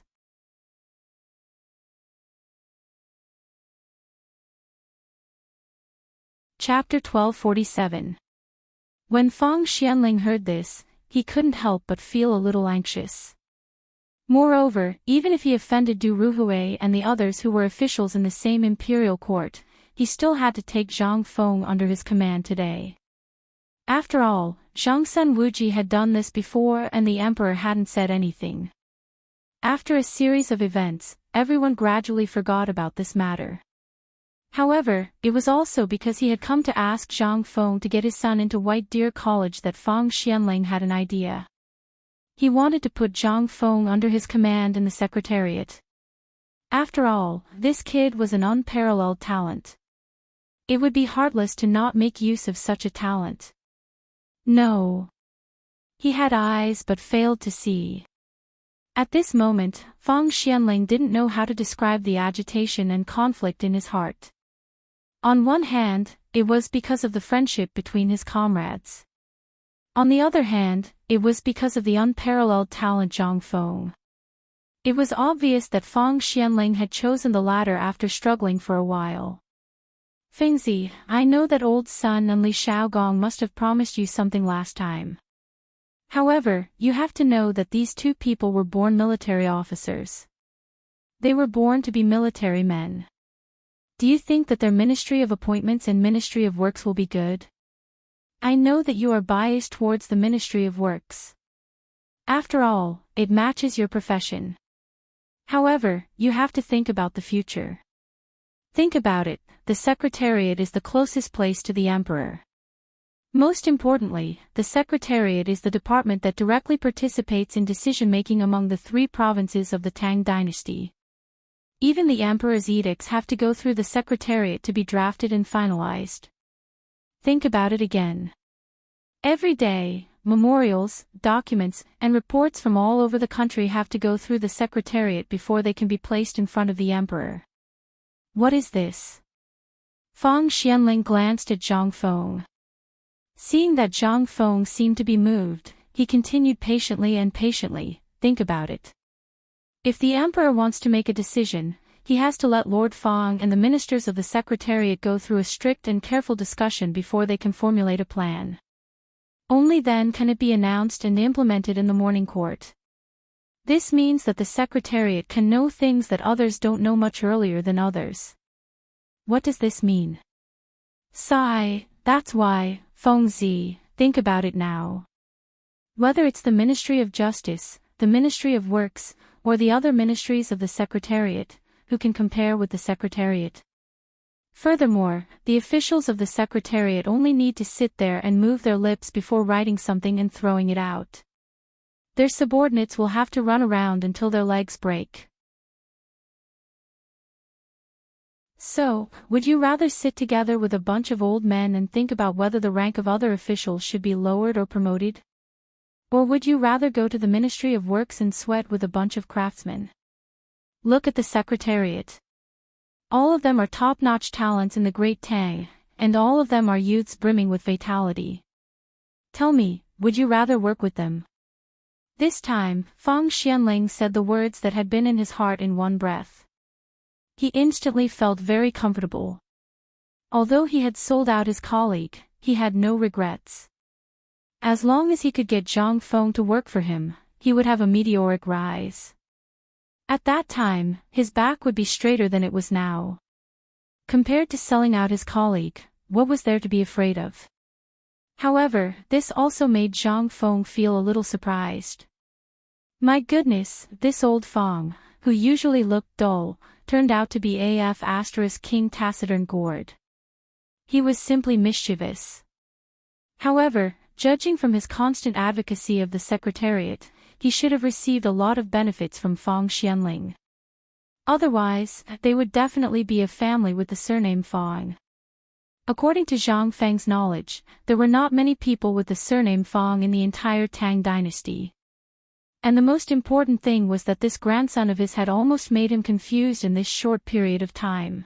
Chapter 1247. When Fang Xianling heard this, he couldn't help but feel a little anxious. Moreover, even if he offended Du Ruhui and the others who were officials in the same imperial court, he still had to take Zhang Feng under his command today. After all, Zhangsen Wuji had done this before and the emperor hadn't said anything. After a series of events, everyone gradually forgot about this matter. However, it was also because he had come to ask Zhang Feng to get his son into White Deer College that Feng Xianling had an idea. He wanted to put Zhang Feng under his command in the Secretariat. After all, this kid was an unparalleled talent. It would be heartless to not make use of such a talent. No. He had eyes but failed to see. At this moment, Feng Xianling didn't know how to describe the agitation and conflict in his heart. On one hand, it was because of the friendship between his comrades. On the other hand, it was because of the unparalleled talent Zhang Feng. It was obvious that Feng Xianling had chosen the latter after struggling for a while. Fengzi, I know that old Sun and Li Xiaogong must have promised you something last time. However, you have to know that these two people were born military officers. They were born to be military men. Do you think that their Ministry of Appointments and Ministry of Works will be good? I know that you are biased towards the Ministry of Works. After all, it matches your profession. However, you have to think about the future. Think about it, the Secretariat is the closest place to the Emperor. Most importantly, the Secretariat is the department that directly participates in decision-making among the 3 provinces of the Tang Dynasty. Even the Emperor's edicts have to go through the Secretariat to be drafted and finalized. Think about it again. Every day, memorials, documents, and reports from all over the country have to go through the Secretariat before they can be placed in front of the Emperor. What is this? Feng Xianling glanced at Zhang Feng. Seeing that Zhang Feng seemed to be moved, he continued patiently, think about it. If the Emperor wants to make a decision, he has to let Lord Feng and the ministers of the Secretariat go through a strict and careful discussion before they can formulate a plan. Only then can it be announced and implemented in the morning court. This means that the Secretariat can know things that others don't know much earlier than others. What does this mean? Sigh, that's why, Fengzi, think about it now. Whether it's the Ministry of Justice, the Ministry of Works, or the other ministries of the Secretariat, who can compare with the Secretariat? Furthermore, the officials of the Secretariat only need to sit there and move their lips before writing something and throwing it out. Their subordinates will have to run around until their legs break. So, would you rather sit together with a bunch of old men and think about whether the rank of other officials should be lowered or promoted? Or would you rather go to the Ministry of Works and sweat with a bunch of craftsmen? Look at the Secretariat. All of them are top-notch talents in the Great Tang, and all of them are youths brimming with vitality. Tell me, would you rather work with them? This time, Feng Xianling said the words that had been in his heart in one breath. He instantly felt very comfortable. Although he had sold out his colleague, he had no regrets. As long as he could get Zhang Feng to work for him, he would have a meteoric rise. At that time, his back would be straighter than it was now. Compared to selling out his colleague, what was there to be afraid of? However, this also made Zhang Feng feel a little surprised. My goodness, this old Feng, who usually looked dull, turned out to be King Taciturn Gourd. He was simply mischievous. However, judging from his constant advocacy of the Secretariat, he should have received a lot of benefits from Feng Xianling. Otherwise, they would definitely be a family with the surname Feng. According to Zhang Feng's knowledge, there were not many people with the surname Feng in the entire Tang dynasty. And the most important thing was that this grandson of his had almost made him confused in this short period of time.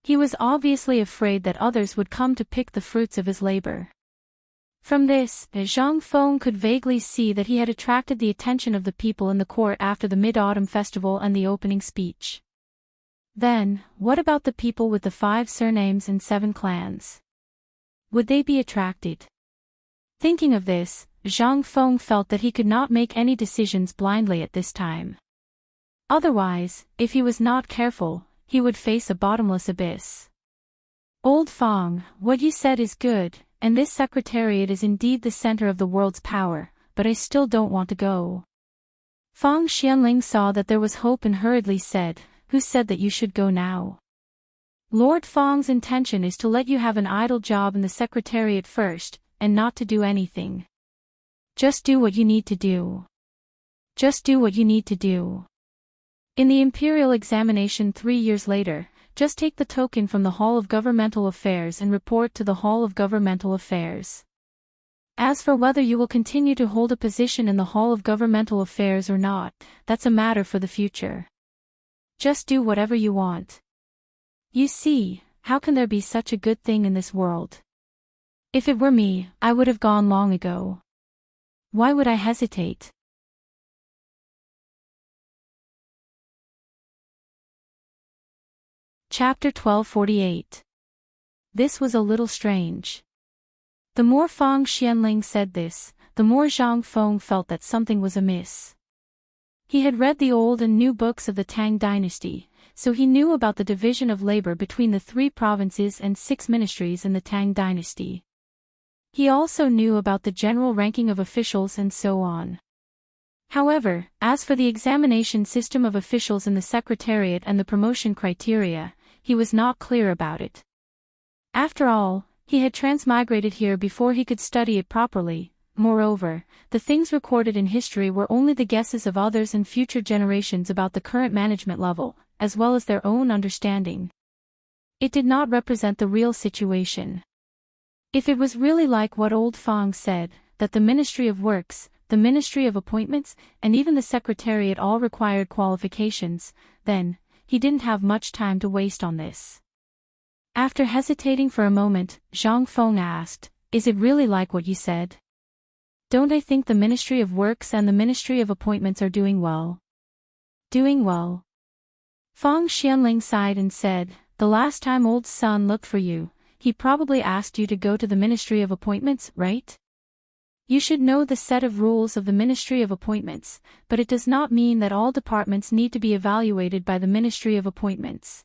He was obviously afraid that others would come to pick the fruits of his labor. From this, Zhang Feng could vaguely see that he had attracted the attention of the people in the court after the Mid-Autumn Festival and the opening speech. Then, what about the people with the 5 surnames and 7 clans? Would they be attracted? Thinking of this, Zhang Feng felt that he could not make any decisions blindly at this time. Otherwise, if he was not careful, he would face a bottomless abyss. Old Feng, what you said is good, and this Secretariat is indeed the center of the world's power, but I still don't want to go. Feng Xianling saw that there was hope and hurriedly said, Who said that you should go now? Lord Feng's intention is to let you have an idle job in the secretariat first, and not to do anything. Just do what you need to do. Just do what you need to do. In the imperial examination 3 years later, just take the token from the Hall of Governmental Affairs and report to the Hall of Governmental Affairs. As for whether you will continue to hold a position in the Hall of Governmental Affairs or not, that's a matter for the future. Just do whatever you want. You see, how can there be such a good thing in this world? If it were me, I would have gone long ago. Why would I hesitate? Chapter 1248. This was a little strange. The more Feng Xianling said this, the more Zhang Feng felt that something was amiss. He had read the old and new books of the Tang Dynasty, so he knew about the division of labor between the 3 provinces and 6 ministries in the Tang Dynasty. He also knew about the general ranking of officials and so on. However, as for the examination system of officials in the Secretariat and the promotion criteria, he was not clear about it. After all, he had transmigrated here before he could study it properly. Moreover, the things recorded in history were only the guesses of others and future generations about the current management level, as well as their own understanding. It did not represent the real situation. If it was really like what old Feng said, that the Ministry of Works, the Ministry of Appointments, and even the Secretariat all required qualifications, then, he didn't have much time to waste on this. After hesitating for a moment, Zhang Feng asked, "Is it really like what you said? Don't I think the Ministry of Works and the Ministry of Appointments are doing well?" Doing well? Feng Xianling sighed and said, "The last time old son looked for you, he probably asked you to go to the Ministry of Appointments, right? You should know the set of rules of the Ministry of Appointments, but it does not mean that all departments need to be evaluated by the Ministry of Appointments."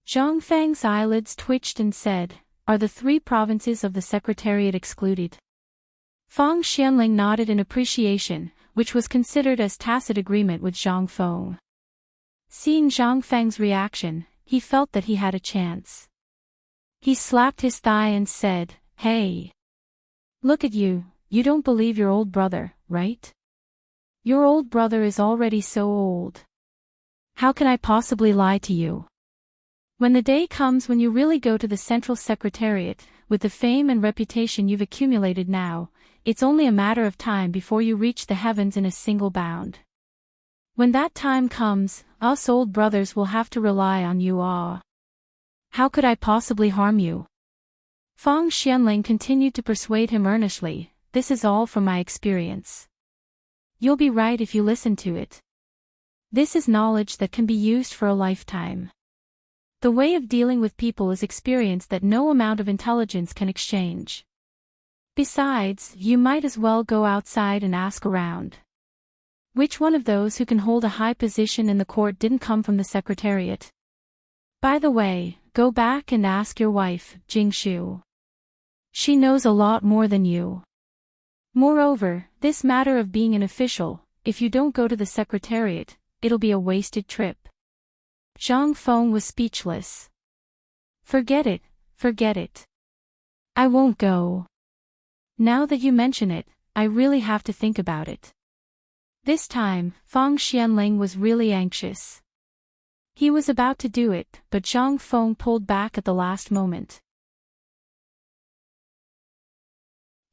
Zhang Feng's eyelids twitched and said, "Are the 3 provinces of the Secretariat excluded?" Feng Xianling nodded in appreciation, which was considered as tacit agreement with Zhang Feng. Seeing Zhang Feng's reaction, he felt that he had a chance. He slapped his thigh and said, "Hey! Look at you, you don't believe your old brother, right? Your old brother is already so old. How can I possibly lie to you? When the day comes when you really go to the Central Secretariat, with the fame and reputation you've accumulated now, it's only a matter of time before you reach the heavens in a single bound. When that time comes, us old brothers will have to rely on you. How could I possibly harm you?" Feng Xianling continued to persuade him earnestly, "This is all from my experience. You'll be right if you listen to it. This is knowledge that can be used for a lifetime. The way of dealing with people is experience that no amount of intelligence can exchange. Besides, you might as well go outside and ask around. Which one of those who can hold a high position in the court didn't come from the Secretariat? By the way, go back and ask your wife, Jingshu. She knows a lot more than you. Moreover, this matter of being an official, if you don't go to the Secretariat, it'll be a wasted trip." Zhang Feng was speechless. Forget it, forget it. I won't go. Now that you mention it, I really have to think about it." This time, Feng Xianling was really anxious. He was about to do it, but Zhang Feng pulled back at the last moment.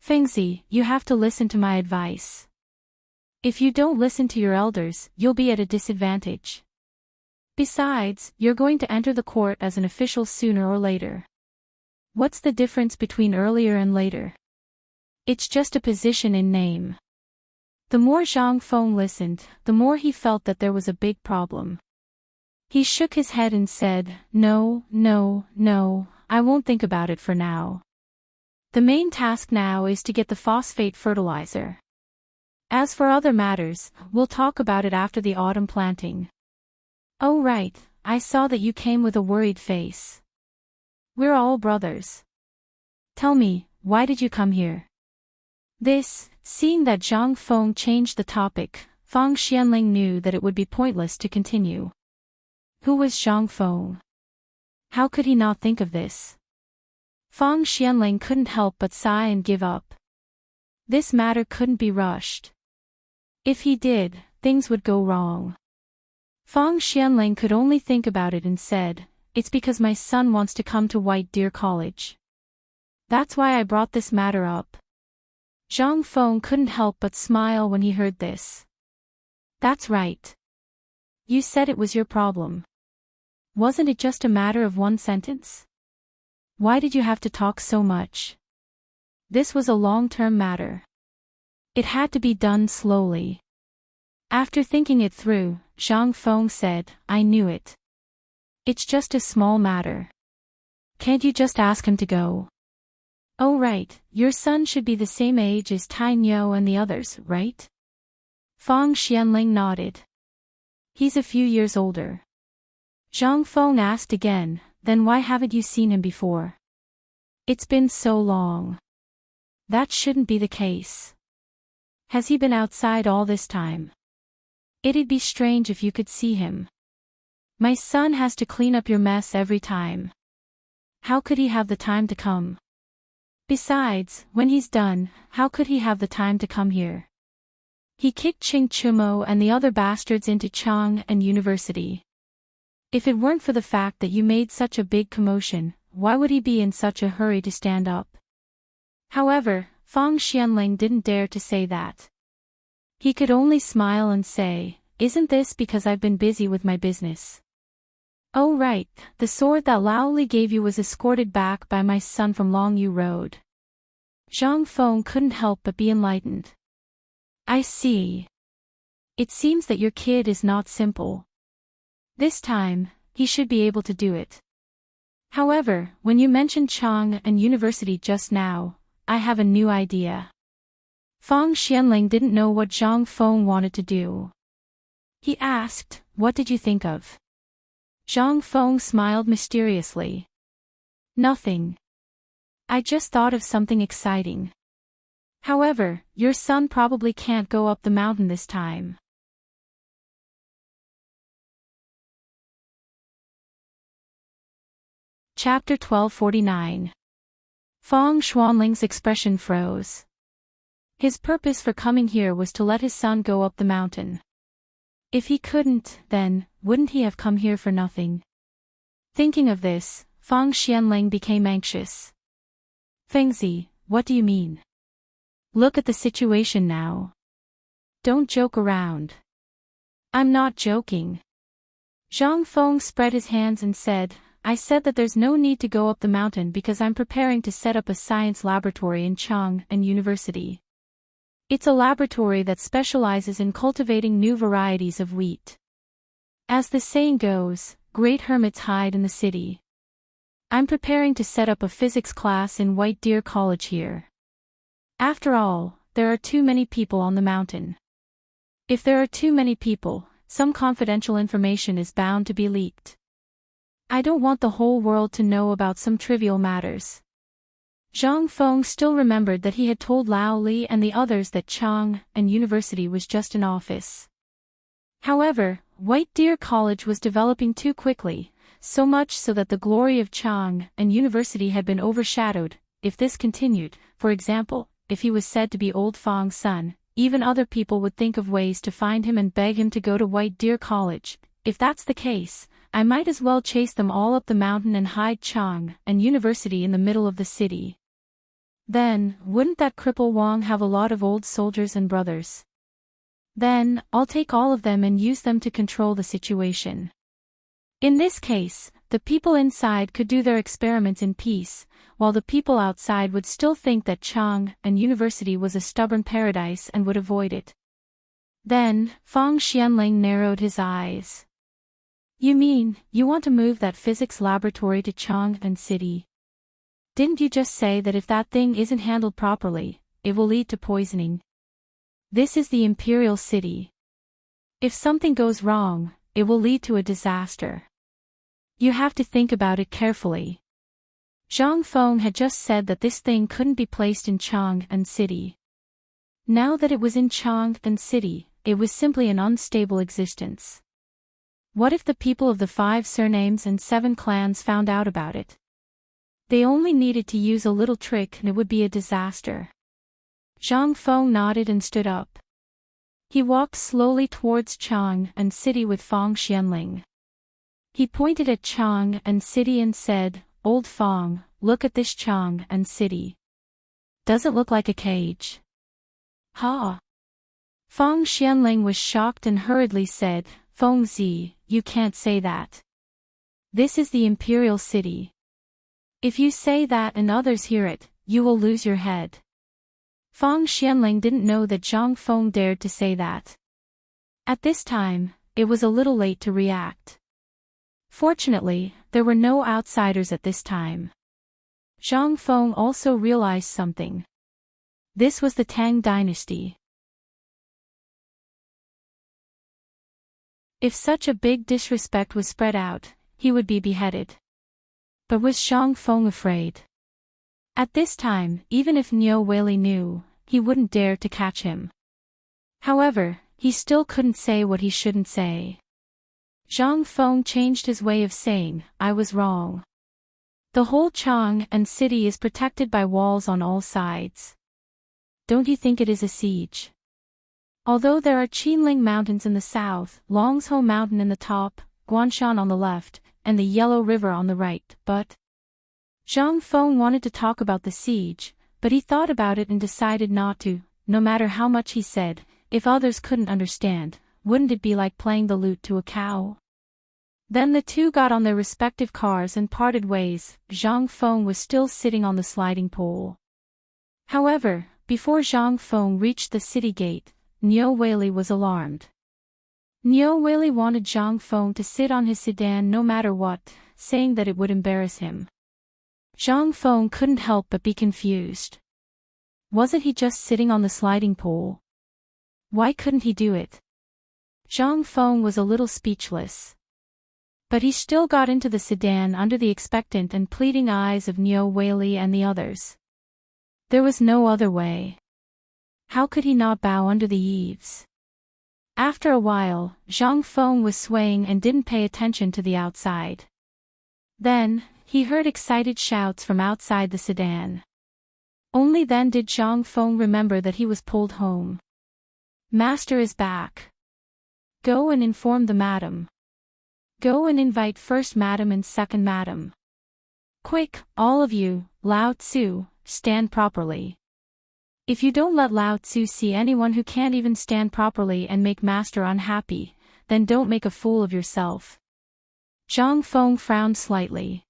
"Fengzi, you have to listen to my advice. If you don't listen to your elders, you'll be at a disadvantage. Besides, you're going to enter the court as an official sooner or later. What's the difference between earlier and later? It's just a position in name." The more Zhang Feng listened, the more he felt that there was a big problem. He shook his head and said, No, I won't think about it for now. The main task now is to get the phosphate fertilizer. As for other matters, we'll talk about it after the autumn planting." "Oh right, I saw that you came with a worried face. We're all brothers. Tell me, why did you come here?" Seeing that Zhang Feng changed the topic, Feng Xianling knew that it would be pointless to continue. Who was Zhang Feng? How could he not think of this? Fang Xianling couldn't help but sigh and give up. This matter couldn't be rushed. If he did, things would go wrong. Fang Xianling could only think about it and said, "It's because my son wants to come to White Deer College. That's why I brought this matter up." Zhang Feng couldn't help but smile when he heard this. That's right. You said it was your problem. Wasn't it just a matter of one sentence? Why did you have to talk so much? This was a long-term matter. It had to be done slowly. After thinking it through, Zhang Feng said, "I knew it. It's just a small matter. Can't you just ask him to go?" "Oh right, your son should be the same age as Tai Niu and the others, right?" Fang Xianling nodded. "He's a few years older." Zhang Feng asked again, "Then why haven't you seen him before?" "It's been so long." "That shouldn't be the case. Has he been outside all this time?" "It'd be strange if you could see him. My son has to clean up your mess every time. How could he have the time to come? Besides, when he's done, how could he have the time to come here?" He kicked Ching Chumo and the other bastards into Chang and University. If it weren't for the fact that you made such a big commotion, why would he be in such a hurry to stand up? However, Fang Xianling didn't dare to say that. He could only smile and say, "Isn't this because I've been busy with my business?" "Oh right, the sword that Lao Li gave you was escorted back by my son from Longyu Road." Zhang Feng couldn't help but be enlightened. "I see. It seems that your kid is not simple. This time, he should be able to do it. However, when you mentioned Chang and University just now, I have a new idea." Fang Xianling didn't know what Zhang Feng wanted to do. He asked, "What did you think of?" Zhang Feng smiled mysteriously. "Nothing. I just thought of something exciting. However, your son probably can't go up the mountain this time." Chapter 1249. Fang Xuanling's expression froze. His purpose for coming here was to let his son go up the mountain. If he couldn't, then, wouldn't he have come here for nothing? Thinking of this, Fang Xianling became anxious. "Fengzi, what do you mean? Look at the situation now. Don't joke around." "I'm not joking." Zhang Feng spread his hands and said, "I said that there's no need to go up the mountain because I'm preparing to set up a science laboratory in Chang and University. It's a laboratory that specializes in cultivating new varieties of wheat. As the saying goes, great hermits hide in the city. I'm preparing to set up a physics class in White Deer College here. After all, there are too many people on the mountain. If there are too many people, some confidential information is bound to be leaked. I don't want the whole world to know about some trivial matters." Zhang Feng still remembered that he had told Lao Li and the others that Chang and University was just an office. However, White Deer College was developing too quickly, so much so that the glory of Chang and University had been overshadowed. If this continued, for example, if he was said to be old Fang's son, even other people would think of ways to find him and beg him to go to White Deer College. If that's the case, I might as well chase them all up the mountain and hide Chang and University in the middle of the city. Then, wouldn't that cripple Wang have a lot of old soldiers and brothers? Then, I'll take all of them and use them to control the situation. In this case, the people inside could do their experiments in peace, while the people outside would still think that Chang and University was a stubborn paradise and would avoid it." Then, Fang Xianling narrowed his eyes. "You mean, you want to move that physics laboratory to Chang and City? Didn't you just say that if that thing isn't handled properly, it will lead to poisoning? This is the Imperial City. If something goes wrong, it will lead to a disaster. You have to think about it carefully." Zhang Feng had just said that this thing couldn't be placed in Chang and City. Now that it was in Chang and City, it was simply an unstable existence. What if the people of the 5 surnames and 7 clans found out about it? They only needed to use a little trick and it would be a disaster. Zhang Feng nodded and stood up. He walked slowly towards Chang and City with Feng Xianling. He pointed at Chang and City and said, "Old Feng, look at this Chang and City. Does it look like a cage?" "Ha!" Feng Xianling was shocked and hurriedly said, "Feng Zi, you can't say that. This is the Imperial City. If you say that and others hear it, you will lose your head." Feng Xianling didn't know that Zhang Feng dared to say that. At this time, it was a little late to react. Fortunately, there were no outsiders at this time. Zhang Feng also realized something. This was the Tang Dynasty. If such a big disrespect was spread out, he would be beheaded. But was Zhang Feng afraid? At this time, even if Niu Weili knew, he wouldn't dare to catch him. However, he still couldn't say what he shouldn't say. Zhang Feng changed his way of saying, "I was wrong. The whole Chang and City is protected by walls on all sides. Don't you think it is a siege? Although there are Qinling Mountains in the south, Longzhou Mountain in the top, Guanshan on the left, and the Yellow River on the right, but..." Zhang Feng wanted to talk about the siege, but he thought about it and decided not to. No matter how much he said, if others couldn't understand, wouldn't it be like playing the lute to a cow? Then the two got on their respective cars and parted ways. Zhang Feng was still sitting on the sliding pole. However, before Zhang Feng reached the city gate, Niu Weili was alarmed. Niu Weili wanted Zhang Feng to sit on his sedan no matter what, saying that it would embarrass him. Zhang Feng couldn't help but be confused. Wasn't he just sitting on the sliding pole? Why couldn't he do it? Zhang Feng was a little speechless. But he still got into the sedan under the expectant and pleading eyes of Niu Weili and the others. There was no other way. How could he not bow under the eaves? After a while, Zhang Feng was swaying and didn't pay attention to the outside. Then, he heard excited shouts from outside the sedan. Only then did Zhang Feng remember that he was pulled home. "Master is back. Go and inform the madam. Go and invite first madam and second madam. Quick, all of you, Lao Tzu, stand properly. If you don't let Lao Tzu see anyone who can't even stand properly and make master unhappy, then don't make a fool of yourself." Zhang Feng frowned slightly.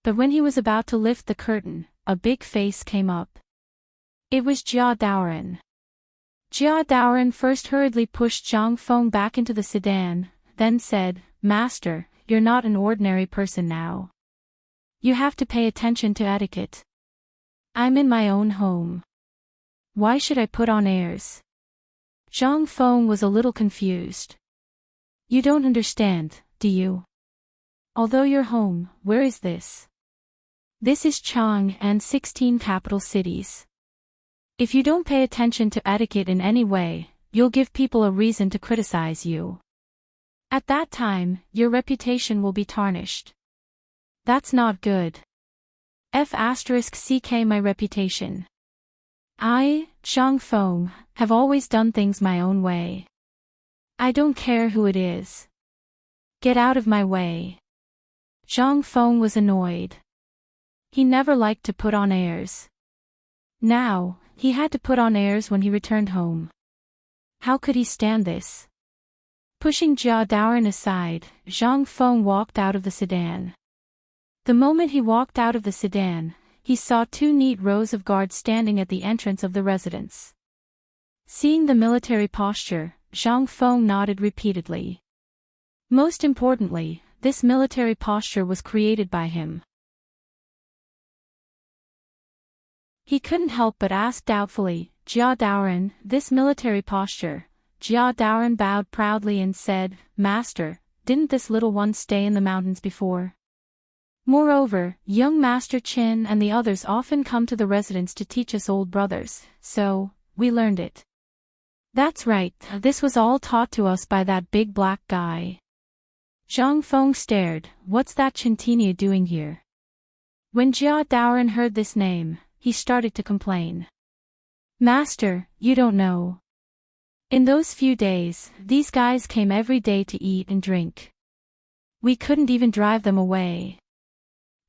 But when he was about to lift the curtain, a big face came up. It was Jia Daoren. Jia Daoren first hurriedly pushed Zhang Feng back into the sedan, then said, "Master, you're not an ordinary person now. You have to pay attention to etiquette. I'm in my own home. Why should I put on airs?" Zhang Feng was a little confused. "You don't understand, do you? Although you're home, where is this? This is Chang and 16 capital cities. If you don't pay attention to etiquette in any way, you'll give people a reason to criticize you. At that time, your reputation will be tarnished. That's not good. F***ck my reputation. I, Zhang Feng, have always done things my own way. I don't care who it is. Get out of my way." Zhang Feng was annoyed. He never liked to put on airs. Now, he had to put on airs when he returned home. How could he stand this? Pushing Jia Daoren aside, Zhang Feng walked out of the sedan. The moment he walked out of the sedan, he saw 2 neat rows of guards standing at the entrance of the residence. Seeing the military posture, Zhang Feng nodded repeatedly. Most importantly, this military posture was created by him. He couldn't help but ask doubtfully, "Jia Daoren, this military posture?" Jia Daoren bowed proudly and said, "Master, didn't this little one stay in the mountains before? Moreover, young Master Qin and the others often come to the residence to teach us old brothers, so, we learned it." "That's right, this was all taught to us by that big black guy. Zhang Feng stared. What's that Chintinia doing here? When Jia Daoren heard this name, he started to complain. Master, you don't know. In those few days, these guys came every day to eat and drink. We couldn't even drive them away.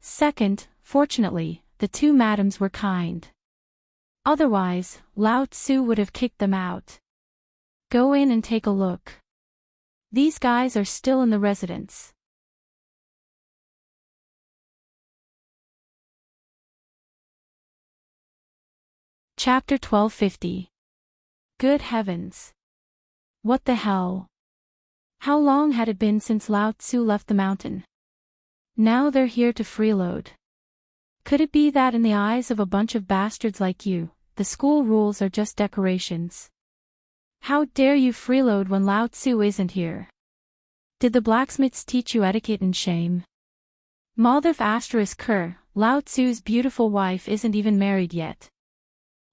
Second, fortunately, the two madams were kind. Otherwise, Lao Tzu would have kicked them out. Go in and take a look. These guys are still in the residence. Chapter 1250. Good heavens. What the hell? How long had it been since Lao Tzu left the mountain? Now they're here to freeload. Could it be that in the eyes of a bunch of bastards like you, the school rules are just decorations? How dare you freeload when Lao Tzu isn't here? Did the blacksmiths teach you etiquette and shame? Maldorf *Ker, Lao Tzu's beautiful wife isn't even married yet.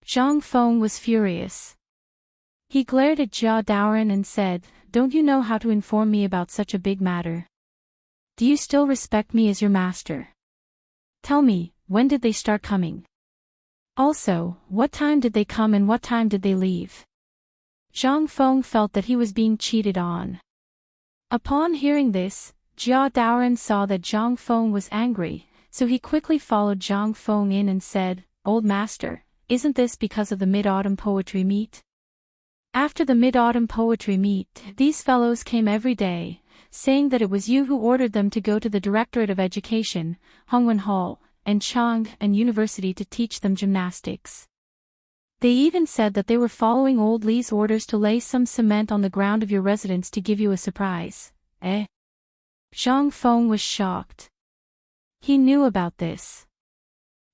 Zhang Feng was furious. He glared at Jia Daoren and said, Don't you know how to inform me about such a big matter? Do you still respect me as your master? Tell me, when did they start coming? Also, what time did they come and what time did they leave? Zhang Feng felt that he was being cheated on. Upon hearing this, Jia Daoren saw that Zhang Feng was angry, so he quickly followed Zhang Feng in and said, Old master, isn't this because of the mid-autumn poetry meet? After the mid-autumn poetry meet, these fellows came every day, saying that it was you who ordered them to go to the Directorate of Education, Hongwen Hall, and Chang and University to teach them gymnastics. They even said that they were following old Li's orders to lay some cement on the ground of your residence to give you a surprise. Eh? Zhang Feng was shocked. He knew about this.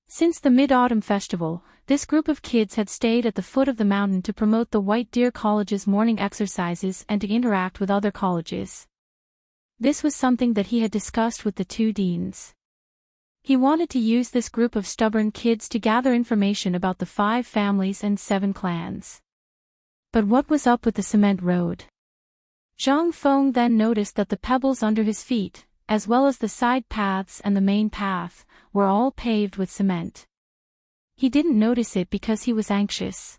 Since the Mid-Autumn Festival, this group of kids had stayed at the foot of the mountain to promote the White Deer College's morning exercises and to interact with other colleges. This was something that he had discussed with the two deans. He wanted to use this group of stubborn kids to gather information about the 5 families and 7 clans. But what was up with the cement road? Zhang Feng then noticed that the pebbles under his feet, as well as the side paths and the main path, were all paved with cement. He didn't notice it because he was anxious.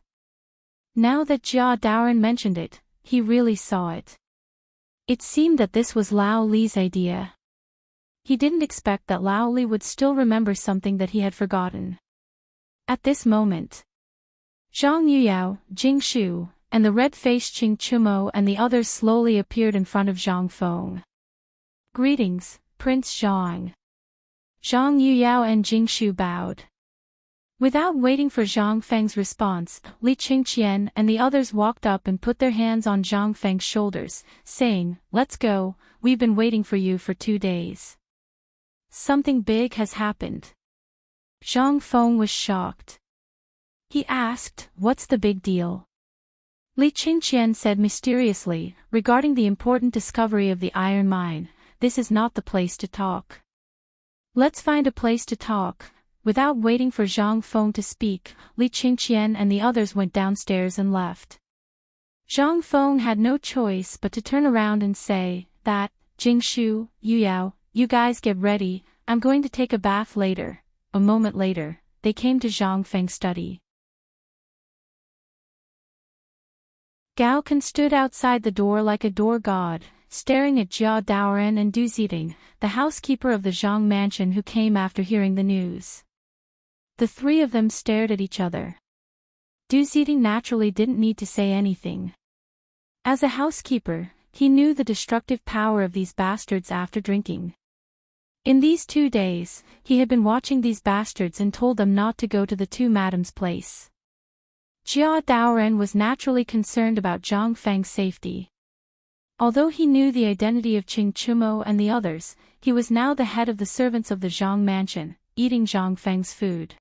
Now that Jia Daoren mentioned it, he really saw it. It seemed that this was Lao Li's idea. He didn't expect that Lao Li would still remember something that he had forgotten. At this moment, Zhang Yuyao, Jing Shu, and the red-faced Qing Chumo and the others slowly appeared in front of Zhang Feng. Greetings, Prince Zhang. Zhang Yuyao and Jing Shu bowed. Without waiting for Zhang Feng's response, Li Qingqian and the others walked up and put their hands on Zhang Feng's shoulders, saying, Let's go, we've been waiting for you for 2 days. Something big has happened. Zhang Feng was shocked. He asked, What's the big deal? Li Qingqian said mysteriously, regarding the important discovery of the iron mine, this is not the place to talk. Let's find a place to talk. Without waiting for Zhang Feng to speak, Li Qingqian and the others went downstairs and left. Zhang Feng had no choice but to turn around and say, That, Jingshu, Yuyao, you guys get ready, I'm going to take a bath later. A moment later, they came to Zhang Feng's study. Gao Kan stood outside the door like a door god, staring at Jia Daoren and Du Ziding, the housekeeper of the Zhang mansion who came after hearing the news. The 3 of them stared at each other. Du Ziding naturally didn't need to say anything. As a housekeeper, he knew the destructive power of these bastards after drinking. In these 2 days, he had been watching these bastards and told them not to go to the 2 madams' place. Jia Daoren was naturally concerned about Zhang Feng's safety. Although he knew the identity of Qing Chumo and the others, he was now the head of the servants of the Zhang mansion, eating Zhang Feng's food.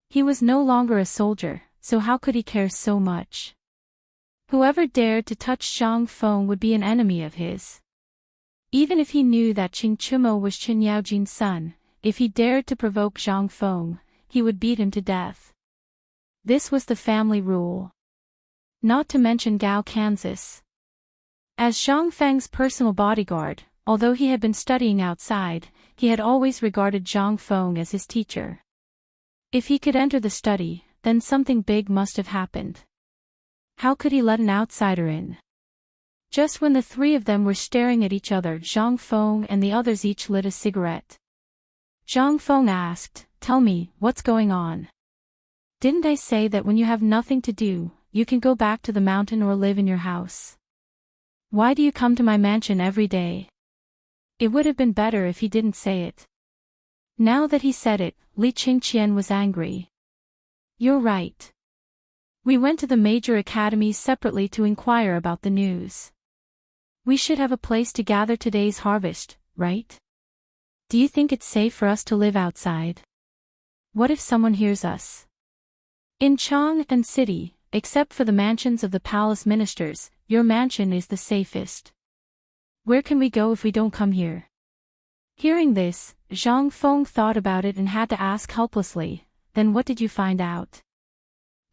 He was no longer a soldier, so how could he care so much? Whoever dared to touch Zhang Feng would be an enemy of his. Even if he knew that Qing Chumo was Qin Yaojin's son, if he dared to provoke Zhang Feng, he would beat him to death. This was the family rule. Not to mention Gao Kansas. As Zhang Feng's personal bodyguard, although he had been studying outside, he had always regarded Zhang Feng as his teacher. If he could enter the study, then something big must have happened. How could he let an outsider in? Just when the three of them were staring at each other, Zhang Feng and the others each lit a cigarette. Zhang Feng asked, "Tell me, what's going on? Didn't I say that when you have nothing to do, you can go back to the mountain or live in your house? Why do you come to my mansion every day?" It would have been better if he didn't say it. Now that he said it, Li Qingqian was angry. "You're right. We went to the major academies separately to inquire about the news. We should have a place to gather today's harvest, right? Do you think it's safe for us to live outside? What if someone hears us? In Chang'an City, except for the mansions of the palace ministers, your mansion is the safest. Where can we go if we don't come here?" Hearing this, Zhang Feng thought about it and had to ask helplessly, "Then what did you find out?"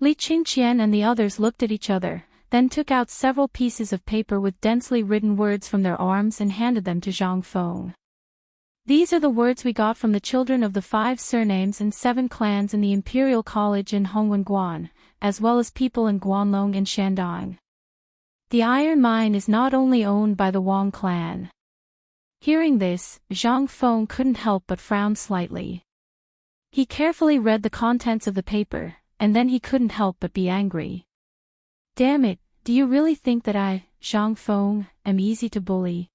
Li Qingqian and the others looked at each other, then took out several pieces of paper with densely written words from their arms and handed them to Zhang Feng. "These are the words we got from the children of the 5 surnames and 7 clans in the Imperial College in Hongwen-Guan, as well as people in Guanlong and Shandong. The iron mine is not only owned by the Wang clan." Hearing this, Zhang Feng couldn't help but frown slightly. He carefully read the contents of the paper, and then he couldn't help but be angry. "Damn it, do you really think that I, Zhang Feng, am easy to bully?"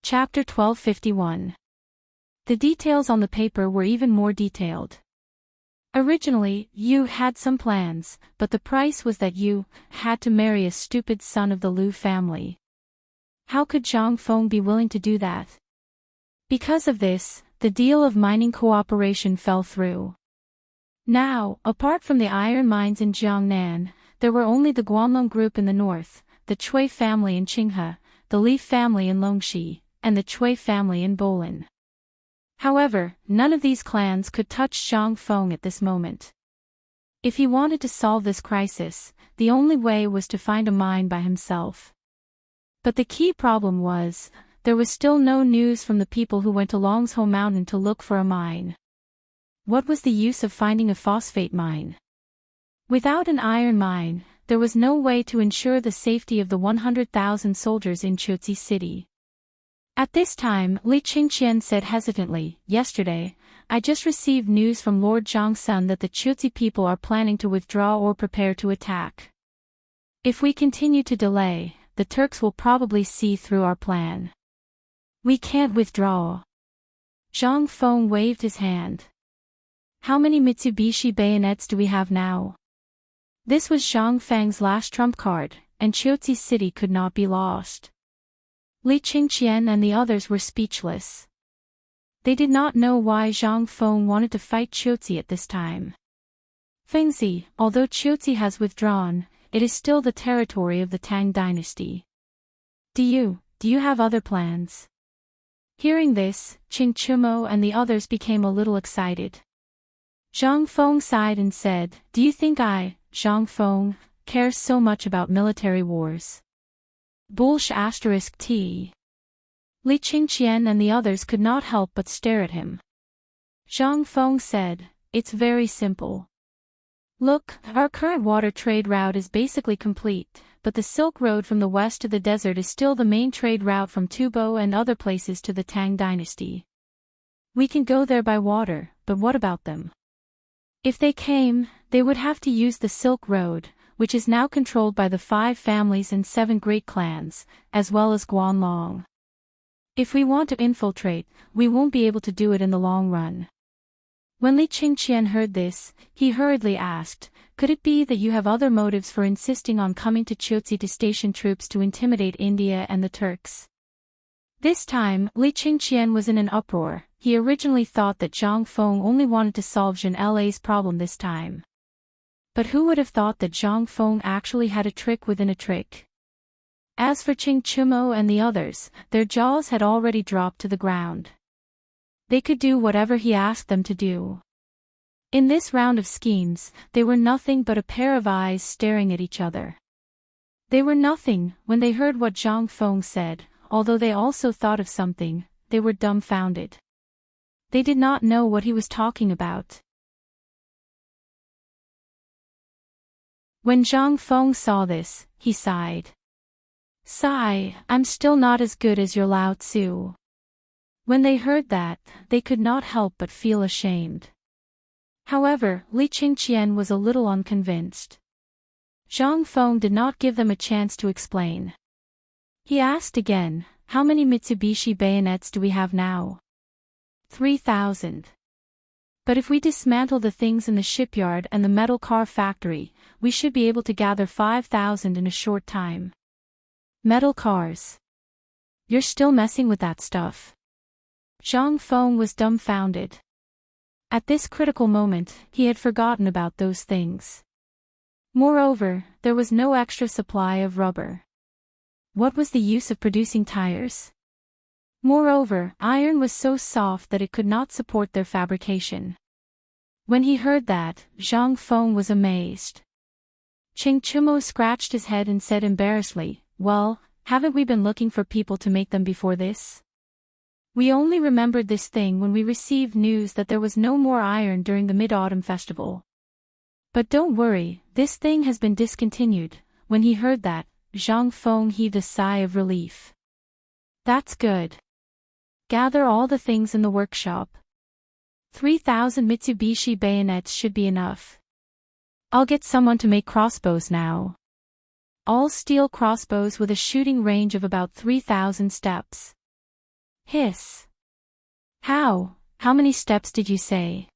Chapter 1251. The details on the paper were even more detailed. Originally, you had some plans, but the price was that you had to marry a stupid son of the Liu family. How could Zhang Feng be willing to do that? Because of this, the deal of mining cooperation fell through. Now, apart from the iron mines in Jiangnan, there were only the Guanlong group in the north, the Cui family in Qinghe, the Li family in Longxi, and the Cui family in Bolin. However, none of these clans could touch Zhang Feng at this moment. If he wanted to solve this crisis, the only way was to find a mine by himself. But the key problem was, there was still no news from the people who went to Longsho Mountain to look for a mine. What was the use of finding a phosphate mine? Without an iron mine, there was no way to ensure the safety of the 100,000 soldiers in Chuzi City. At this time, Li Qingqian said hesitantly, "Yesterday, I just received news from Lord Zhangsun that the Chuzi people are planning to withdraw or prepare to attack. If we continue to delay, the Turks will probably see through our plan. We can't withdraw." Zhang Feng waved his hand. "How many Mitsubishi bayonets do we have now?" This was Zhang Feng's last trump card, and Chuzi City could not be lost. Li Qingqian and the others were speechless. They did not know why Zhang Feng wanted to fight Chuzi at this time. Fengzi, although Chuzi has withdrawn, it is still the territory of the Tang Dynasty. Do you have other plans?" Hearing this, Qing Chumo and the others became a little excited. Zhang Feng sighed and said, "Do you think I, Zhang Feng, care so much about military wars?" *T. Li Qingqian and the others could not help but stare at him. Zhang Feng said, "It's very simple. Look, our current water trade route is basically complete, but the Silk Road from the west to the desert is still the main trade route from Tubo and other places to the Tang Dynasty. We can go there by water, but what about them? If they came, they would have to use the Silk Road, which is now controlled by the 5 families and 7 great clans, as well as Guanlong. If we want to infiltrate, we won't be able to do it in the long run." When Li Qingqian heard this, he hurriedly asked, "Could it be that you have other motives for insisting on coming to Chuzi to station troops to intimidate India and the Turks?" This time, Li Qingqian was in an uproar. He originally thought that Zhang Feng only wanted to solve Zhen La's problem this time. But who would have thought that Zhang Feng actually had a trick within a trick? As for Qing Chumo and the others, their jaws had already dropped to the ground. They could do whatever he asked them to do. In this round of schemes, they were nothing but a pair of eyes staring at each other. They were nothing when they heard what Zhang Feng said, although they also thought of something, they were dumbfounded. They did not know what he was talking about. When Zhang Feng saw this, he sighed. Sigh, I'm still not as good as your Lao Tzu. When they heard that, they could not help but feel ashamed. However, Li Qingqian was a little unconvinced. Zhang Feng did not give them a chance to explain. He asked again, how many Mitsubishi bayonets do we have now? 3,000. But if we dismantle the things in the shipyard and the metal car factory, we should be able to gather 5,000 in a short time. Metal cars. You're still messing with that stuff. Zhang Feng was dumbfounded. At this critical moment, he had forgotten about those things. Moreover, there was no extra supply of rubber. What was the use of producing tires? Moreover, iron was so soft that it could not support their fabrication. When he heard that, Zhang Feng was amazed. Ching Chumo scratched his head and said embarrassedly, well, haven't we been looking for people to make them before this? We only remembered this thing when we received news that there was no more iron during the Mid-Autumn Festival. But don't worry, this thing has been discontinued. When he heard that, Zhang Feng heaved a sigh of relief. That's good. Gather all the things in the workshop. 3,000 Mitsubishi bayonets should be enough. I'll get someone to make crossbows now. All steel crossbows with a shooting range of about 3,000 steps. Hiss. How many steps did you say?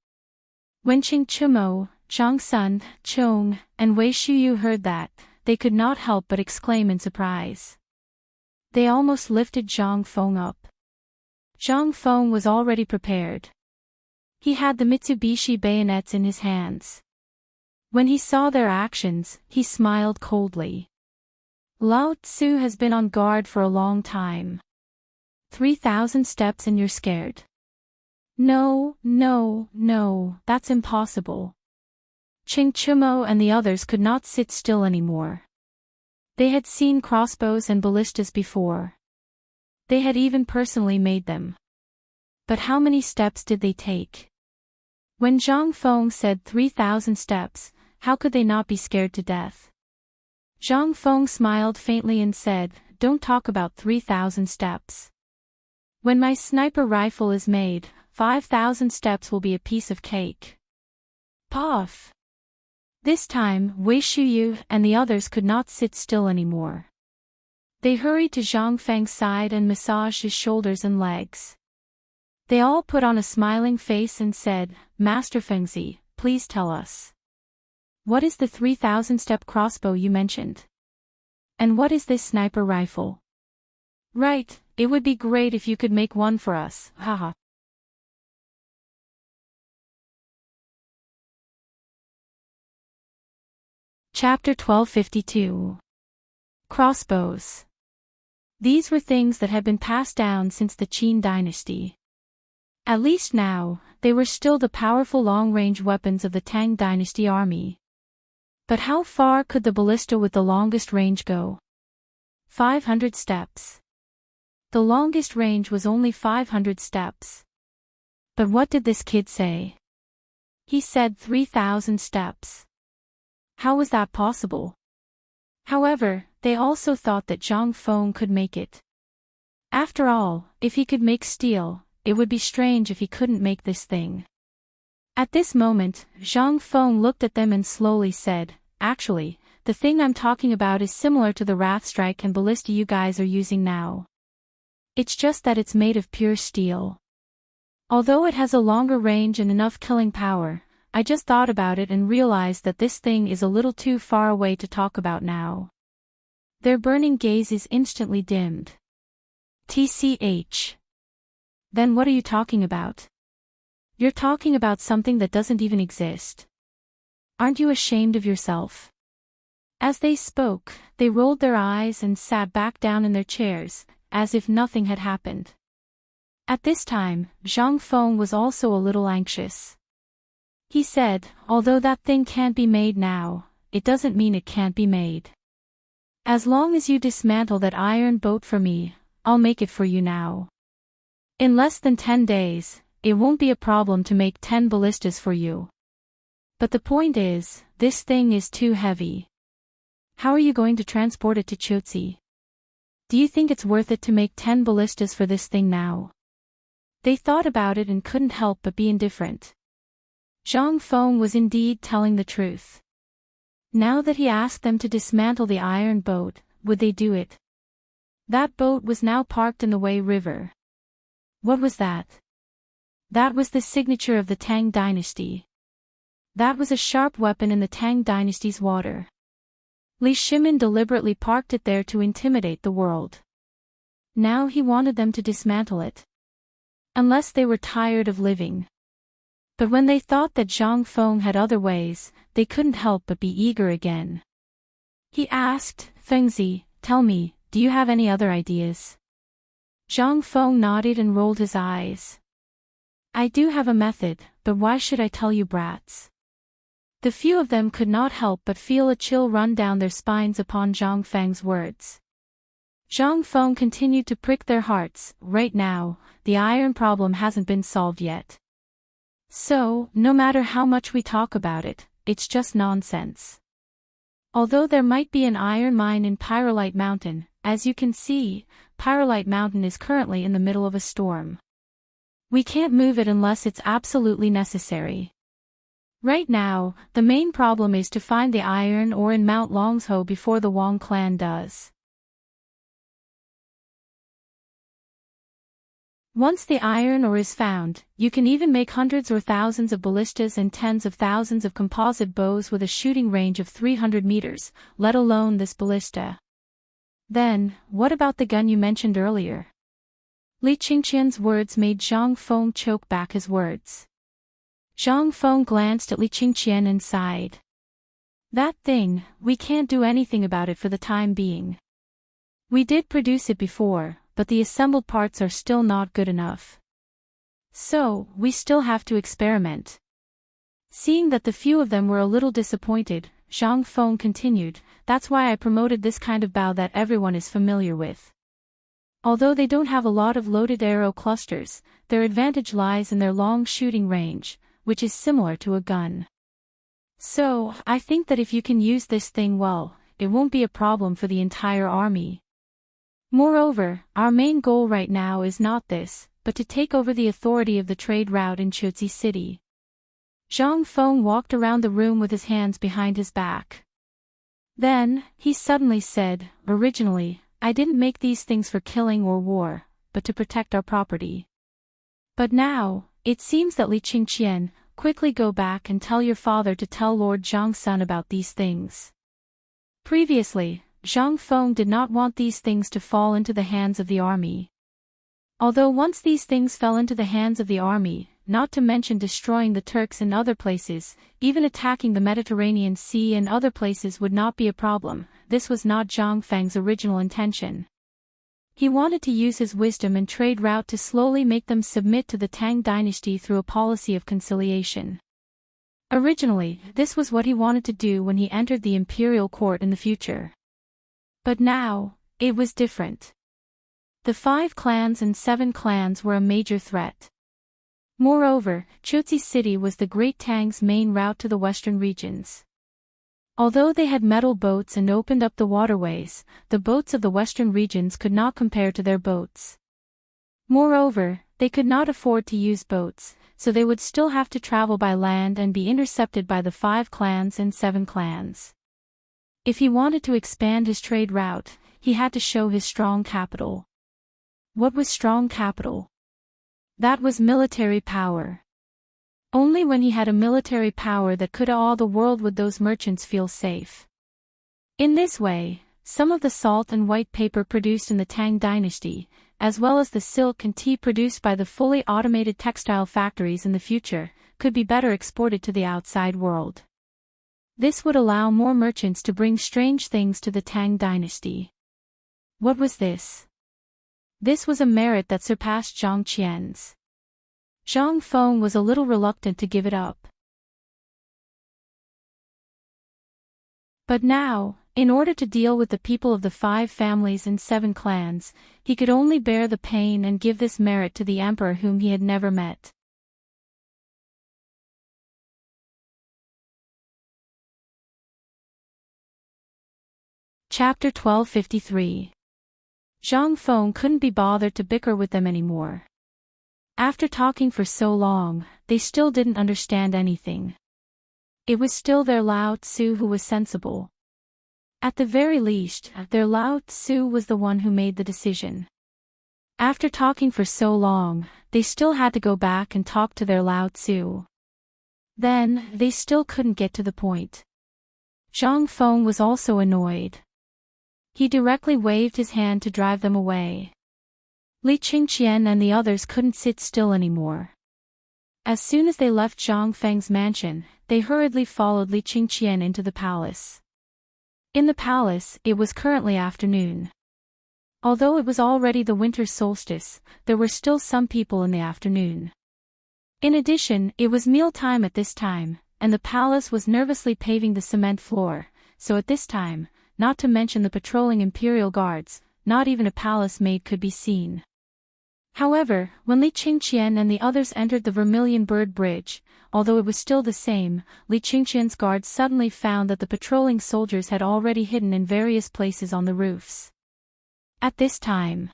When Ching Chumo, Zhang Sun, Chong, and Wei Shuyu heard that, they could not help but exclaim in surprise. They almost lifted Zhang Feng up. Zhang Feng was already prepared. He had the Mitsubishi bayonets in his hands. When he saw their actions, he smiled coldly. Lao Tzu has been on guard for a long time. 3,000 steps and you're scared. No, that's impossible. Ching Chumo and the others could not sit still anymore. They had seen crossbows and ballistas before. They had even personally made them. But how many steps did they take? When Zhang Feng said 3,000 steps, how could they not be scared to death? Zhang Feng smiled faintly and said, don't talk about 3,000 steps. When my sniper rifle is made, 5,000 steps will be a piece of cake. Puff! This time, Wei Shuyu and the others could not sit still anymore. They hurried to Zhang Feng's side and massaged his shoulders and legs. They all put on a smiling face and said, Master Fengzi, please tell us. What is the 3,000-step crossbow you mentioned? And what is this sniper rifle? Right, it would be great if you could make one for us, haha. Chapter 1252. Crossbows. These were things that had been passed down since the Qin dynasty. At least now, they were still the powerful long-range weapons of the Tang dynasty army. But how far could the ballista with the longest range go? 500 steps. The longest range was only 500 steps. But what did this kid say? He said 3,000 steps. How was that possible? However, they also thought that Zhang Feng could make it. After all, if he could make steel, it would be strange if he couldn't make this thing. At this moment, Zhang Feng looked at them and slowly said, actually, the thing I'm talking about is similar to the Wrath Strike and ballista you guys are using now. It's just that it's made of pure steel. Although it has a longer range and enough killing power, I just thought about it and realized that this thing is a little too far away to talk about now. Their burning gaze is instantly dimmed. TCH. Then what are you talking about? You're talking about something that doesn't even exist. Aren't you ashamed of yourself? As they spoke, they rolled their eyes and sat back down in their chairs, as if nothing had happened. At this time, Zhang Feng was also a little anxious. He said, although that thing can't be made now, it doesn't mean it can't be made. As long as you dismantle that iron boat for me, I'll make it for you now. In less than 10 days, it won't be a problem to make 10 ballistas for you. But the point is, this thing is too heavy. How are you going to transport it to Chotzi? Do you think it's worth it to make 10 ballistas for this thing now? They thought about it and couldn't help but be indifferent. Zhang Feng was indeed telling the truth. Now that he asked them to dismantle the iron boat, would they do it? That boat was now parked in the Wei River. What was that? That was the signature of the Tang Dynasty. That was a sharp weapon in the Tang Dynasty's water. Li Shimin deliberately parked it there to intimidate the world. Now he wanted them to dismantle it. Unless they were tired of living. But when they thought that Zhang Feng had other ways, they couldn't help but be eager again. He asked, Fengzi, tell me, do you have any other ideas? Zhang Feng nodded and rolled his eyes. I do have a method, but why should I tell you brats? The few of them could not help but feel a chill run down their spines upon Zhang Feng's words. Zhang Feng continued to prick their hearts. Right now, the iron problem hasn't been solved yet. So, no matter how much we talk about it, it's just nonsense. Although there might be an iron mine in Pyrolite Mountain, as you can see, Pyrolite Mountain is currently in the middle of a storm. We can't move it unless it's absolutely necessary. Right now, the main problem is to find the iron ore in Mount Longsho before the Wang clan does. Once the iron ore is found, you can even make hundreds or thousands of ballistas and tens of thousands of composite bows with a shooting range of 300 meters, let alone this ballista. Then, what about the gun you mentioned earlier? Li Qingqian's words made Zhang Feng choke back his words. Zhang Feng glanced at Li Qingqian and sighed. That thing, we can't do anything about it for the time being. We did produce it before, but the assembled parts are still not good enough. So, we still have to experiment. Seeing that the few of them were a little disappointed, Zhang Feng continued, that's why I promoted this kind of bow that everyone is familiar with. Although they don't have a lot of loaded arrow clusters, their advantage lies in their long shooting range, which is similar to a gun. So, I think that if you can use this thing well, it won't be a problem for the entire army. Moreover, our main goal right now is not this, but to take over the authority of the trade route in Chotzi City. Zhang Feng walked around the room with his hands behind his back. Then, he suddenly said, originally, I didn't make these things for killing or war, but to protect our property. But now, it seems that Li Qingqian, quickly go back and tell your father to tell Lord Zhang's son about these things. Previously, Zhang Feng did not want these things to fall into the hands of the army. Although once these things fell into the hands of the army, not to mention destroying the Turks in other places, even attacking the Mediterranean Sea and other places would not be a problem, this was not Zhang Feng's original intention. He wanted to use his wisdom and trade route to slowly make them submit to the Tang dynasty through a policy of conciliation. Originally, this was what he wanted to do when he entered the imperial court in the future. But now, it was different. The 5 clans and 7 clans were a major threat. Moreover, Chotzi City was the Great Tang's main route to the western regions. Although they had metal boats and opened up the waterways, the boats of the western regions could not compare to their boats. Moreover, they could not afford to use boats, so they would still have to travel by land and be intercepted by the 5 clans and 7 clans. If he wanted to expand his trade route, he had to show his strong capital. What was strong capital? That was military power. Only when he had a military power that could awe the world would those merchants feel safe. In this way, some of the salt and white paper produced in the Tang dynasty, as well as the silk and tea produced by the fully automated textile factories in the future, could be better exported to the outside world. This would allow more merchants to bring strange things to the Tang dynasty. What was this? This was a merit that surpassed Zhang Qian's. Zhang Feng was a little reluctant to give it up. But now, in order to deal with the people of the 5 families and 7 clans, he could only bear the pain and give this merit to the emperor whom he had never met. Chapter 1253. Zhang Feng couldn't be bothered to bicker with them anymore. After talking for so long, they still didn't understand anything. It was still their Lao Tzu who was sensible. At the very least, their Lao Tzu was the one who made the decision. After talking for so long, they still had to go back and talk to their Lao Tzu. Then, they still couldn't get to the point. Zhang Feng was also annoyed. He directly waved his hand to drive them away. Li Qingqian and the others couldn't sit still anymore. As soon as they left Zhang Feng's mansion, they hurriedly followed Li Qingqian into the palace. In the palace, it was currently afternoon. Although it was already the winter solstice, there were still some people in the afternoon. In addition, it was mealtime at this time, and the palace was nervously paving the cement floor, so at this time, not to mention the patrolling imperial guards, not even a palace maid could be seen. However, when Li Qingqian and the others entered the Vermilion Bird Bridge, although it was still the same, Li Qingqian's guards suddenly found that the patrolling soldiers had already hidden in various places on the roofs. At this time,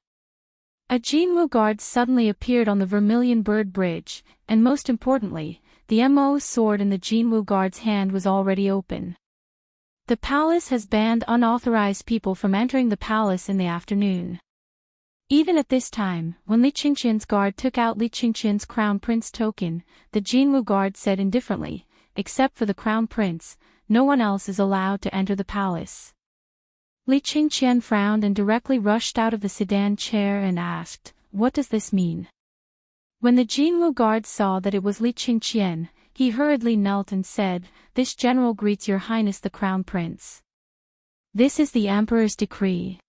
a Jinwu guard suddenly appeared on the Vermilion Bird Bridge, and most importantly, the Mo sword in the Jinwu guard's hand was already open. The palace has banned unauthorized people from entering the palace in the afternoon. Even at this time, when Li Qingqian's guard took out Li Qingqian's crown prince token, the Jinwu guard said indifferently, except for the crown prince, no one else is allowed to enter the palace. Li Qingqian frowned and directly rushed out of the sedan chair and asked, "What does this mean?" When the Jinwu guard saw that it was Li Qingqian, he hurriedly knelt and said, "This general greets your highness the crown prince. This is the emperor's decree.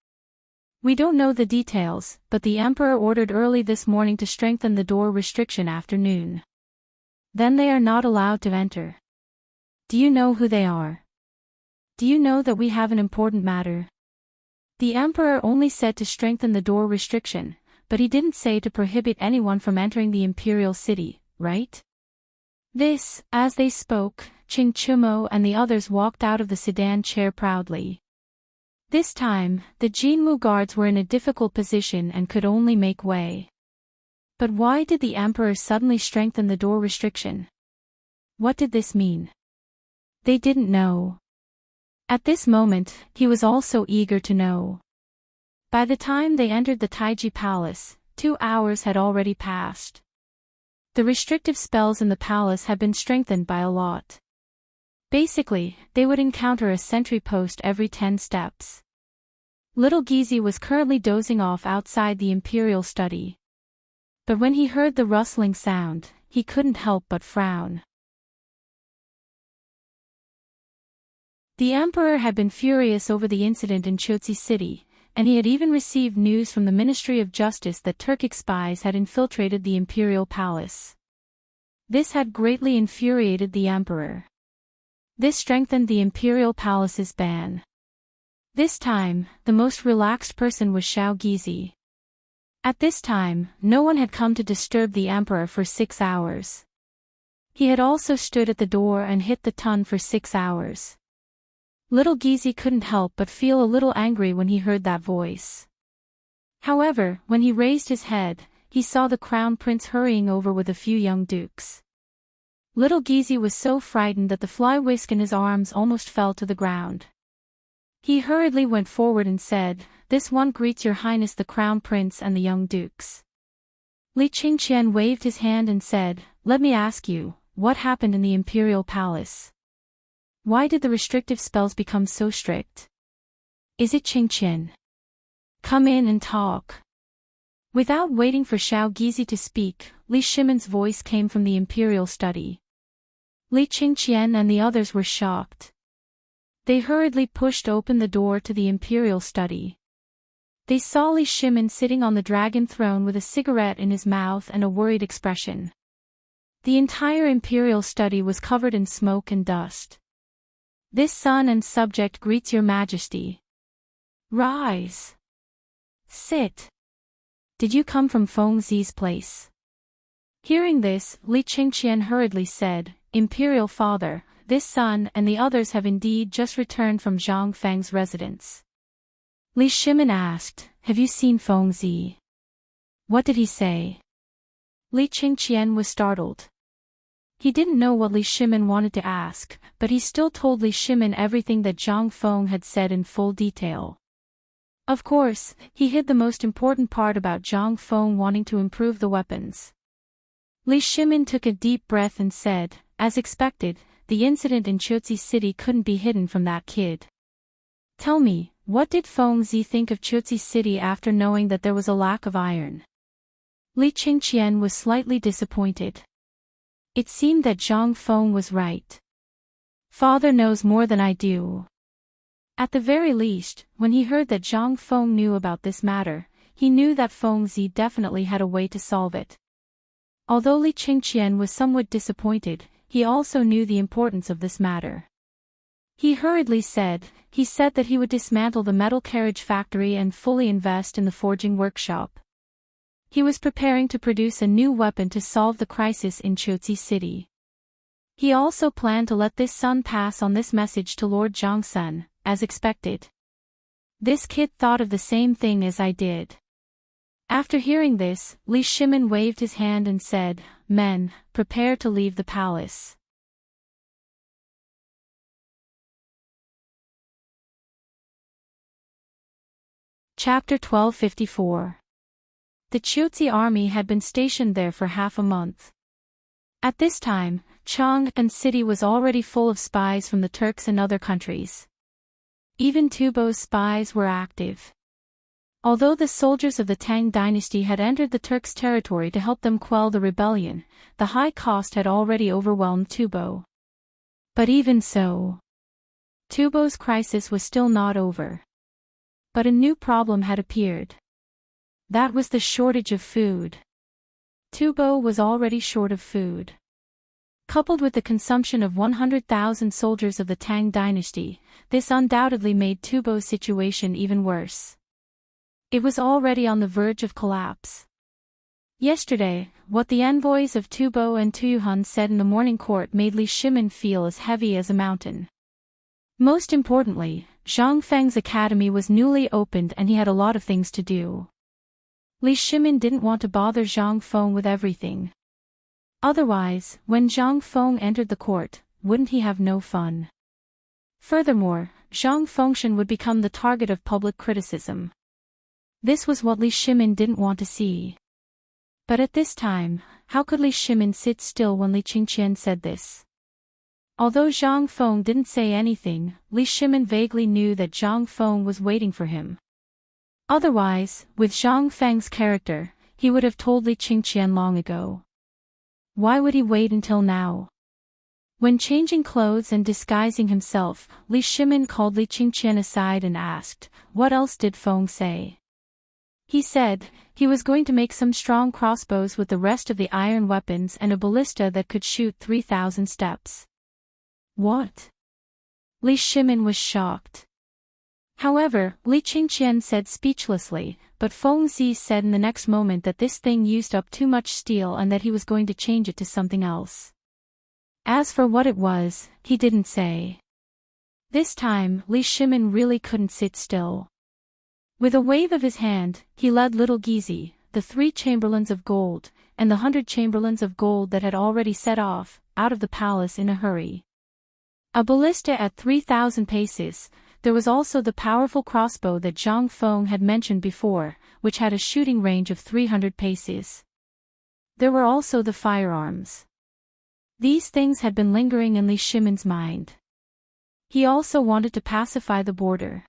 We don't know the details, but the emperor ordered early this morning to strengthen the door restriction after noon. Then they are not allowed to enter. Do you know who they are? Do you know that we have an important matter?" The emperor only said to strengthen the door restriction, but he didn't say to prohibit anyone from entering the imperial city, right? This, as they spoke, Qing Chumo and the others walked out of the sedan chair proudly. This time, the Jinwu guards were in a difficult position and could only make way. But why did the emperor suddenly strengthen the door restriction? What did this mean? They didn't know. At this moment, he was also eager to know. By the time they entered the Taiji Palace, 2 hours had already passed. The restrictive spells in the palace had been strengthened by a lot. Basically, they would encounter a sentry post every 10 steps. Little Gizi was currently dozing off outside the imperial study. But when he heard the rustling sound, he couldn't help but frown. The emperor had been furious over the incident in Chotzi City, and he had even received news from the Ministry of Justice that Turkic spies had infiltrated the imperial palace. This had greatly infuriated the emperor. This strengthened the imperial palace's ban. This time, the most relaxed person was Xiao Gizi. At this time, no one had come to disturb the emperor for 6 hours. He had also stood at the door and hit the ton for 6 hours. Little Gizi couldn't help but feel a little angry when he heard that voice. However, when he raised his head, he saw the crown prince hurrying over with a few young dukes. Little Gizi was so frightened that the fly whisk in his arms almost fell to the ground. He hurriedly went forward and said, "This one greets your highness the crown prince and the young dukes." Li Qingqian waved his hand and said, "Let me ask you, what happened in the imperial palace? Why did the restrictive spells become so strict? Is it Qingqian? Come in and talk." Without waiting for Xiao Gizi to speak, Li Shimon's voice came from the imperial study. Li Qingqian and the others were shocked. They hurriedly pushed open the door to the imperial study. They saw Li Shimon sitting on the dragon throne with a cigarette in his mouth and a worried expression. The entire imperial study was covered in smoke and dust. This son and subject greets your majesty. Rise. Sit. Did you come from Feng Zi's place? Hearing this, Li Qingqian hurriedly said, Imperial father, this son and the others have indeed just returned from Zhang Feng's residence. Li Shimin asked, have you seen Feng Zi? What did he say? Li Qingqian was startled. He didn't know what Li Shimin wanted to ask, but he still told Li Shimin everything that Zhang Feng had said in full detail. Of course, he hid the most important part about Zhang Feng wanting to improve the weapons. Li Shimin took a deep breath and said, as expected, the incident in Chuzi City couldn't be hidden from that kid. Tell me, what did Feng Zi think of Chuzi City after knowing that there was a lack of iron? Li Qingqian was slightly disappointed. It seemed that Zhang Feng was right. Father knows more than I do. At the very least, when he heard that Zhang Feng knew about this matter, he knew that Feng Zi definitely had a way to solve it. Although Li Qingqian was somewhat disappointed, he also knew the importance of this matter. He hurriedly said, he said that he would dismantle the metal carriage factory and fully invest in the forging workshop. He was preparing to produce a new weapon to solve the crisis in Chuzi City. He also planned to let this son pass on this message to Lord Zhangsun, as expected. This kid thought of the same thing as I did. After hearing this, Li Shimin waved his hand and said, Men, prepare to leave the palace. Chapter 1254. The Chuzi army had been stationed there for half a month. At this time, Chang'an city was already full of spies from the Turks and other countries. Even Tubo's spies were active. Although the soldiers of the Tang Dynasty had entered the Turks' territory to help them quell the rebellion, the high cost had already overwhelmed Tubo. But even so, Tubo's crisis was still not over. But a new problem had appeared. That was the shortage of food. Tubo was already short of food. Coupled with the consumption of 100,000 soldiers of the Tang Dynasty, this undoubtedly made Tubo's situation even worse. It was already on the verge of collapse. Yesterday, what the envoys of Tubo and Tuyuhun said in the morning court made Li Shimin feel as heavy as a mountain. Most importantly, Zhang Feng's academy was newly opened and he had a lot of things to do. Li Shimin didn't want to bother Zhang Feng with everything. Otherwise, when Zhang Feng entered the court, wouldn't he have no fun? Furthermore, Zhang Fengshan would become the target of public criticism. This was what Li Shimin didn't want to see. But at this time, how could Li Shimin sit still when Li Qingqian said this? Although Zhang Feng didn't say anything, Li Shimin vaguely knew that Zhang Feng was waiting for him. Otherwise, with Zhang Feng's character, he would have told Li Qingqian long ago. Why would he wait until now? When changing clothes and disguising himself, Li Shimin called Li Qingqian aside and asked, what else did Feng say? He said, he was going to make some strong crossbows with the rest of the iron weapons and a ballista that could shoot 3,000 steps. What? Li Shimin was shocked. However, Li Qingqian said speechlessly, but Feng Zi said in the next moment that this thing used up too much steel and that he was going to change it to something else. As for what it was, he didn't say. This time, Li Shimin really couldn't sit still. With a wave of his hand, he led little Gizi, the 3 chamberlains of gold, and the 100 chamberlains of gold that had already set off, out of the palace in a hurry. A ballista at 3,000 paces. There was also the powerful crossbow that Zhang Feng had mentioned before, which had a shooting range of 300 paces. There were also the firearms. These things had been lingering in Li Shimin's mind. He also wanted to pacify the border.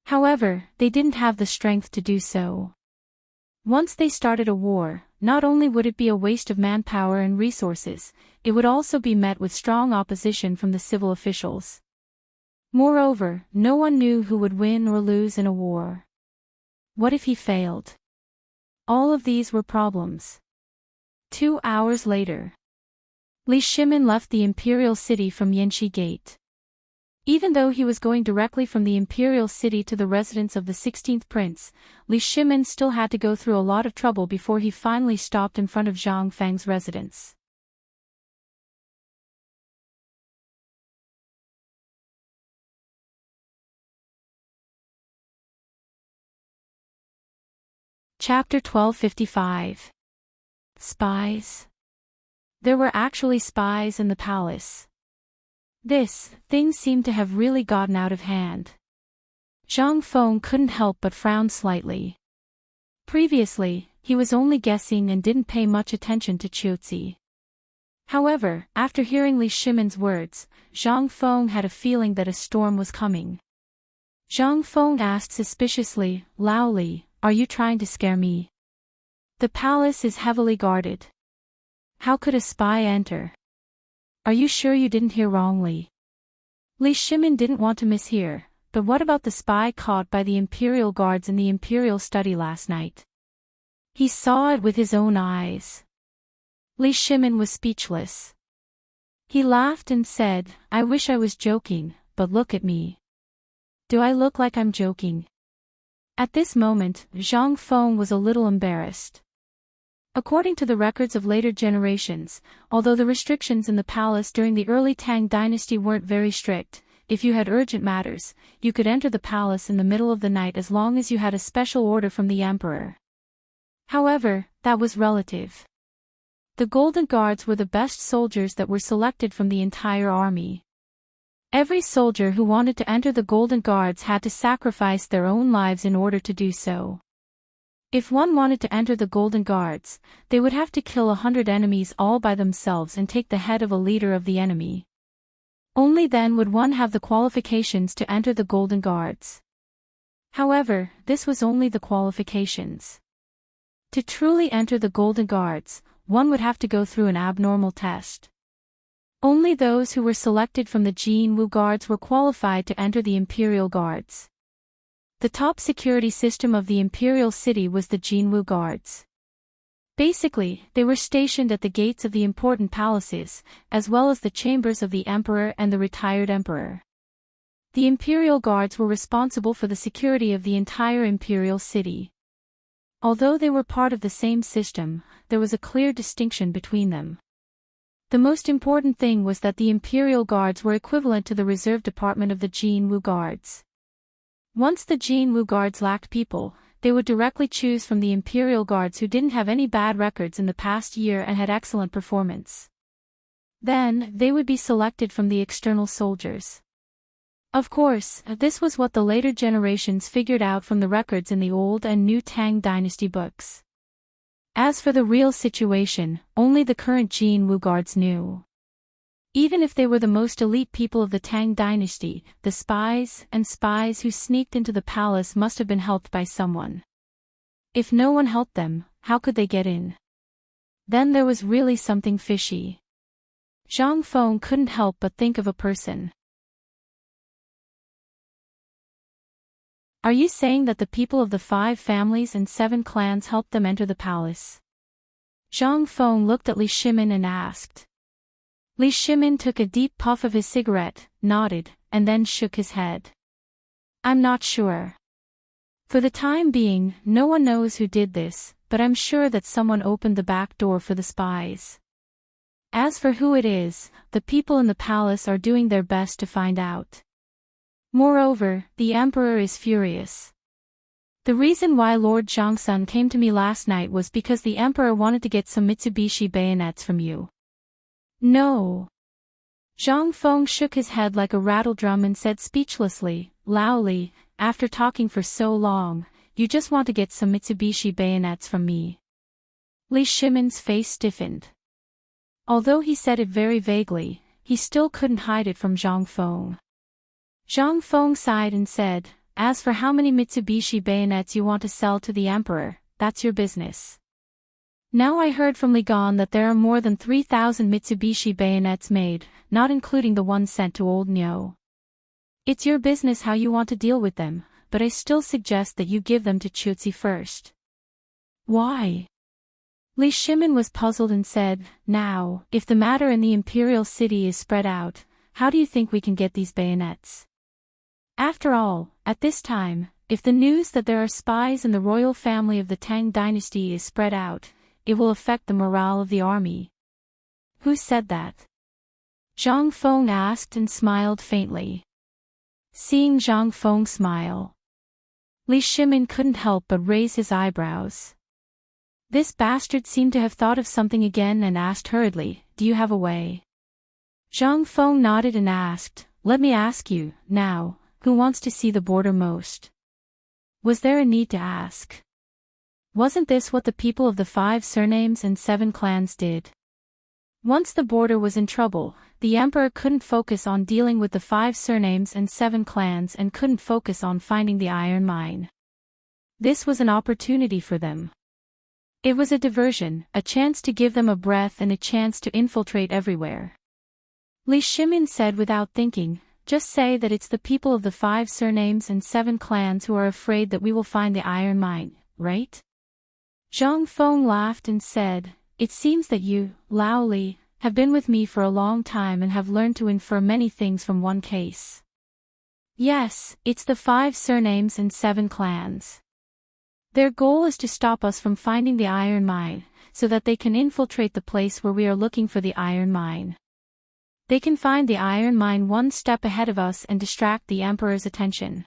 However, they didn't have the strength to do so. Once they started a war, not only would it be a waste of manpower and resources, it would also be met with strong opposition from the civil officials. Moreover, no one knew who would win or lose in a war. What if he failed? All of these were problems. 2 hours later, Li Shimin left the imperial city from Yanxi Gate. Even though he was going directly from the imperial city to the residence of the 16th prince, Li Shimin still had to go through a lot of trouble before he finally stopped in front of Zhang Feng's residence. Chapter 1255. Spies. There were actually spies in the palace. Things seemed to have really gotten out of hand. Zhang Feng couldn't help but frown slightly. Previously, he was only guessing and didn't pay much attention to Qiuzi. However, after hearing Li Shimin's words, Zhang Feng had a feeling that a storm was coming. Zhang Feng asked suspiciously, "Lao Li, are you trying to scare me? The palace is heavily guarded. How could a spy enter? Are you sure you didn't hear wrongly?" Li Shimin didn't want to mishear, but what about the spy caught by the imperial guards in the imperial study last night? He saw it with his own eyes. Li Shimin was speechless. He laughed and said, "I wish I was joking, but look at me. Do I look like I'm joking?" At this moment, Zhang Feng was a little embarrassed. According to the records of later generations, although the restrictions in the palace during the early Tang Dynasty weren't very strict, if you had urgent matters, you could enter the palace in the middle of the night as long as you had a special order from the emperor. However, that was relative. The Golden Guards were the best soldiers that were selected from the entire army. Every soldier who wanted to enter the Golden Guards had to sacrifice their own lives in order to do so. If one wanted to enter the Golden Guards, they would have to kill 100 enemies all by themselves and take the head of a leader of the enemy. Only then would one have the qualifications to enter the Golden Guards. However, this was only the qualifications. To truly enter the Golden Guards, one would have to go through an abnormal test. Only those who were selected from the Jin Wu Guards were qualified to enter the Imperial Guards. The top security system of the Imperial City was the Jin Wu Guards. Basically, they were stationed at the gates of the important palaces, as well as the chambers of the Emperor and the retired Emperor. The Imperial Guards were responsible for the security of the entire Imperial City. Although they were part of the same system, there was a clear distinction between them. The most important thing was that the Imperial Guards were equivalent to the reserve department of the Jin Wu Guards. Once the Jin Wu Guards lacked people, they would directly choose from the Imperial Guards who didn't have any bad records in the past year and had excellent performance. Then, they would be selected from the external soldiers. Of course, this was what the later generations figured out from the records in the old and new Tang Dynasty books. As for the real situation, only the current Jin Wu Guards knew. Even if they were the most elite people of the Tang Dynasty, the spies who sneaked into the palace must have been helped by someone. If no one helped them, how could they get in? Then there was really something fishy. Zhang Feng couldn't help but think of a person. Are you saying that the people of the 5 families and 7 clans helped them enter the palace? Zhang Feng looked at Li Shimin and asked. Li Shimin took a deep puff of his cigarette, nodded, and then shook his head. I'm not sure. For the time being, no one knows who did this, but I'm sure that someone opened the back door for the spies. As for who it is, the people in the palace are doing their best to find out. Moreover, the emperor is furious. The reason why Lord Zhangsun came to me last night was because the emperor wanted to get some Mitsubishi bayonets from you. No. Zhang Feng shook his head like a rattledrum and said speechlessly, Lao Li, after talking for so long, you just want to get some Mitsubishi bayonets from me. Li Shimin's face stiffened. Although he said it very vaguely, he still couldn't hide it from Zhang Feng. Zhang Feng sighed and said, as for how many Mitsubishi bayonets you want to sell to the emperor, that's your business. Now I heard from Li Gan that there are more than 3,000 Mitsubishi bayonets made, not including the ones sent to Old Nyo. It's your business how you want to deal with them, but I still suggest that you give them to Qiuzi first. Why? Li Shimin was puzzled and said, now, if the matter in the imperial city is spread out, how do you think we can get these bayonets? After all, at this time, if the news that there are spies in the royal family of the Tang Dynasty is spread out, it will affect the morale of the army. Who said that? Zhang Feng asked and smiled faintly. Seeing Zhang Feng smile, Li Shimin couldn't help but raise his eyebrows. This bastard seemed to have thought of something again and asked hurriedly, do you have a way? Zhang Feng nodded and asked, let me ask you, now, who wants to see the border most? Was there a need to ask? Wasn't this what the people of the 5 surnames and 7 clans did? Once the border was in trouble, the emperor couldn't focus on dealing with the 5 surnames and 7 clans and couldn't focus on finding the iron mine. This was an opportunity for them. It was a diversion, a chance to give them a breath and a chance to infiltrate everywhere. Li Shimin said without thinking, just say that it's the people of the 5 surnames and 7 clans who are afraid that we will find the iron mine, right? Zhang Feng laughed and said, it seems that you, Lao Li, have been with me for a long time and have learned to infer many things from one case. Yes, it's the 5 surnames and 7 clans. Their goal is to stop us from finding the iron mine, so that they can infiltrate the place where we are looking for the iron mine. They can find the iron mine one step ahead of us and distract the emperor's attention.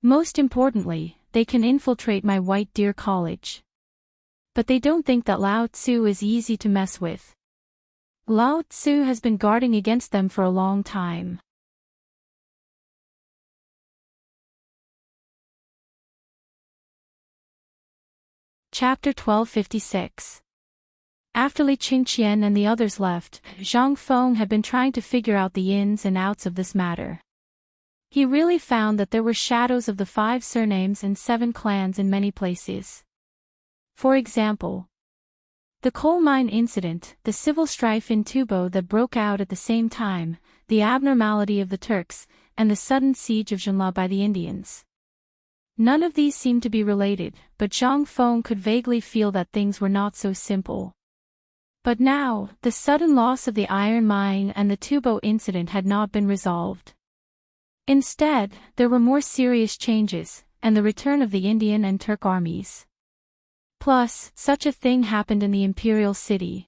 Most importantly, they can infiltrate my White Deer College. But they don't think that Lao Tzu is easy to mess with. Lao Tzu has been guarding against them for a long time. Chapter 1256. After Li Qingqian and the others left, Zhang Feng had been trying to figure out the ins and outs of this matter. He really found that there were shadows of the 5 surnames and 7 clans in many places. For example, the coal mine incident, the civil strife in Tubo that broke out at the same time, the abnormality of the Turks, and the sudden siege of Zhenla by the Indians. None of these seemed to be related, but Zhang Feng could vaguely feel that things were not so simple. But now, the sudden loss of the iron mine and the Tubo incident had not been resolved. Instead, there were more serious changes, and the return of the Indian and Turk armies. Plus, such a thing happened in the imperial city.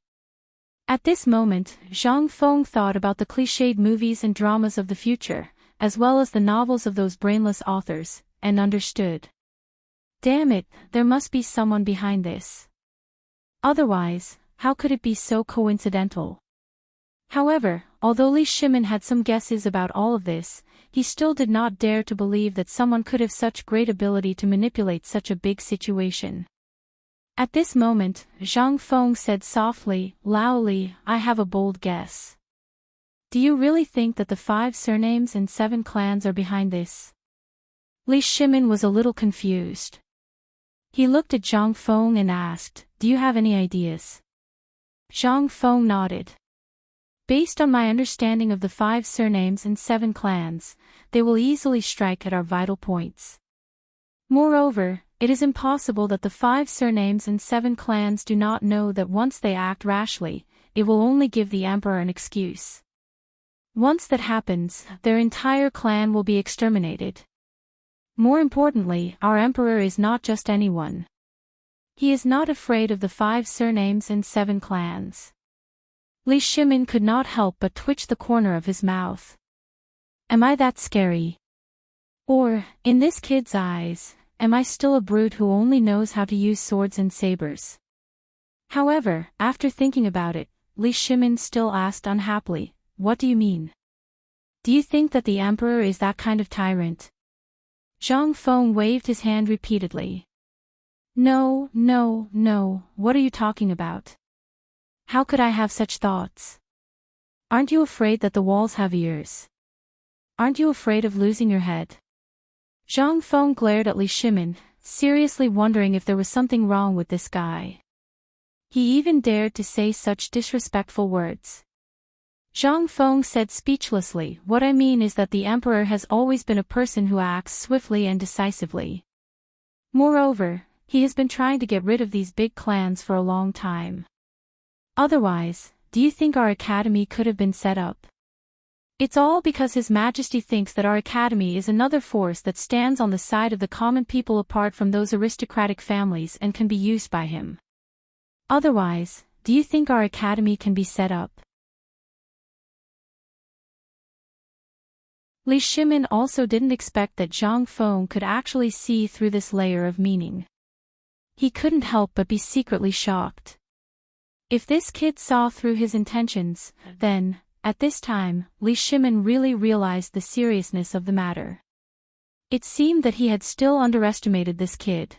At this moment, Zhang Feng thought about the cliched movies and dramas of the future, as well as the novels of those brainless authors, and understood. Damn it, there must be someone behind this. Otherwise, how could it be so coincidental? However, although Li Shimin had some guesses about all of this, he still did not dare to believe that someone could have such great ability to manipulate such a big situation. At this moment, Zhang Feng said softly, Lao Li, I have a bold guess. Do you really think that the 5 surnames and 7 clans are behind this? Li Shimin was a little confused. He looked at Zhang Feng and asked, do you have any ideas? Zhang Feng nodded. Based on my understanding of the 5 surnames and 7 clans, they will easily strike at our vital points. Moreover, it is impossible that the 5 surnames and 7 clans do not know that once they act rashly, it will only give the emperor an excuse. Once that happens, their entire clan will be exterminated. More importantly, our emperor is not just anyone. He is not afraid of the 5 surnames and 7 clans. Li Shimin could not help but twitch the corner of his mouth. Am I that scary? Or, in this kid's eyes, am I still a brute who only knows how to use swords and sabers? However, after thinking about it, Li Shimin still asked unhappily, what do you mean? Do you think that the emperor is that kind of tyrant? Zhang Feng waved his hand repeatedly. No, no, no, what are you talking about? How could I have such thoughts? Aren't you afraid that the walls have ears? Aren't you afraid of losing your head? Zhang Feng glared at Li Shimin, seriously wondering if there was something wrong with this guy. He even dared to say such disrespectful words. Zhang Feng said speechlessly, what I mean is that the emperor has always been a person who acts swiftly and decisively. Moreover, he has been trying to get rid of these big clans for a long time. Otherwise, do you think our academy could have been set up? It's all because His Majesty thinks that our academy is another force that stands on the side of the common people apart from those aristocratic families and can be used by him. Otherwise, do you think our academy can be set up? Li Shimin also didn't expect that Zhang Feng could actually see through this layer of meaning. He couldn't help but be secretly shocked. If this kid saw through his intentions, then, at this time, Li Shimin really realized the seriousness of the matter. It seemed that he had still underestimated this kid.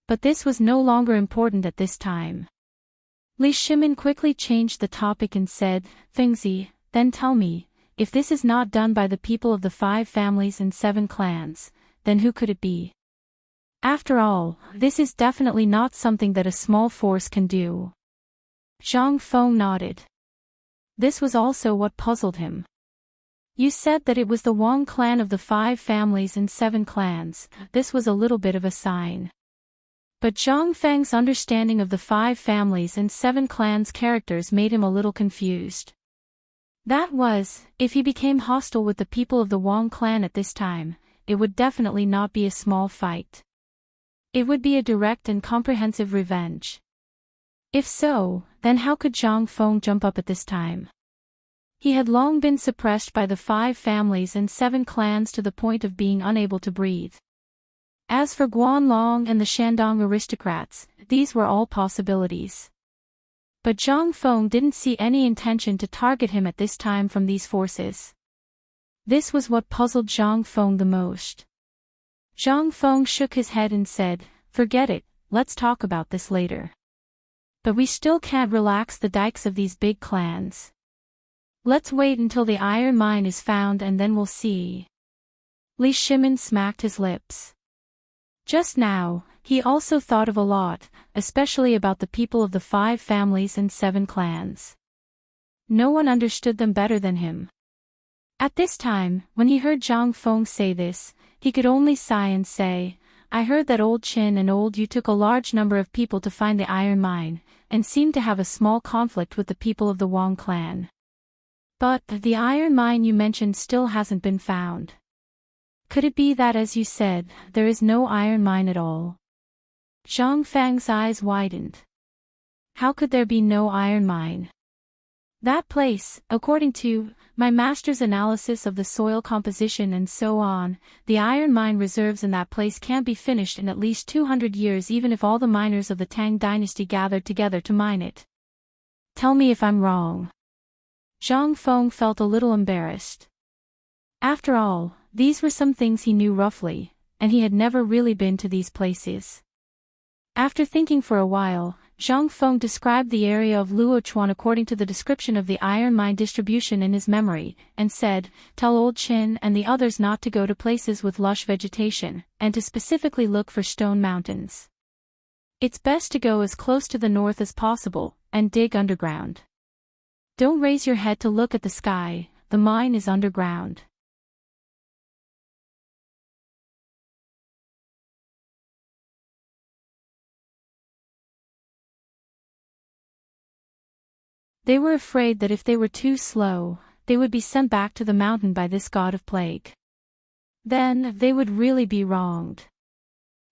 But this was no longer important at this time. Li Shimin quickly changed the topic and said, Fengzi, then tell me, if this is not done by the people of the 5 families and 7 clans, then who could it be? After all, this is definitely not something that a small force can do. Zhang Feng nodded. This was also what puzzled him. You said that it was the Wang clan of the 5 families and 7 clans. This was a little bit of a sign. But Zhang Feng's understanding of the 5 families and 7 clans' characters made him a little confused. That was, if he became hostile with the people of the Wang clan at this time, it would definitely not be a small fight. It would be a direct and comprehensive revenge. If so, then how could Zhang Feng jump up at this time? He had long been suppressed by the 5 families and 7 clans to the point of being unable to breathe. As for Guanlong and the Shandong aristocrats, these were all possibilities. But Zhang Feng didn't see any intention to target him at this time from these forces. This was what puzzled Zhang Feng the most. Zhang Feng shook his head and said, Forget it, let's talk about this later. But we still can't relax the dikes of these big clans. Let's wait until the iron mine is found and then we'll see. Li Shimin smacked his lips. Just now, he also thought of a lot, especially about the people of the 5 families and 7 clans. No one understood them better than him. At this time, when he heard Zhang Feng say this, he could only sigh and say, I heard that old Qin and old Yu took a large number of people to find the iron mine, and seemed to have a small conflict with the people of the Wang clan. But the iron mine you mentioned still hasn't been found. Could it be that, as you said, there is no iron mine at all? Zhang Feng's eyes widened. How could there be no iron mine? That place, according to my master's analysis of the soil composition and so on, the iron mine reserves in that place can't be finished in at least 200 years even if all the miners of the Tang Dynasty gathered together to mine it. Tell me if I'm wrong. Zhang Feng felt a little embarrassed. After all, these were some things he knew roughly, and he had never really been to these places. After thinking for a while, Zhang Feng described the area of Luochuan according to the description of the iron mine distribution in his memory, and said, Tell old Qin and the others not to go to places with lush vegetation, and to specifically look for stone mountains. It's best to go as close to the north as possible, and dig underground. Don't raise your head to look at the sky, the mine is underground. They were afraid that if they were too slow, they would be sent back to the mountain by this god of plague. Then, they would really be wronged.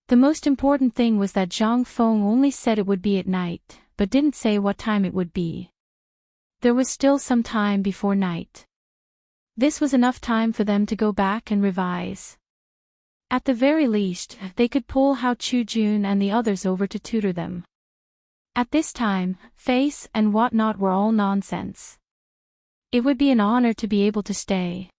The most important thing was that Zhang Feng only said it would be at night, but didn't say what time it would be. There was still some time before night. This was enough time for them to go back and revise. At the very least, they could pull Hao Chujun and the others over to tutor them. At this time, face and whatnot were all nonsense. It would be an honor to be able to stay.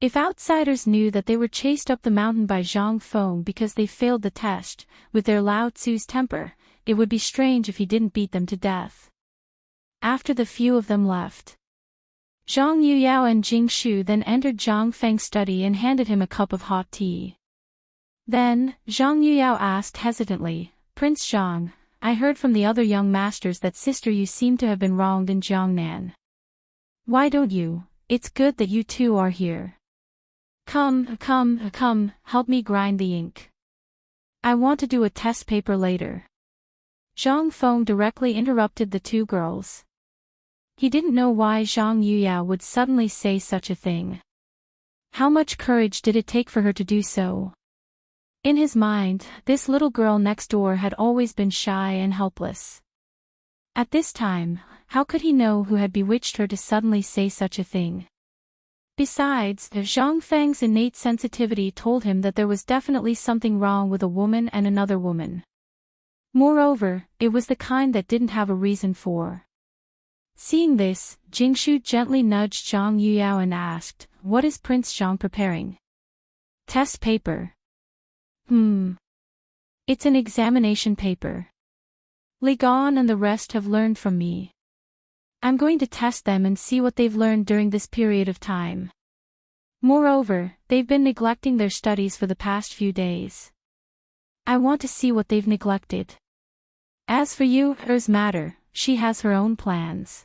If outsiders knew that they were chased up the mountain by Zhang Feng because they failed the test, with their Lao Tzu's temper, it would be strange if he didn't beat them to death. After the few of them left, Zhang Yuyao and Jing Shu then entered Zhang Feng's study and handed him a cup of hot tea. Then, Zhang Yuyao asked hesitantly, Prince Zhang, I heard from the other young masters that Sister Yu seemed to have been wronged in Jiangnan. Why don't you? It's good that you two are here. Come, help me grind the ink. I want to do a test paper later. Zhang Feng directly interrupted the two girls. He didn't know why Zhang Yuyao would suddenly say such a thing. How much courage did it take for her to do so? In his mind, this little girl next door had always been shy and helpless. At this time, how could he know who had bewitched her to suddenly say such a thing? Besides, Zhang Feng's innate sensitivity told him that there was definitely something wrong with a woman and another woman. Moreover, it was the kind that didn't have a reason for. Seeing this, Jingshu gently nudged Zhang Yuyao and asked, "What is Prince Zhang preparing?" "Test paper." It's an examination paper. Li Gan and the rest have learned from me. I'm going to test them and see what they've learned during this period of time. Moreover, they've been neglecting their studies for the past few days. I want to see what they've neglected. As for you, hers matter, she has her own plans.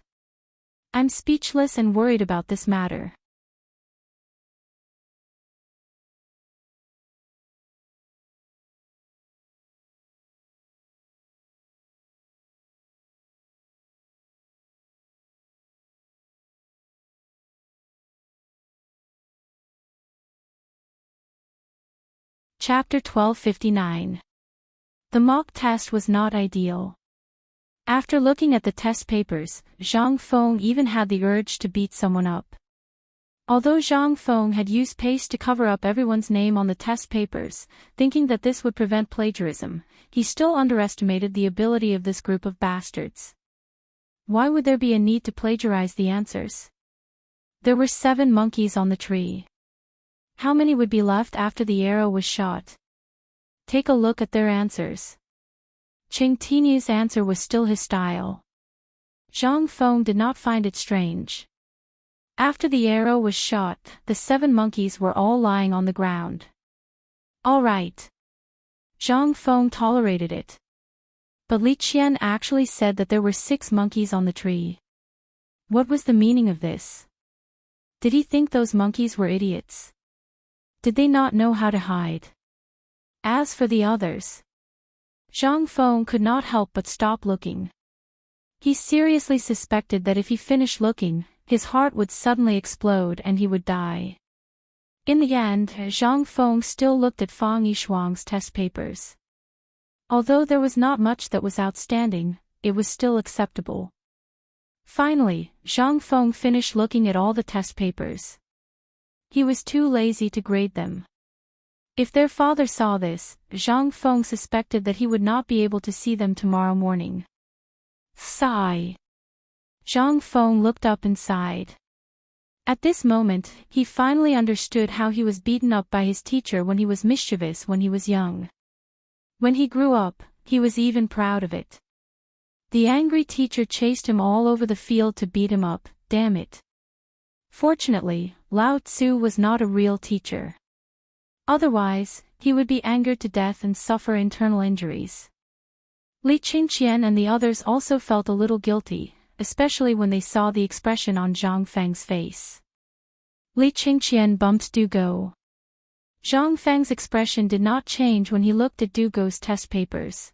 I'm speechless and worried about this matter. Chapter 1259. The mock test was not ideal. After looking at the test papers, Zhang Feng even had the urge to beat someone up. Although Zhang Feng had used paste to cover up everyone's name on the test papers, thinking that this would prevent plagiarism, he still underestimated the ability of this group of bastards. Why would there be a need to plagiarize the answers? There were 7 monkeys on the tree. How many would be left after the arrow was shot? Take a look at their answers. Qing Tinyu's answer was still his style. Zhang Feng did not find it strange. After the arrow was shot, the 7 monkeys were all lying on the ground. All right. Zhang Feng tolerated it. But Li Qian actually said that there were 6 monkeys on the tree. What was the meaning of this? Did he think those monkeys were idiots? Did they not know how to hide? As for the others, Zhang Feng could not help but stop looking. He seriously suspected that if he finished looking, his heart would suddenly explode and he would die. In the end, Zhang Feng still looked at Fang Yishuang's test papers. Although there was not much that was outstanding, it was still acceptable. Finally, Zhang Feng finished looking at all the test papers. He was too lazy to grade them. If their father saw this, Zhang Feng suspected that he would not be able to see them tomorrow morning. Sigh. Zhang Feng looked up and sighed. At this moment, he finally understood how he was beaten up by his teacher when he was mischievous when he was young. When he grew up, he was even proud of it. The angry teacher chased him all over the field to beat him up, damn it. Fortunately, Lao Tzu was not a real teacher. Otherwise, he would be angered to death and suffer internal injuries. Li Qingqian and the others also felt a little guilty, especially when they saw the expression on Zhang Feng's face. Li Qingqian bumped Du Go. Zhang Feng's expression did not change when he looked at Du Go's test papers.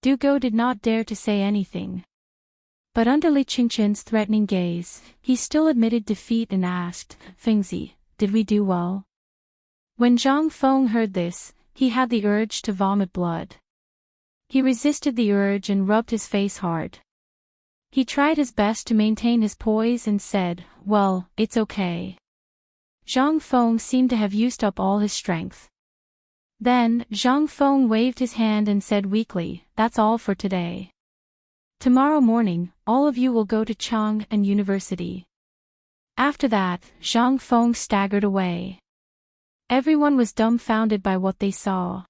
Du Go did not dare to say anything. But under Li Qingqian's threatening gaze, he still admitted defeat and asked, "Fengzi, did we do well?" When Zhang Feng heard this, he had the urge to vomit blood. He resisted the urge and rubbed his face hard. He tried his best to maintain his poise and said, "Well, it's okay." Zhang Feng seemed to have used up all his strength. Then, Zhang Feng waved his hand and said weakly, "That's all for today. Tomorrow morning, all of you will go to Chang and University." After that, Zhang Feng staggered away. Everyone was dumbfounded by what they saw.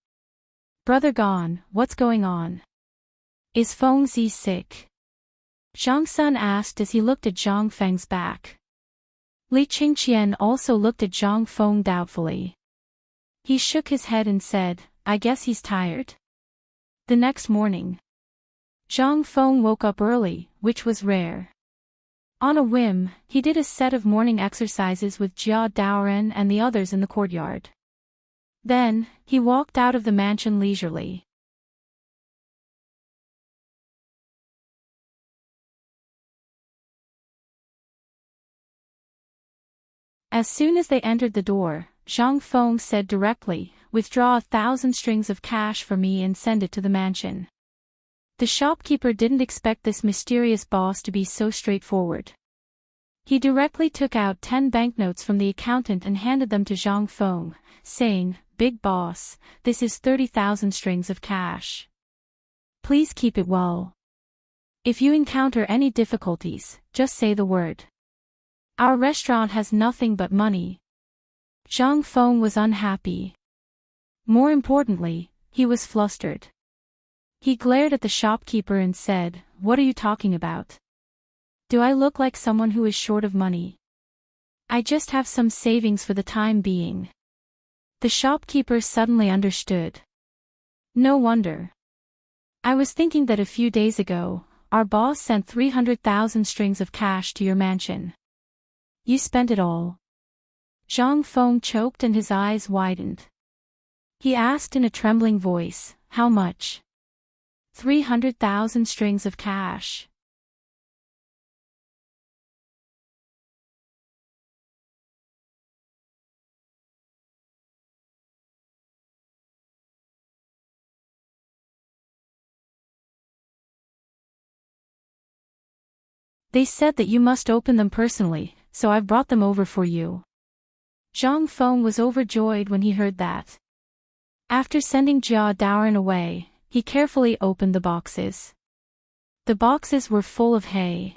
"Brother Gan, what's going on? Is Fengzi sick?" Zhang Sun asked as he looked at Zhang Feng's back. Li Qingqian also looked at Zhang Feng doubtfully. He shook his head and said, "I guess he's tired." The next morning, Zhang Feng woke up early, which was rare. On a whim, he did a set of morning exercises with Jia Daoren and the others in the courtyard. Then, he walked out of the mansion leisurely. As soon as they entered the door, Zhang Feng said directly, "Withdraw 1,000 strings of cash for me and send it to the mansion." The shopkeeper didn't expect this mysterious boss to be so straightforward. He directly took out 10 banknotes from the accountant and handed them to Zhang Feng, saying, "Big boss, this is 30,000 strings of cash. Please keep it well. If you encounter any difficulties, just say the word. Our restaurant has nothing but money." Zhang Feng was unhappy. More importantly, he was flustered. He glared at the shopkeeper and said, "What are you talking about? Do I look like someone who is short of money? I just have some savings for the time being." The shopkeeper suddenly understood. "No wonder. I was thinking that a few days ago, our boss sent 300,000 strings of cash to your mansion. You spent it all." Zhang Feng choked and his eyes widened. He asked in a trembling voice, "How much?" 300,000 strings of cash. They said that you must open them personally, so I've brought them over for you. Zhang Feng was overjoyed when he heard that. After sending Jia Daoran away, he carefully opened the boxes. The boxes were full of hay.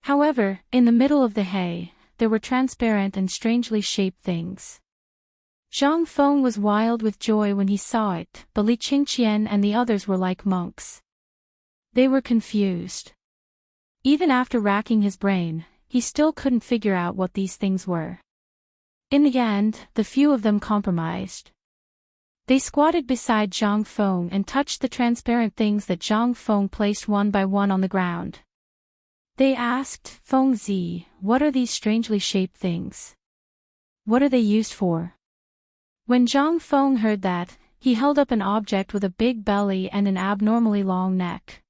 However, in the middle of the hay, there were transparent and strangely shaped things. Zhang Feng was wild with joy when he saw it, but Li Qingqian and the others were like monks. They were confused. Even after racking his brain, he still couldn't figure out what these things were. In the end, the few of them compromised. They squatted beside Zhang Feng and touched the transparent things that Zhang Feng placed one by one on the ground. They asked, "Feng Zi, what are these strangely shaped things? What are they used for?" When Zhang Feng heard that, he held up an object with a big belly and an abnormally long neck.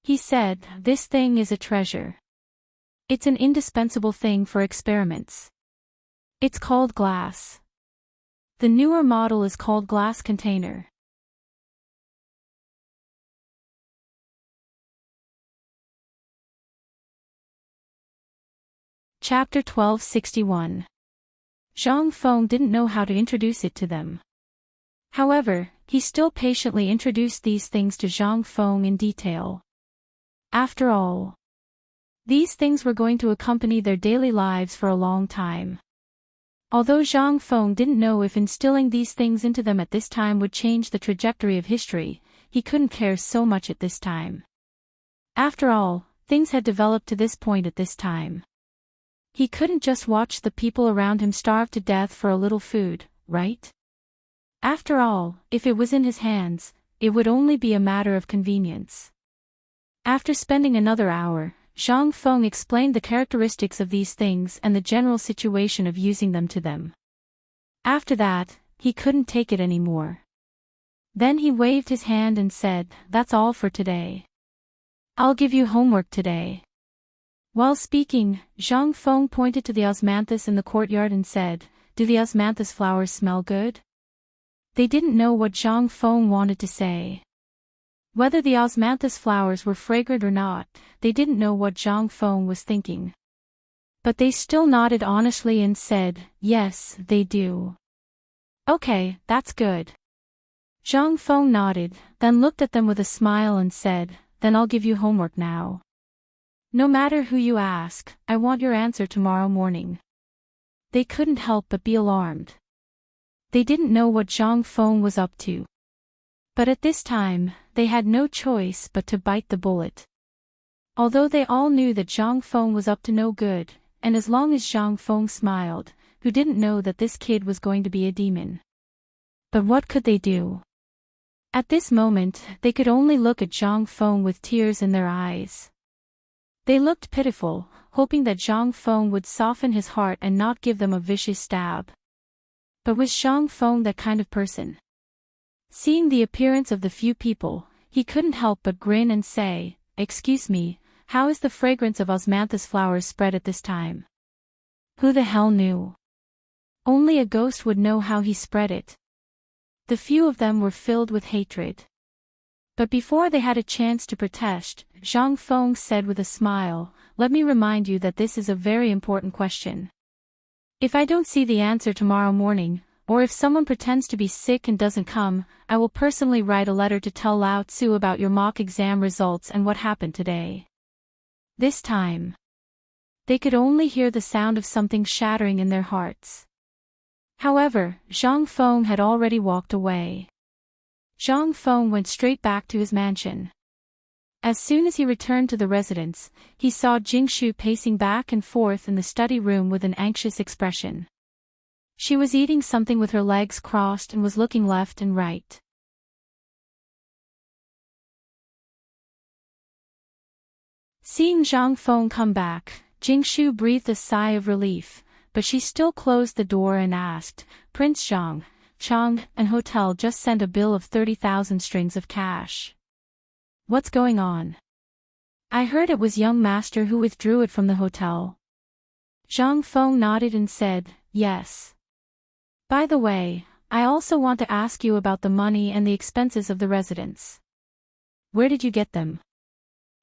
He said, "This thing is a treasure. It's an indispensable thing for experiments. It's called glass. The newer model is called glass container." Chapter 1261. Zhang Feng didn't know how to introduce it to them. However, he still patiently introduced these things to Zhang Feng in detail. After all, these things were going to accompany their daily lives for a long time. Although Zhang Feng didn't know if instilling these things into them at this time would change the trajectory of history, he couldn't care so much at this time. After all, things had developed to this point at this time. He couldn't just watch the people around him starve to death for a little food, right? After all, if it was in his hands, it would only be a matter of convenience. After spending another hour, Zhang Feng explained the characteristics of these things and the general situation of using them to them. After that, he couldn't take it anymore. Then he waved his hand and said, "That's all for today. I'll give you homework today." While speaking, Zhang Feng pointed to the osmanthus in the courtyard and said, "Do the osmanthus flowers smell good?" They didn't know what Zhang Feng wanted to say. Whether the osmanthus flowers were fragrant or not, they didn't know what Zhang Feng was thinking. But they still nodded honestly and said, "Yes, they do." "Okay, that's good." Zhang Feng nodded, then looked at them with a smile and said, "Then I'll give you homework now. No matter who you ask, I want your answer tomorrow morning." They couldn't help but be alarmed. They didn't know what Zhang Feng was up to. But at this time, they had no choice but to bite the bullet. Although they all knew that Zhang Feng was up to no good, and as long as Zhang Feng smiled, who didn't know that this kid was going to be a demon? But what could they do? At this moment, they could only look at Zhang Feng with tears in their eyes. They looked pitiful, hoping that Zhang Feng would soften his heart and not give them a vicious stab. But was Zhang Feng that kind of person? Seeing the appearance of the few people, he couldn't help but grin and say, "Excuse me, how is the fragrance of osmanthus flowers spread at this time?" Who the hell knew? Only a ghost would know how he spread it. The few of them were filled with hatred. But before they had a chance to protest, Zhang Feng said with a smile, "Let me remind you that this is a very important question. If I don't see the answer tomorrow morning, or if someone pretends to be sick and doesn't come, I will personally write a letter to tell Lao Tzu about your mock exam results and what happened today." This time, they could only hear the sound of something shattering in their hearts. However, Zhang Feng had already walked away. Zhang Feng went straight back to his mansion. As soon as he returned to the residence, he saw Jingshu pacing back and forth in the study room with an anxious expression. She was eating something with her legs crossed and was looking left and right. Seeing Zhang Feng come back, Jingshu breathed a sigh of relief, but she still closed the door and asked, "Prince Zhang, Chang and hotel just sent a bill of 30,000 strings of cash. What's going on?" "I heard it was young master who withdrew it from the hotel." Zhang Feng nodded and said, "Yes. By the way, I also want to ask you about the money and the expenses of the residence. Where did you get them?"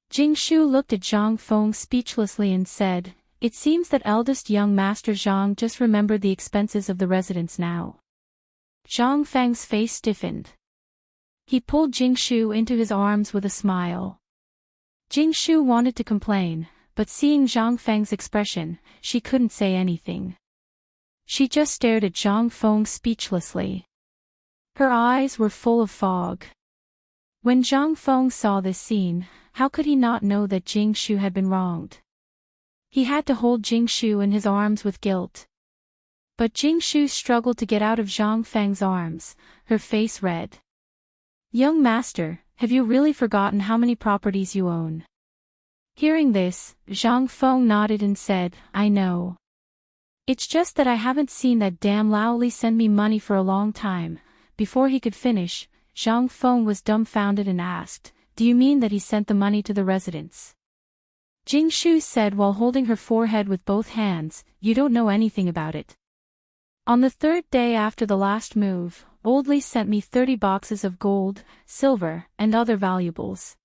Jingshu looked at Zhang Feng speechlessly and said, "It seems that eldest young master Zhang just remembered the expenses of the residence now." Zhang Feng's face stiffened. He pulled Jingshu into his arms with a smile. Jingshu wanted to complain, but seeing Zhang Feng's expression, she couldn't say anything. She just stared at Zhang Feng speechlessly. Her eyes were full of fog. When Zhang Feng saw this scene, how could he not know that Jingshu had been wronged? He had to hold Jingshu in his arms with guilt. But Jingshu struggled to get out of Zhang Feng's arms, her face red. "Young master, have you really forgotten how many properties you own?" Hearing this, Zhang Feng nodded and said, "I know. It's just that I haven't seen that damn Lao Li send me money for a long time." Before he could finish, Zhang Feng was dumbfounded and asked, "Do you mean that he sent the money to the residence?" Jingshu said while holding her forehead with both hands, "You don't know anything about it. On the third day after the last move, Old Li sent me 30 boxes of gold, silver, and other valuables.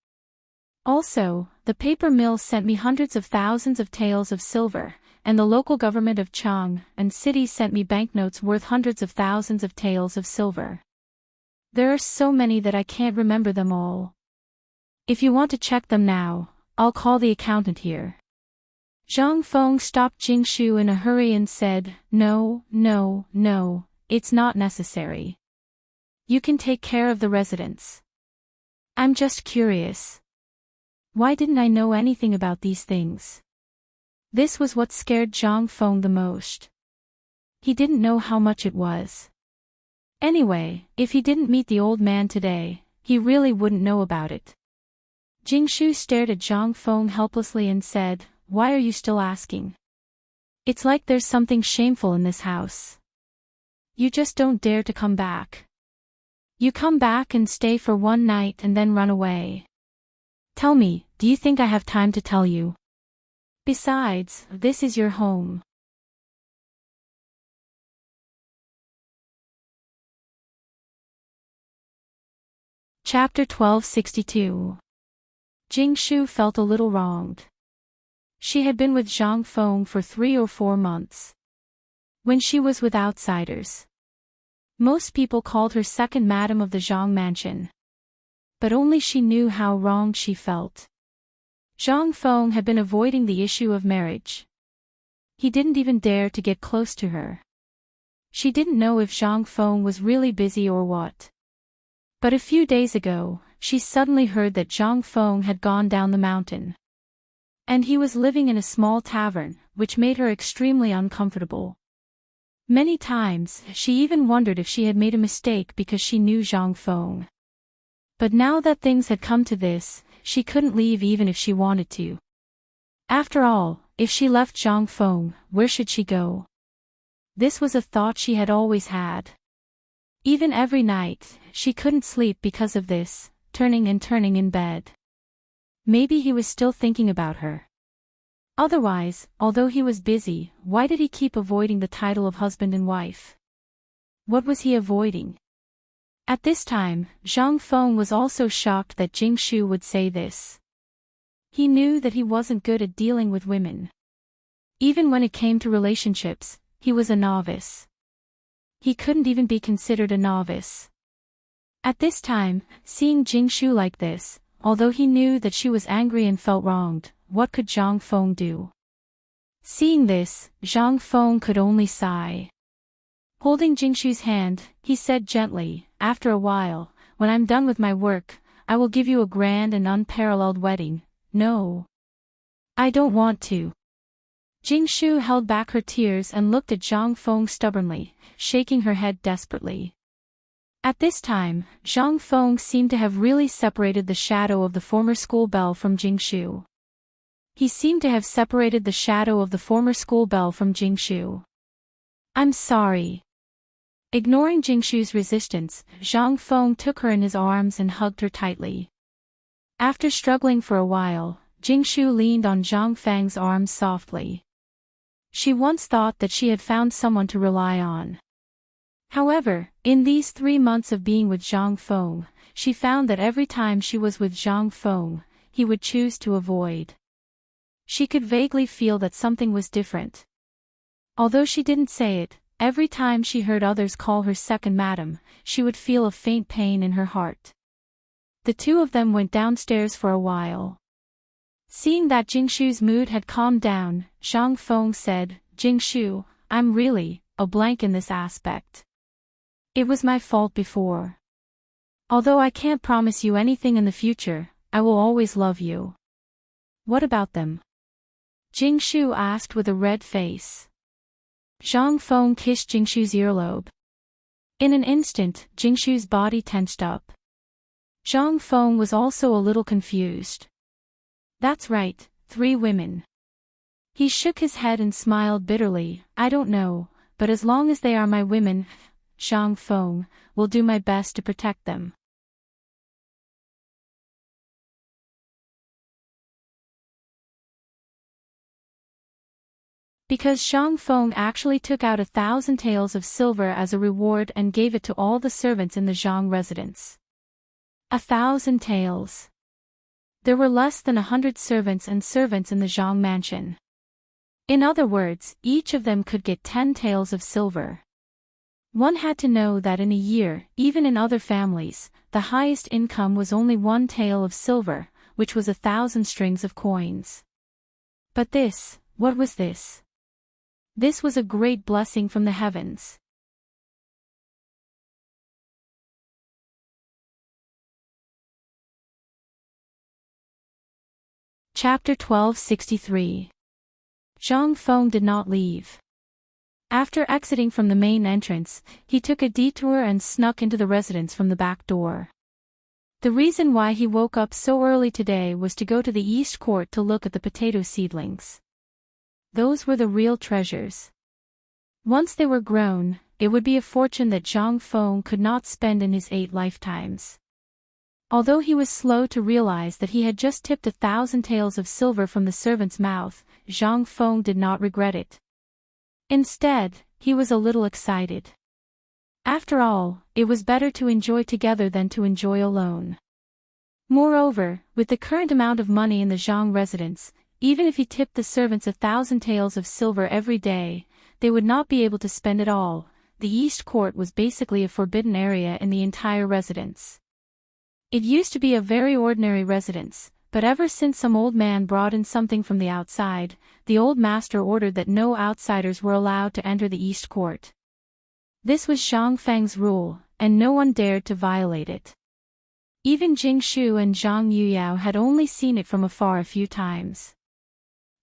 Also, the paper mill sent me hundreds of thousands of taels of silver, and the local government of Chang and city sent me banknotes worth hundreds of thousands of taels of silver. There are so many that I can't remember them all. If you want to check them now, I'll call the accountant here." Zhang Feng stopped Jingshu in a hurry and said, No, it's not necessary. You can take care of the residence. I'm just curious. Why didn't I know anything about these things? This was what scared Zhang Feng the most. He didn't know how much it was. Anyway, if he didn't meet the old man today, he really wouldn't know about it. Jingshu stared at Zhang Feng helplessly and said, "Why are you still asking? It's like there's something shameful in this house. You just don't dare to come back. You come back and stay for one night and then run away. Tell me, do you think I have time to tell you? Besides, this is your home." Chapter 1262. Jingshu felt a little wronged. She had been with Zhang Feng for 3 or 4 months. When she was with outsiders, most people called her second madam of the Zhang mansion. But only she knew how wronged she felt. Zhang Feng had been avoiding the issue of marriage. He didn't even dare to get close to her. She didn't know if Zhang Feng was really busy or what. But a few days ago, she suddenly heard that Zhang Feng had gone down the mountain. And he was living in a small tavern, which made her extremely uncomfortable. Many times, she even wondered if she had made a mistake because she knew Zhang Feng. But now that things had come to this, she couldn't leave even if she wanted to. After all, if she left Zhang Feng, where should she go? This was a thought she had always had. Even every night, she couldn't sleep because of this, turning in bed. Maybe he was still thinking about her. Otherwise, although he was busy, why did he keep avoiding the title of husband and wife? What was he avoiding? At this time, Zhang Feng was also shocked that Jing Shu would say this. He knew that he wasn't good at dealing with women. Even when it came to relationships, he was a novice. He couldn't even be considered a novice. At this time, seeing Jing Shu like this, although he knew that she was angry and felt wronged, what could Zhang Feng do? Seeing this, Zhang Feng could only sigh. Holding Jing Shu's hand, he said gently, after a while, when I'm done with my work, I will give you a grand and unparalleled wedding. No. I don't want to. Jing Shu held back her tears and looked at Zhang Feng stubbornly, shaking her head desperately. At this time, Zhang Feng seemed to have really separated the shadow of the former school belle from Jing Shu. He seemed to have separated the shadow of the former school belle from Jing Shu. I'm sorry. Ignoring Jing Shu's resistance, Zhang Feng took her in his arms and hugged her tightly. After struggling for a while, Jing Shu leaned on Zhang Feng's arms softly. She once thought that she had found someone to rely on. However, in these 3 months of being with Zhang Feng, she found that every time she was with Zhang Feng, he would choose to avoid. She could vaguely feel that something was different. Although she didn't say it, every time she heard others call her second madam, she would feel a faint pain in her heart. The two of them went downstairs for a while. Seeing that Jing Shu's mood had calmed down, Zhang Feng said, Jing Shu, I'm really a blank in this aspect. It was my fault before. Although I can't promise you anything in the future, I will always love you. What about them? Jing Shu asked with a red face. Zhang Feng kissed Jing Shu's earlobe. In an instant, Jing Shu's body tensed up. Zhang Feng was also a little confused. That's right, 3 women. He shook his head and smiled bitterly. I don't know, but as long as they are my women, Zhang Feng, will do my best to protect them. Because Zhang Feng actually took out 1,000 taels of silver as a reward and gave it to all the servants in the Zhang residence. 1,000 taels. There were less than 100 servants in the Zhang mansion. In other words, each of them could get 10 taels of silver. One had to know that in a year, even in other families, the highest income was only 1 tael of silver, which was 1,000 strings of coins. But this, what was this? This was a great blessing from the heavens. Chapter 1263. Zhang Feng did not leave. After exiting from the main entrance, he took a detour and snuck into the residence from the back door. The reason why he woke up so early today was to go to the east court to look at the potato seedlings. Those were the real treasures. Once they were grown, it would be a fortune that Zhang Feng could not spend in his 8 lifetimes. Although he was slow to realize that he had just tipped 1,000 taels of silver from the servant's mouth, Zhang Feng did not regret it. Instead, he was a little excited. After all, it was better to enjoy together than to enjoy alone. Moreover, with the current amount of money in the Zhang residence, even if he tipped the servants 1,000 taels of silver every day, they would not be able to spend it all. The East Court was basically a forbidden area in the entire residence. It used to be a very ordinary residence, but ever since some old man brought in something from the outside, the old master ordered that no outsiders were allowed to enter the East Court. This was Zhang Feng's rule, and no one dared to violate it. Even Jing Shu and Zhang Yuyao had only seen it from afar a few times.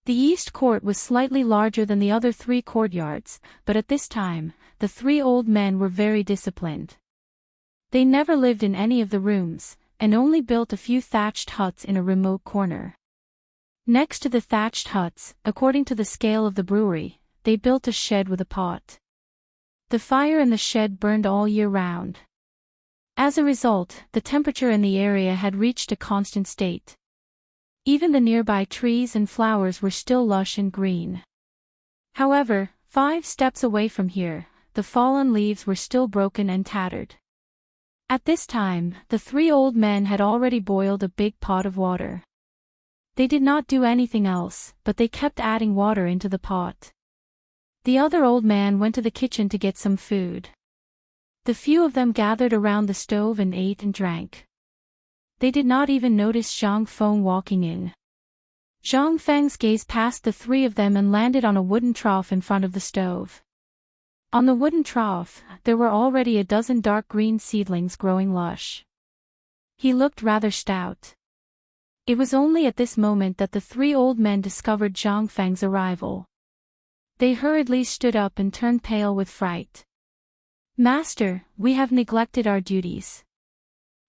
The East Court was slightly larger than the other 3 courtyards, but at this time, the 3 old men were very disciplined. They never lived in any of the rooms, and only built a few thatched huts in a remote corner. Next to the thatched huts, according to the scale of the brewery, they built a shed with a pot. The fire in the shed burned all year round. As a result, the temperature in the area had reached a constant state. Even the nearby trees and flowers were still lush and green. However, 5 steps away from here, the fallen leaves were still broken and tattered. At this time, the 3 old men had already boiled a big pot of water. They did not do anything else, but they kept adding water into the pot. The other old man went to the kitchen to get some food. The few of them gathered around the stove and ate and drank. They did not even notice Zhang Feng walking in. Zhang Feng's gaze passed the 3 of them and landed on a wooden trough in front of the stove. On the wooden trough, there were already a dozen dark green seedlings growing lush. He looked rather stout. It was only at this moment that the 3 old men discovered Zhang Feng's arrival. They hurriedly stood up and turned pale with fright. "Master, we have neglected our duties."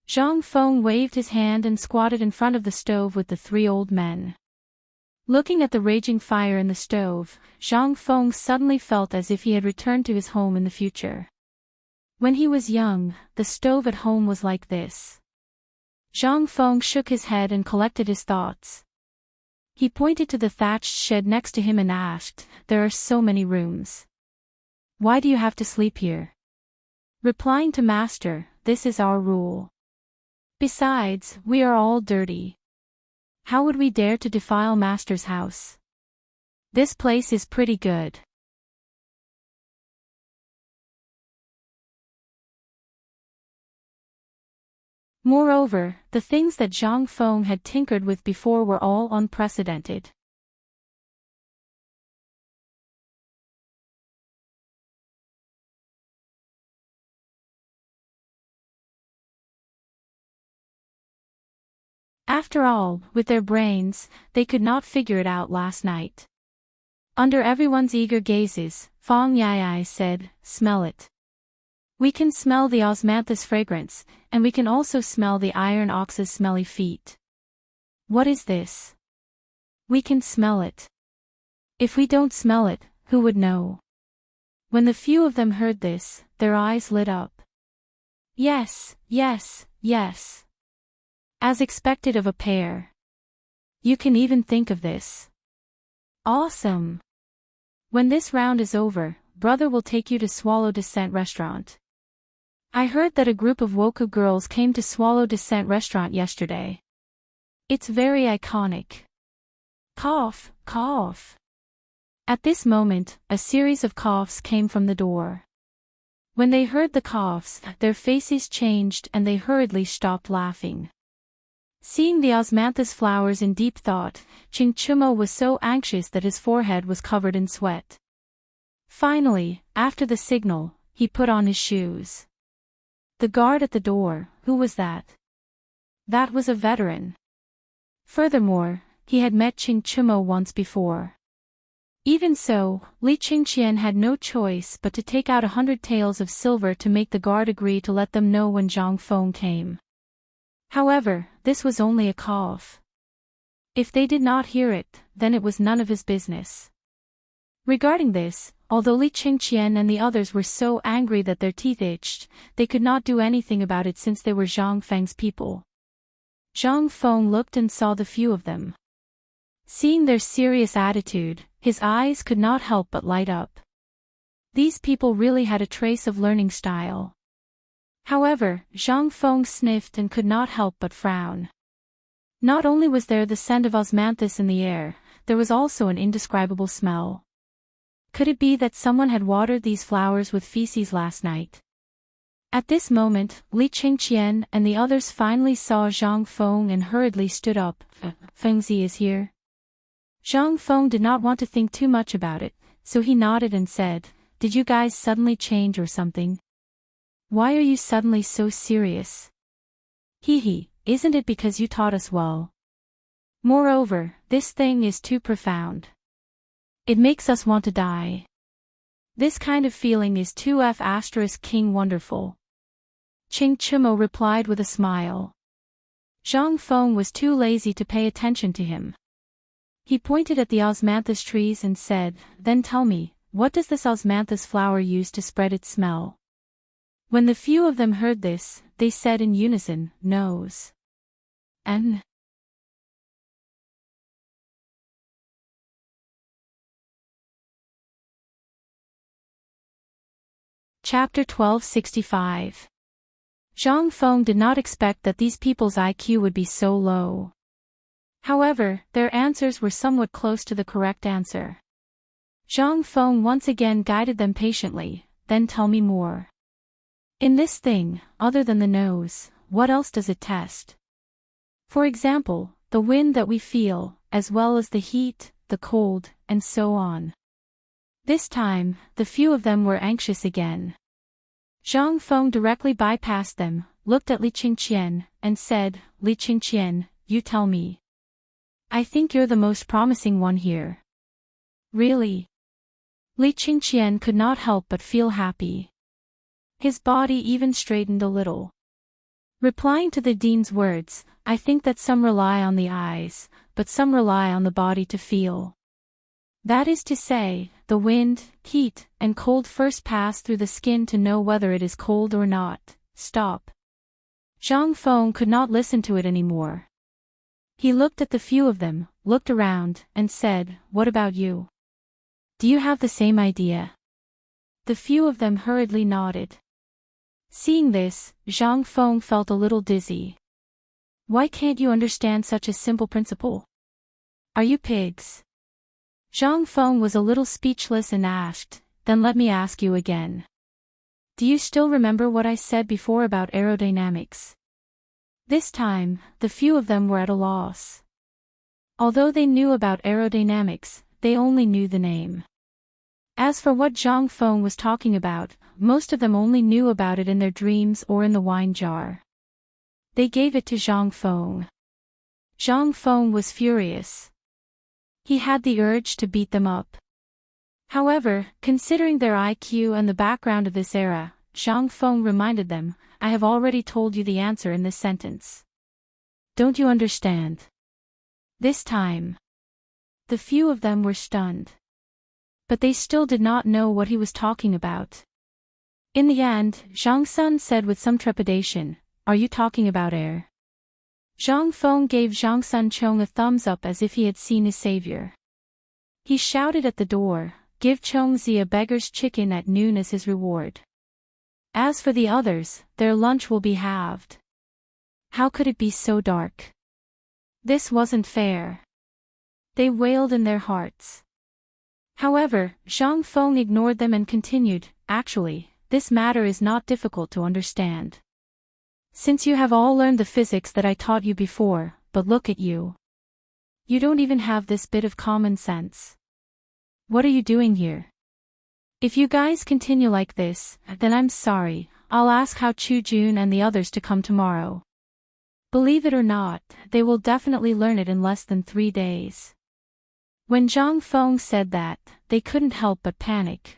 Zhang Feng waved his hand and squatted in front of the stove with the 3 old men. Looking at the raging fire in the stove, Zhang Feng suddenly felt as if he had returned to his home in the future. When he was young, the stove at home was like this. Zhang Feng shook his head and collected his thoughts. He pointed to the thatched shed next to him and asked, "There are so many rooms. Why do you have to sleep here?" Replying to Master, "This is our rule. Besides, we are all dirty. How would we dare to defile Master's house? This place is pretty good." Moreover, the things that Zhang Feng had tinkered with before were all unprecedented. After all, with their brains, they could not figure it out last night. Under everyone's eager gazes, Fang Yai said, "Smell it. We can smell the osmanthus fragrance, and we can also smell the iron ox's smelly feet." "What is this?" "We can smell it. If we don't smell it, who would know?" When the few of them heard this, their eyes lit up. "Yes, yes, yes. As expected of a pair. You can even think of this. Awesome. When this round is over, brother will take you to Swallow Descent Restaurant. I heard that a group of Woku girls came to Swallow Descent Restaurant yesterday. It's very iconic. Cough, cough." At this moment, a series of coughs came from the door. When they heard the coughs, their faces changed and they hurriedly stopped laughing. Seeing the osmanthus flowers in deep thought, Ching Chumo was so anxious that his forehead was covered in sweat. Finally, after the signal, he put on his shoes. The guard at the door, who was that? That was a veteran. Furthermore, he had met Ching Chumo once before. Even so, Li Qingqian had no choice but to take out 100 taels of silver to make the guard agree to let them know when Zhang Feng came. However, this was only a cough. If they did not hear it, then it was none of his business. Regarding this, although Li Qingqian and the others were so angry that their teeth itched, they could not do anything about it since they were Zhang Feng's people. Zhang Feng looked and saw the few of them. Seeing their serious attitude, his eyes could not help but light up. These people really had a trace of learning style. However, Zhang Feng sniffed and could not help but frown. Not only was there the scent of osmanthus in the air, there was also an indescribable smell. Could it be that someone had watered these flowers with feces last night? At this moment, Li Qingqian and the others finally saw Zhang Feng and hurriedly stood up. "Fengzi is here?" Zhang Feng did not want to think too much about it, so he nodded and said, "Did you guys suddenly change or something? Why are you suddenly so serious?" "Hee, isn't it because you taught us well? Moreover, this thing is too profound. It makes us want to die. This kind of feeling is too *king wonderful." Ching Chumo replied with a smile. Zhang Feng was too lazy to pay attention to him. He pointed at the osmanthus trees and said, "Then tell me, what does this osmanthus flower use to spread its smell?" When the few of them heard this, they said in unison, "Nose." And Chapter 1265. Zhang Feng did not expect that these people's IQ would be so low. However, their answers were somewhat close to the correct answer. Zhang Feng once again guided them patiently, then tell me more. In this thing, other than the nose, what else does it test? For example, the wind that we feel, as well as the heat, the cold, and so on. This time, the few of them were anxious again. Zhang Feng directly bypassed them, looked at Li Qingqian, and said, Li Qingqian, you tell me. I think you're the most promising one here. Really? Li Qingqian could not help but feel happy. His body even straightened a little. Replying to the dean's words, I think that some rely on the eyes, but some rely on the body to feel. That is to say, the wind, heat, and cold first pass through the skin to know whether it is cold or not. Stop. Zhang Feng could not listen to it anymore. He looked at the few of them, looked around, and said, What about you? Do you have the same idea? The few of them hurriedly nodded. Seeing this, Zhang Feng felt a little dizzy. Why can't you understand such a simple principle? Are you pigs? Zhang Feng was a little speechless and asked, Then let me ask you again. Do you still remember what I said before about aerodynamics? This time, the few of them were at a loss. Although they knew about aerodynamics, they only knew the name. As for what Zhang Feng was talking about, most of them only knew about it in their dreams or in the wine jar. They gave it to Zhang Feng. Zhang Feng was furious. He had the urge to beat them up. However, considering their IQ and the background of this era, Zhang Feng reminded them, I have already told you the answer in this sentence. Don't you understand? This time. The few of them were stunned. But they still did not know what he was talking about. In the end, Zhang Sun said with some trepidation, Are you talking about air? Zhang Feng gave Zhang Sun Chong a thumbs up as if he had seen his savior. He shouted at the door, Give Chong Zi a beggar's chicken at noon as his reward. As for the others, their lunch will be halved. How could it be so dark? This wasn't fair. They wailed in their hearts. However, Zhang Feng ignored them and continued, Actually, this matter is not difficult to understand. Since you have all learned the physics that I taught you before, but look at you. You don't even have this bit of common sense. What are you doing here? If you guys continue like this, then I'm sorry, I'll ask Hao Chu Jun and the others to come tomorrow. Believe it or not, they will definitely learn it in less than 3 days. When Zhang Feng said that, they couldn't help but panic.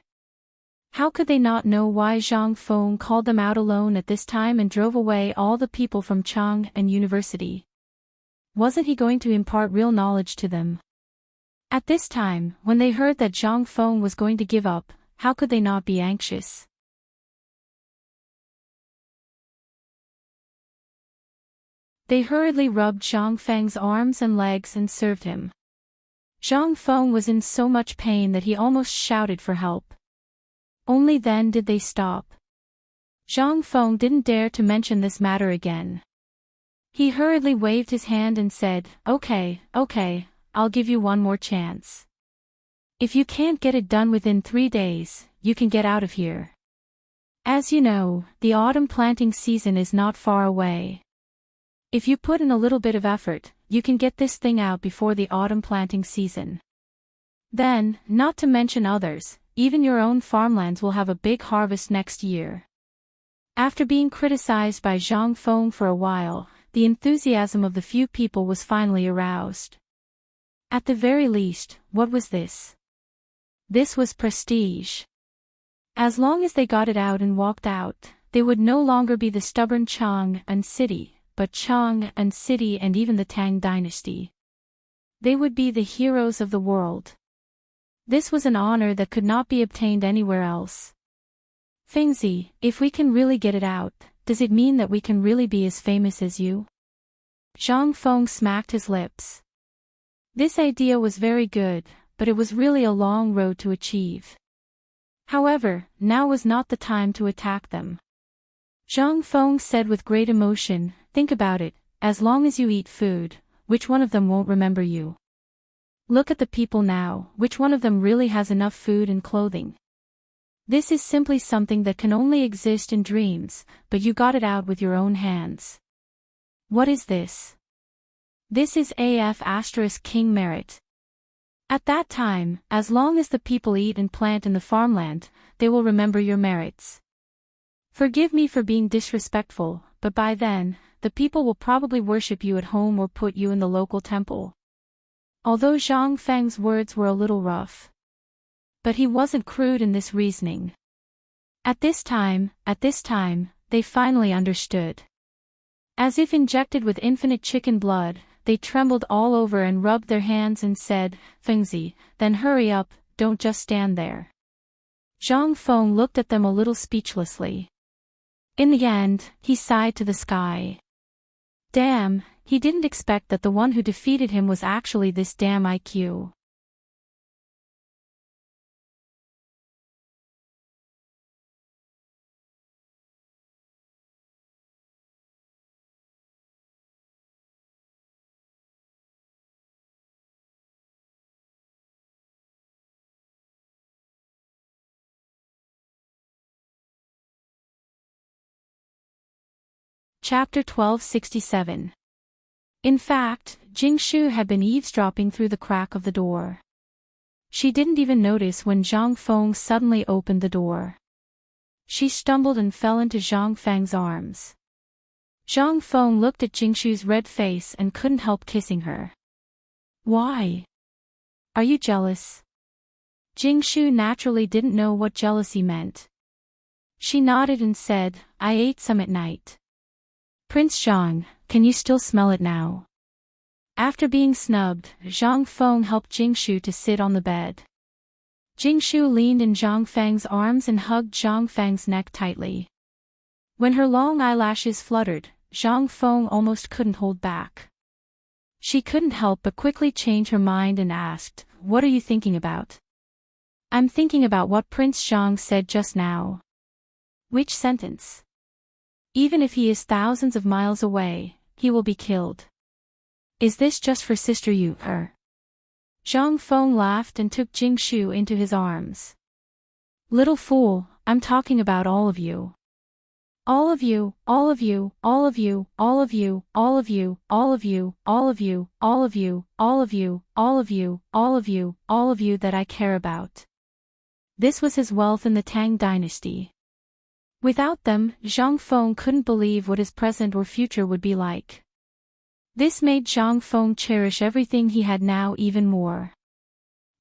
How could they not know why Zhang Feng called them out alone at this time and drove away all the people from Chang and University? Wasn't he going to impart real knowledge to them? At this time, when they heard that Zhang Feng was going to give up, how could they not be anxious? They hurriedly rubbed Zhang Feng's arms and legs and served him. Zhang Feng was in so much pain that he almost shouted for help. Only then did they stop. Zhang Feng didn't dare to mention this matter again. He hurriedly waved his hand and said, Okay, I'll give you one more chance. If you can't get it done within 3 days, you can get out of here. As you know, the autumn planting season is not far away. If you put in a little bit of effort, you can get this thing out before the autumn planting season. Then, not to mention others, even your own farmlands will have a big harvest next year. After being criticized by Zhang Feng for a while, the enthusiasm of the few people was finally aroused. At the very least, what was this? This was prestige. As long as they got it out and walked out, they would no longer be the stubborn Chang and city, but Chang and city and even the Tang Dynasty. They would be the heroes of the world. This was an honor that could not be obtained anywhere else. Fengzi, if we can really get it out, does it mean that we can really be as famous as you? Zhang Feng smacked his lips. This idea was very good, but it was really a long road to achieve. However, now was not the time to attack them. Zhang Feng said with great emotion, "Think about it, as long as you eat food, which one of them won't remember you? Look at the people now, which one of them really has enough food and clothing? This is simply something that can only exist in dreams, but you got it out with your own hands. What is this? This is King merit. At that time, as long as the people eat and plant in the farmland, they will remember your merits. Forgive me for being disrespectful, but by then, the people will probably worship you at home or put you in the local temple." Although Zhang Feng's words were a little rough, but he wasn't crude in this reasoning. At this time, they finally understood. As if injected with infinite chicken blood, they trembled all over and rubbed their hands and said, "Fengzi, then hurry up, don't just stand there." Zhang Feng looked at them a little speechlessly. In the end, he sighed to the sky. Damn, he didn't expect that the one who defeated him was actually this damn IQ. Chapter 1267. In fact, Jingshu had been eavesdropping through the crack of the door. She didn't even notice when Zhang Feng suddenly opened the door. She stumbled and fell into Zhang Feng's arms. Zhang Feng looked at Jingshu's red face and couldn't help kissing her. "Why? Are you jealous?" Jingshu naturally didn't know what jealousy meant. She nodded and said, "I ate some at night." "Prince Zhang, can you still smell it now?" After being snubbed, Zhang Feng helped Jingshu to sit on the bed. Jingshu leaned in Zhang Feng's arms and hugged Zhang Feng's neck tightly. When her long eyelashes fluttered, Zhang Feng almost couldn't hold back. She couldn't help but quickly change her mind and asked, "What are you thinking about?" "I'm thinking about what Prince Zhang said just now." "Which sentence?" "Even if he is thousands of miles away, he will be killed." "Is this just for Sister Yu, her?" Zhang Feng laughed and took Jingshu into his arms. "Little fool, I'm talking about all of you. All of you, all of you, all of you, all of you, all of you, all of you, all of you, all of you, all of you, all of you, all of you, all of you that I care about." This was his wealth in the Tang Dynasty. Without them, Zhang Feng couldn't believe what his present or future would be like. This made Zhang Feng cherish everything he had now even more.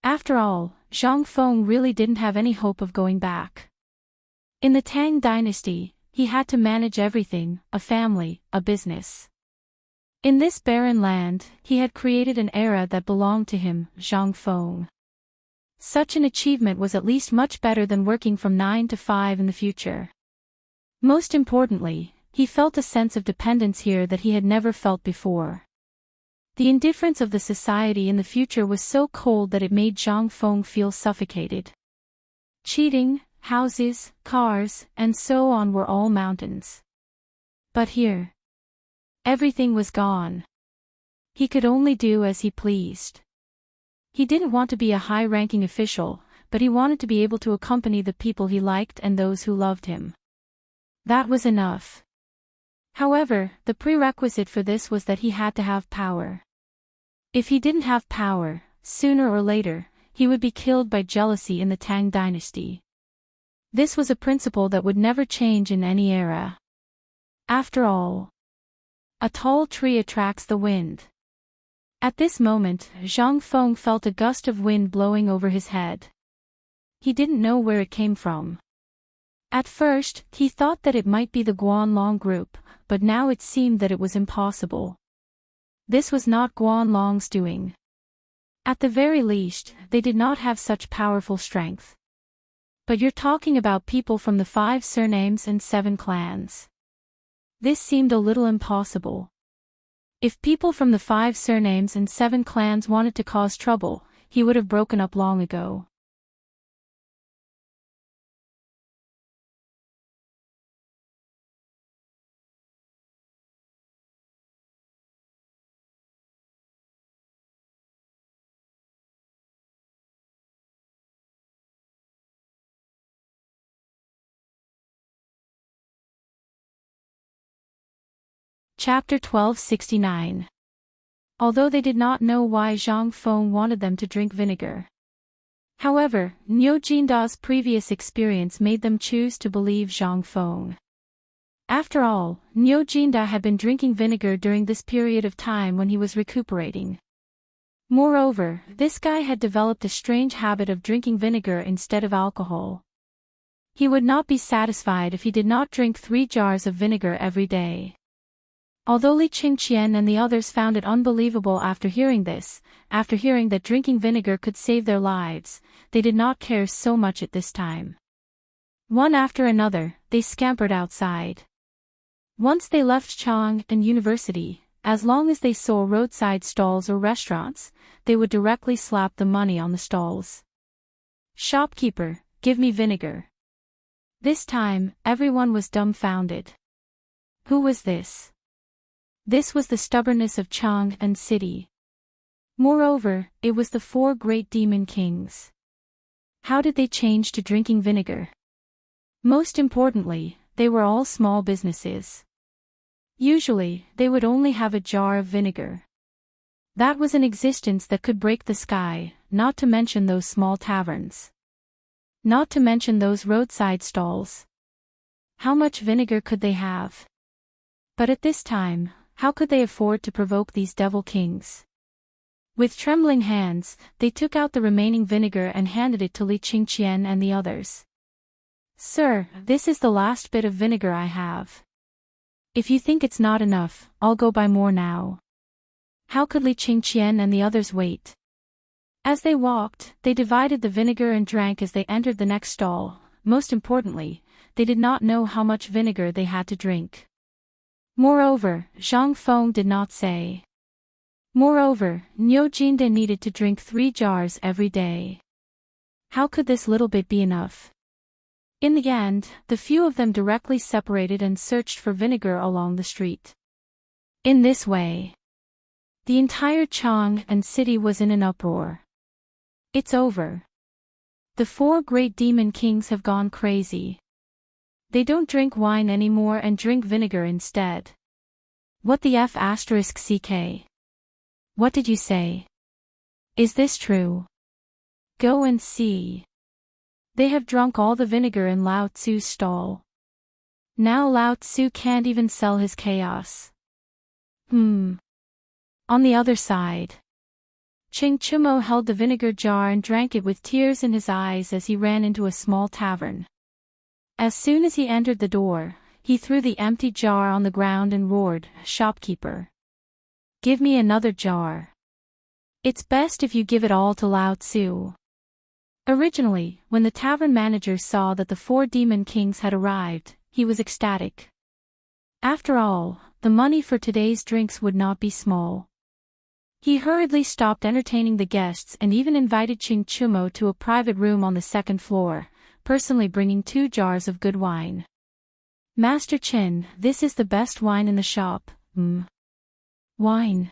After all, Zhang Feng really didn't have any hope of going back. In the Tang Dynasty, he had to manage everything, a family, a business. In this barren land, he had created an era that belonged to him, Zhang Feng. Such an achievement was at least much better than working from 9 to 5 in the future. Most importantly, he felt a sense of dependence here that he had never felt before. The indifference of the society in the future was so cold that it made Zhang Feng feel suffocated. Cheating, houses, cars, and so on were all mountains. But here, everything was gone. He could only do as he pleased. He didn't want to be a high-ranking official, but he wanted to be able to accompany the people he liked and those who loved him. That was enough. However, the prerequisite for this was that he had to have power. If he didn't have power, sooner or later, he would be killed by jealousy in the Tang Dynasty. This was a principle that would never change in any era. After all, a tall tree attracts the wind. At this moment, Zhang Feng felt a gust of wind blowing over his head. He didn't know where it came from. At first, he thought that it might be the Guanlong group, but now it seemed that it was impossible. This was not Guanlong's doing. At the very least, they did not have such powerful strength. But you're talking about people from the 5 surnames and 7 clans. This seemed a little impossible. If people from the 5 surnames and 7 clans wanted to cause trouble, he would have broken up long ago. Chapter 1269. Although they did not know why Zhang Feng wanted them to drink vinegar. However, Niu Jinda's previous experience made them choose to believe Zhang Feng. After all, Niu Jinda had been drinking vinegar during this period of time when he was recuperating. Moreover, this guy had developed a strange habit of drinking vinegar instead of alcohol. He would not be satisfied if he did not drink 3 jars of vinegar every day. Although Li Qingqian and the others found it unbelievable after hearing that drinking vinegar could save their lives, they did not care so much at this time. One after another, they scampered outside. Once they left Chang and University, as long as they saw roadside stalls or restaurants, they would directly slap the money on the stalls. "Shopkeeper, give me vinegar." This time, everyone was dumbfounded. Who was this? This was the stubbornness of Chang and City. Moreover, it was the 4 great demon kings. How did they change to drinking vinegar? Most importantly, they were all small businesses. Usually, they would only have a jar of vinegar. That was an existence that could break the sky, not to mention those small taverns. Not to mention those roadside stalls. How much vinegar could they have? But at this time, how could they afford to provoke these devil kings? With trembling hands, they took out the remaining vinegar and handed it to Li Qingqian and the others. "Sir, this is the last bit of vinegar I have. If you think it's not enough, I'll go buy more now." How could Li Qingqian and the others wait? As they walked, they divided the vinegar and drank as they entered the next stall. Most importantly, they did not know how much vinegar they had to drink. Moreover, Zhang Feng did not say. Moreover, Niu Jinda needed to drink 3 jars every day. How could this little bit be enough? In the end, the few of them directly separated and searched for vinegar along the street. In this way, the entire Chang and City was in an uproar.*It's over. The 4 great demon kings have gone crazy. They don't drink wine anymore and drink vinegar instead. What the F***ck? What did you say? Is this true? Go and see. They have drunk all the vinegar in Lao Tzu's stall. Now Lao Tzu can't even sell his chaos. On the other side, Ching Chumo held the vinegar jar and drank it with tears in his eyes as he ran into a small tavern. As soon as he entered the door, he threw the empty jar on the ground and roared, "Shopkeeper! Give me another jar. It's best if you give it all to Lao Tzu." Originally, when the tavern manager saw that the 4 demon kings had arrived, he was ecstatic. After all, the money for today's drinks would not be small. He hurriedly stopped entertaining the guests and even invited Ching Chumo to a private room on the 2nd floor, personally bringing 2 jars of good wine. "Master Chin, this is the best wine in the shop." Wine.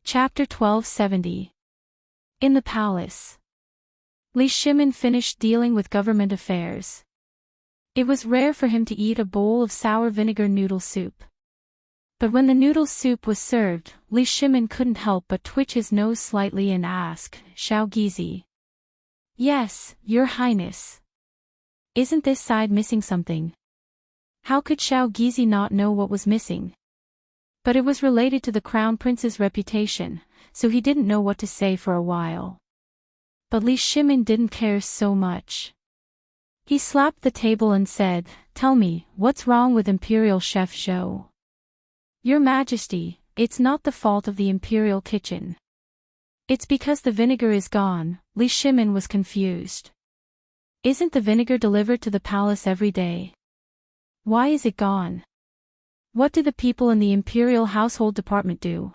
Chapter 1270. In the palace. Li Shimin finished dealing with government affairs. It was rare for him to eat a bowl of sour vinegar noodle soup. But when the noodle soup was served, Li Shimin couldn't help but twitch his nose slightly and ask, "Xiao Gizi." "Yes, Your Highness." "Isn't this side missing something?" How could Xiao Gizi not know what was missing? But it was related to the crown prince's reputation, so he didn't know what to say for a while. But Li Shimin didn't care so much. He slapped the table and said, "Tell me, what's wrong with Imperial Chef Zhou?" "Your Majesty, it's not the fault of the Imperial kitchen. It's because the vinegar is gone." Li Shimin was confused. "Isn't the vinegar delivered to the palace every day? Why is it gone? What do the people in the Imperial Household Department do?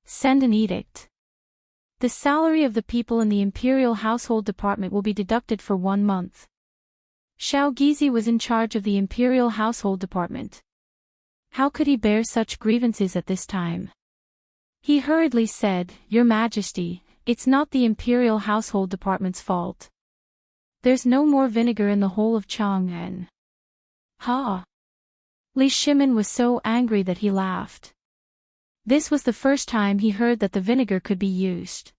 Send an edict. The salary of the people in the Imperial Household Department will be deducted for 1 month." Xiao Gizi was in charge of the Imperial Household Department. How could he bear such grievances at this time? He hurriedly said, "Your Majesty, it's not the Imperial Household Department's fault. There's no more vinegar in the whole of Chang'an." Ha! Li Shimin was so angry that he laughed. This was the first time he heard that the vinegar could be used.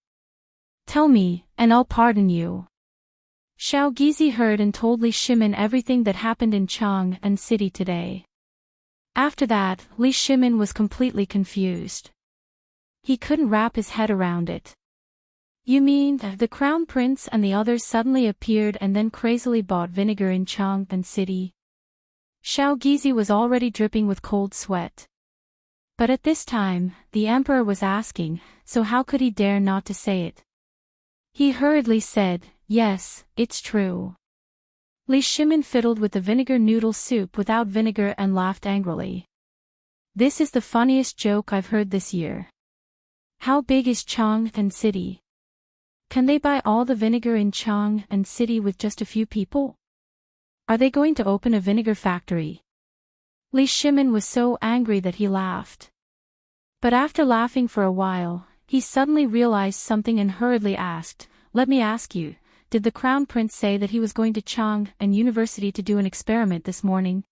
"Tell me, and I'll pardon you." Xiao Gizi heard and told Li Shimin everything that happened in Chang'an City today. After that, Li Shimin was completely confused. He couldn't wrap his head around it. "You mean, the Crown Prince and the others suddenly appeared and then crazily bought vinegar in Chang'an City?" Xiao Gizi was already dripping with cold sweat. But at this time, the emperor was asking, so how could he dare not to say it? He hurriedly said, "Yes, it's true." Li Shimin fiddled with the vinegar noodle soup without vinegar and laughed angrily. "This is the funniest joke I've heard this year. How big is Chang'an City? Can they buy all the vinegar in Chang'an City with just a few people? Are they going to open a vinegar factory?" Li Shimin was so angry that he laughed. But after laughing for a while, he suddenly realized something and hurriedly asked, "Let me ask you, did the Crown Prince say that he was going to Chang'an University to do an experiment this morning?"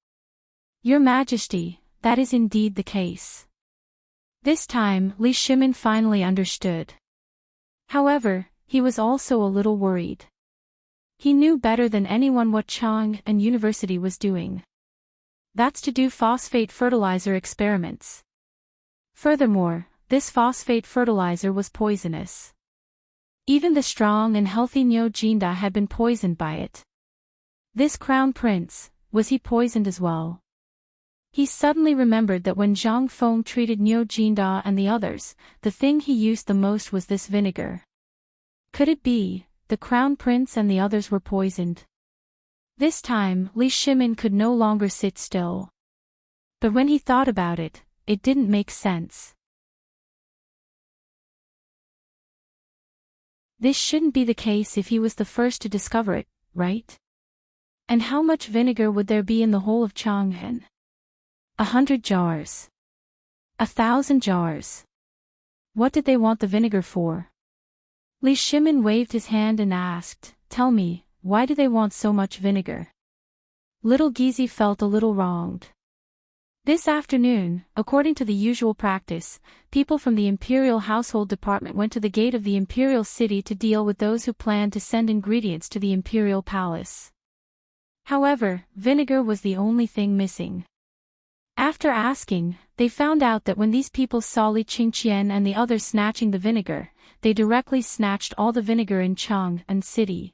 "Your Majesty, that is indeed the case." This time, Li Shimin finally understood. However, he was also a little worried. He knew better than anyone what Chang'an University was doing. That's to do phosphate fertilizer experiments. Furthermore, this phosphate fertilizer was poisonous. Even the strong and healthy Niu Jinda had been poisoned by it. This Crown Prince, was he poisoned as well? He suddenly remembered that when Zhang Feng treated Niu Jinda and the others, the thing he used the most was this vinegar. Could it be, the Crown Prince and the others were poisoned? This time, Li Shimin could no longer sit still. But when he thought about it, it didn't make sense. This shouldn't be the case if he was the first to discover it, right? And how much vinegar would there be in the whole of Chang'an? 100 jars. 1,000 jars. What did they want the vinegar for? Li Shimin waved his hand and asked, "Tell me, why do they want so much vinegar?" Little Gizi felt a little wronged. This afternoon, according to the usual practice, people from the Imperial Household Department went to the gate of the Imperial City to deal with those who planned to send ingredients to the Imperial Palace. However, vinegar was the only thing missing. After asking, they found out that when these people saw Li Qingqian and the others snatching the vinegar, they directly snatched all the vinegar in Chang'an City.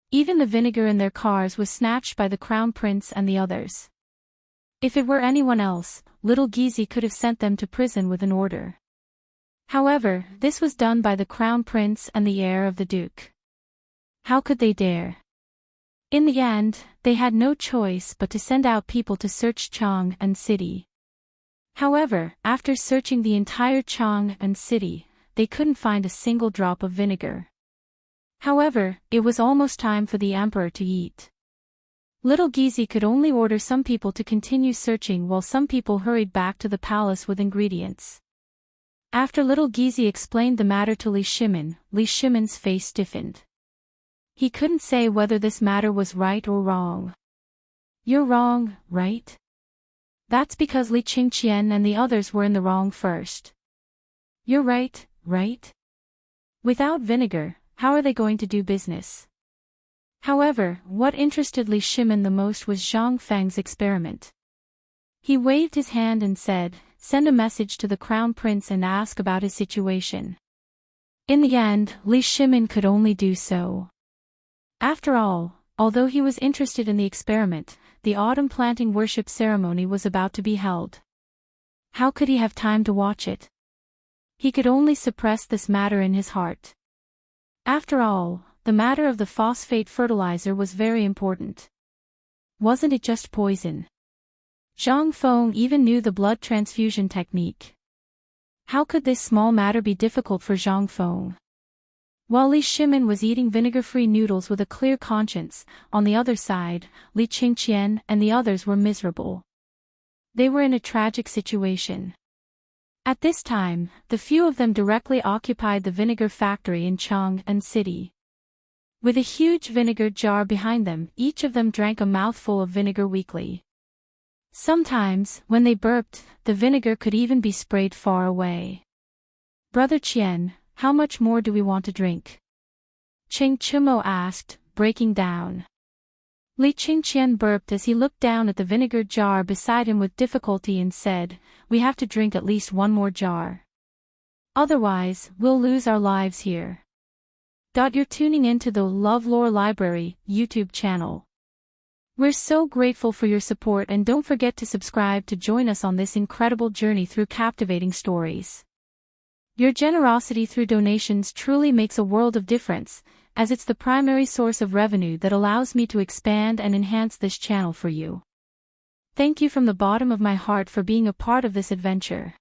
Even the vinegar in their cars was snatched by the Crown Prince and the others. If it were anyone else, little Gizi could have sent them to prison with an order. However, this was done by the Crown Prince and the heir of the Duke. How could they dare? In the end, they had no choice but to send out people to search Chang'an City. However, after searching the entire Chang'an City, they couldn't find a single drop of vinegar. However, it was almost time for the emperor to eat. Little Gizi could only order some people to continue searching while some people hurried back to the palace with ingredients. After Little Gizi explained the matter to Li Shimin's face stiffened. He couldn't say whether this matter was right or wrong. "You're wrong, right? That's because Li Qingqian and the others were in the wrong first. You're right, right? Without vinegar, how are they going to do business?" However, what interested Li Shimin the most was Zhang Feng's experiment. He waved his hand and said, "Send a message to the Crown Prince and ask about his situation." In the end, Li Shimin could only do so. After all, although he was interested in the experiment, the autumn planting worship ceremony was about to be held. How could he have time to watch it? He could only suppress this matter in his heart. After all, the matter of the phosphate fertilizer was very important. Wasn't it just poison? Zhang Feng even knew the blood transfusion technique. How could this small matter be difficult for Zhang Feng? While Li Shimin was eating vinegar-free noodles with a clear conscience, on the other side, Li Qingqian and the others were miserable. They were in a tragic situation. At this time, the few of them directly occupied the vinegar factory in Chang'an City. With a huge vinegar jar behind them, each of them drank a mouthful of vinegar weekly. Sometimes, when they burped, the vinegar could even be sprayed far away. "Brother Qian, how much more do we want to drink?" Cheng Chumo asked, breaking down. Li Qingqian burped as he looked down at the vinegar jar beside him with difficulty and said, "We have to drink at least one more jar. Otherwise, we'll lose our lives here." You're tuning into the LoveLore Library YouTube channel. We're so grateful for your support, and don't forget to subscribe to join us on this incredible journey through captivating stories. Your generosity through donations truly makes a world of difference, as it's the primary source of revenue that allows me to expand and enhance this channel for you. Thank you from the bottom of my heart for being a part of this adventure.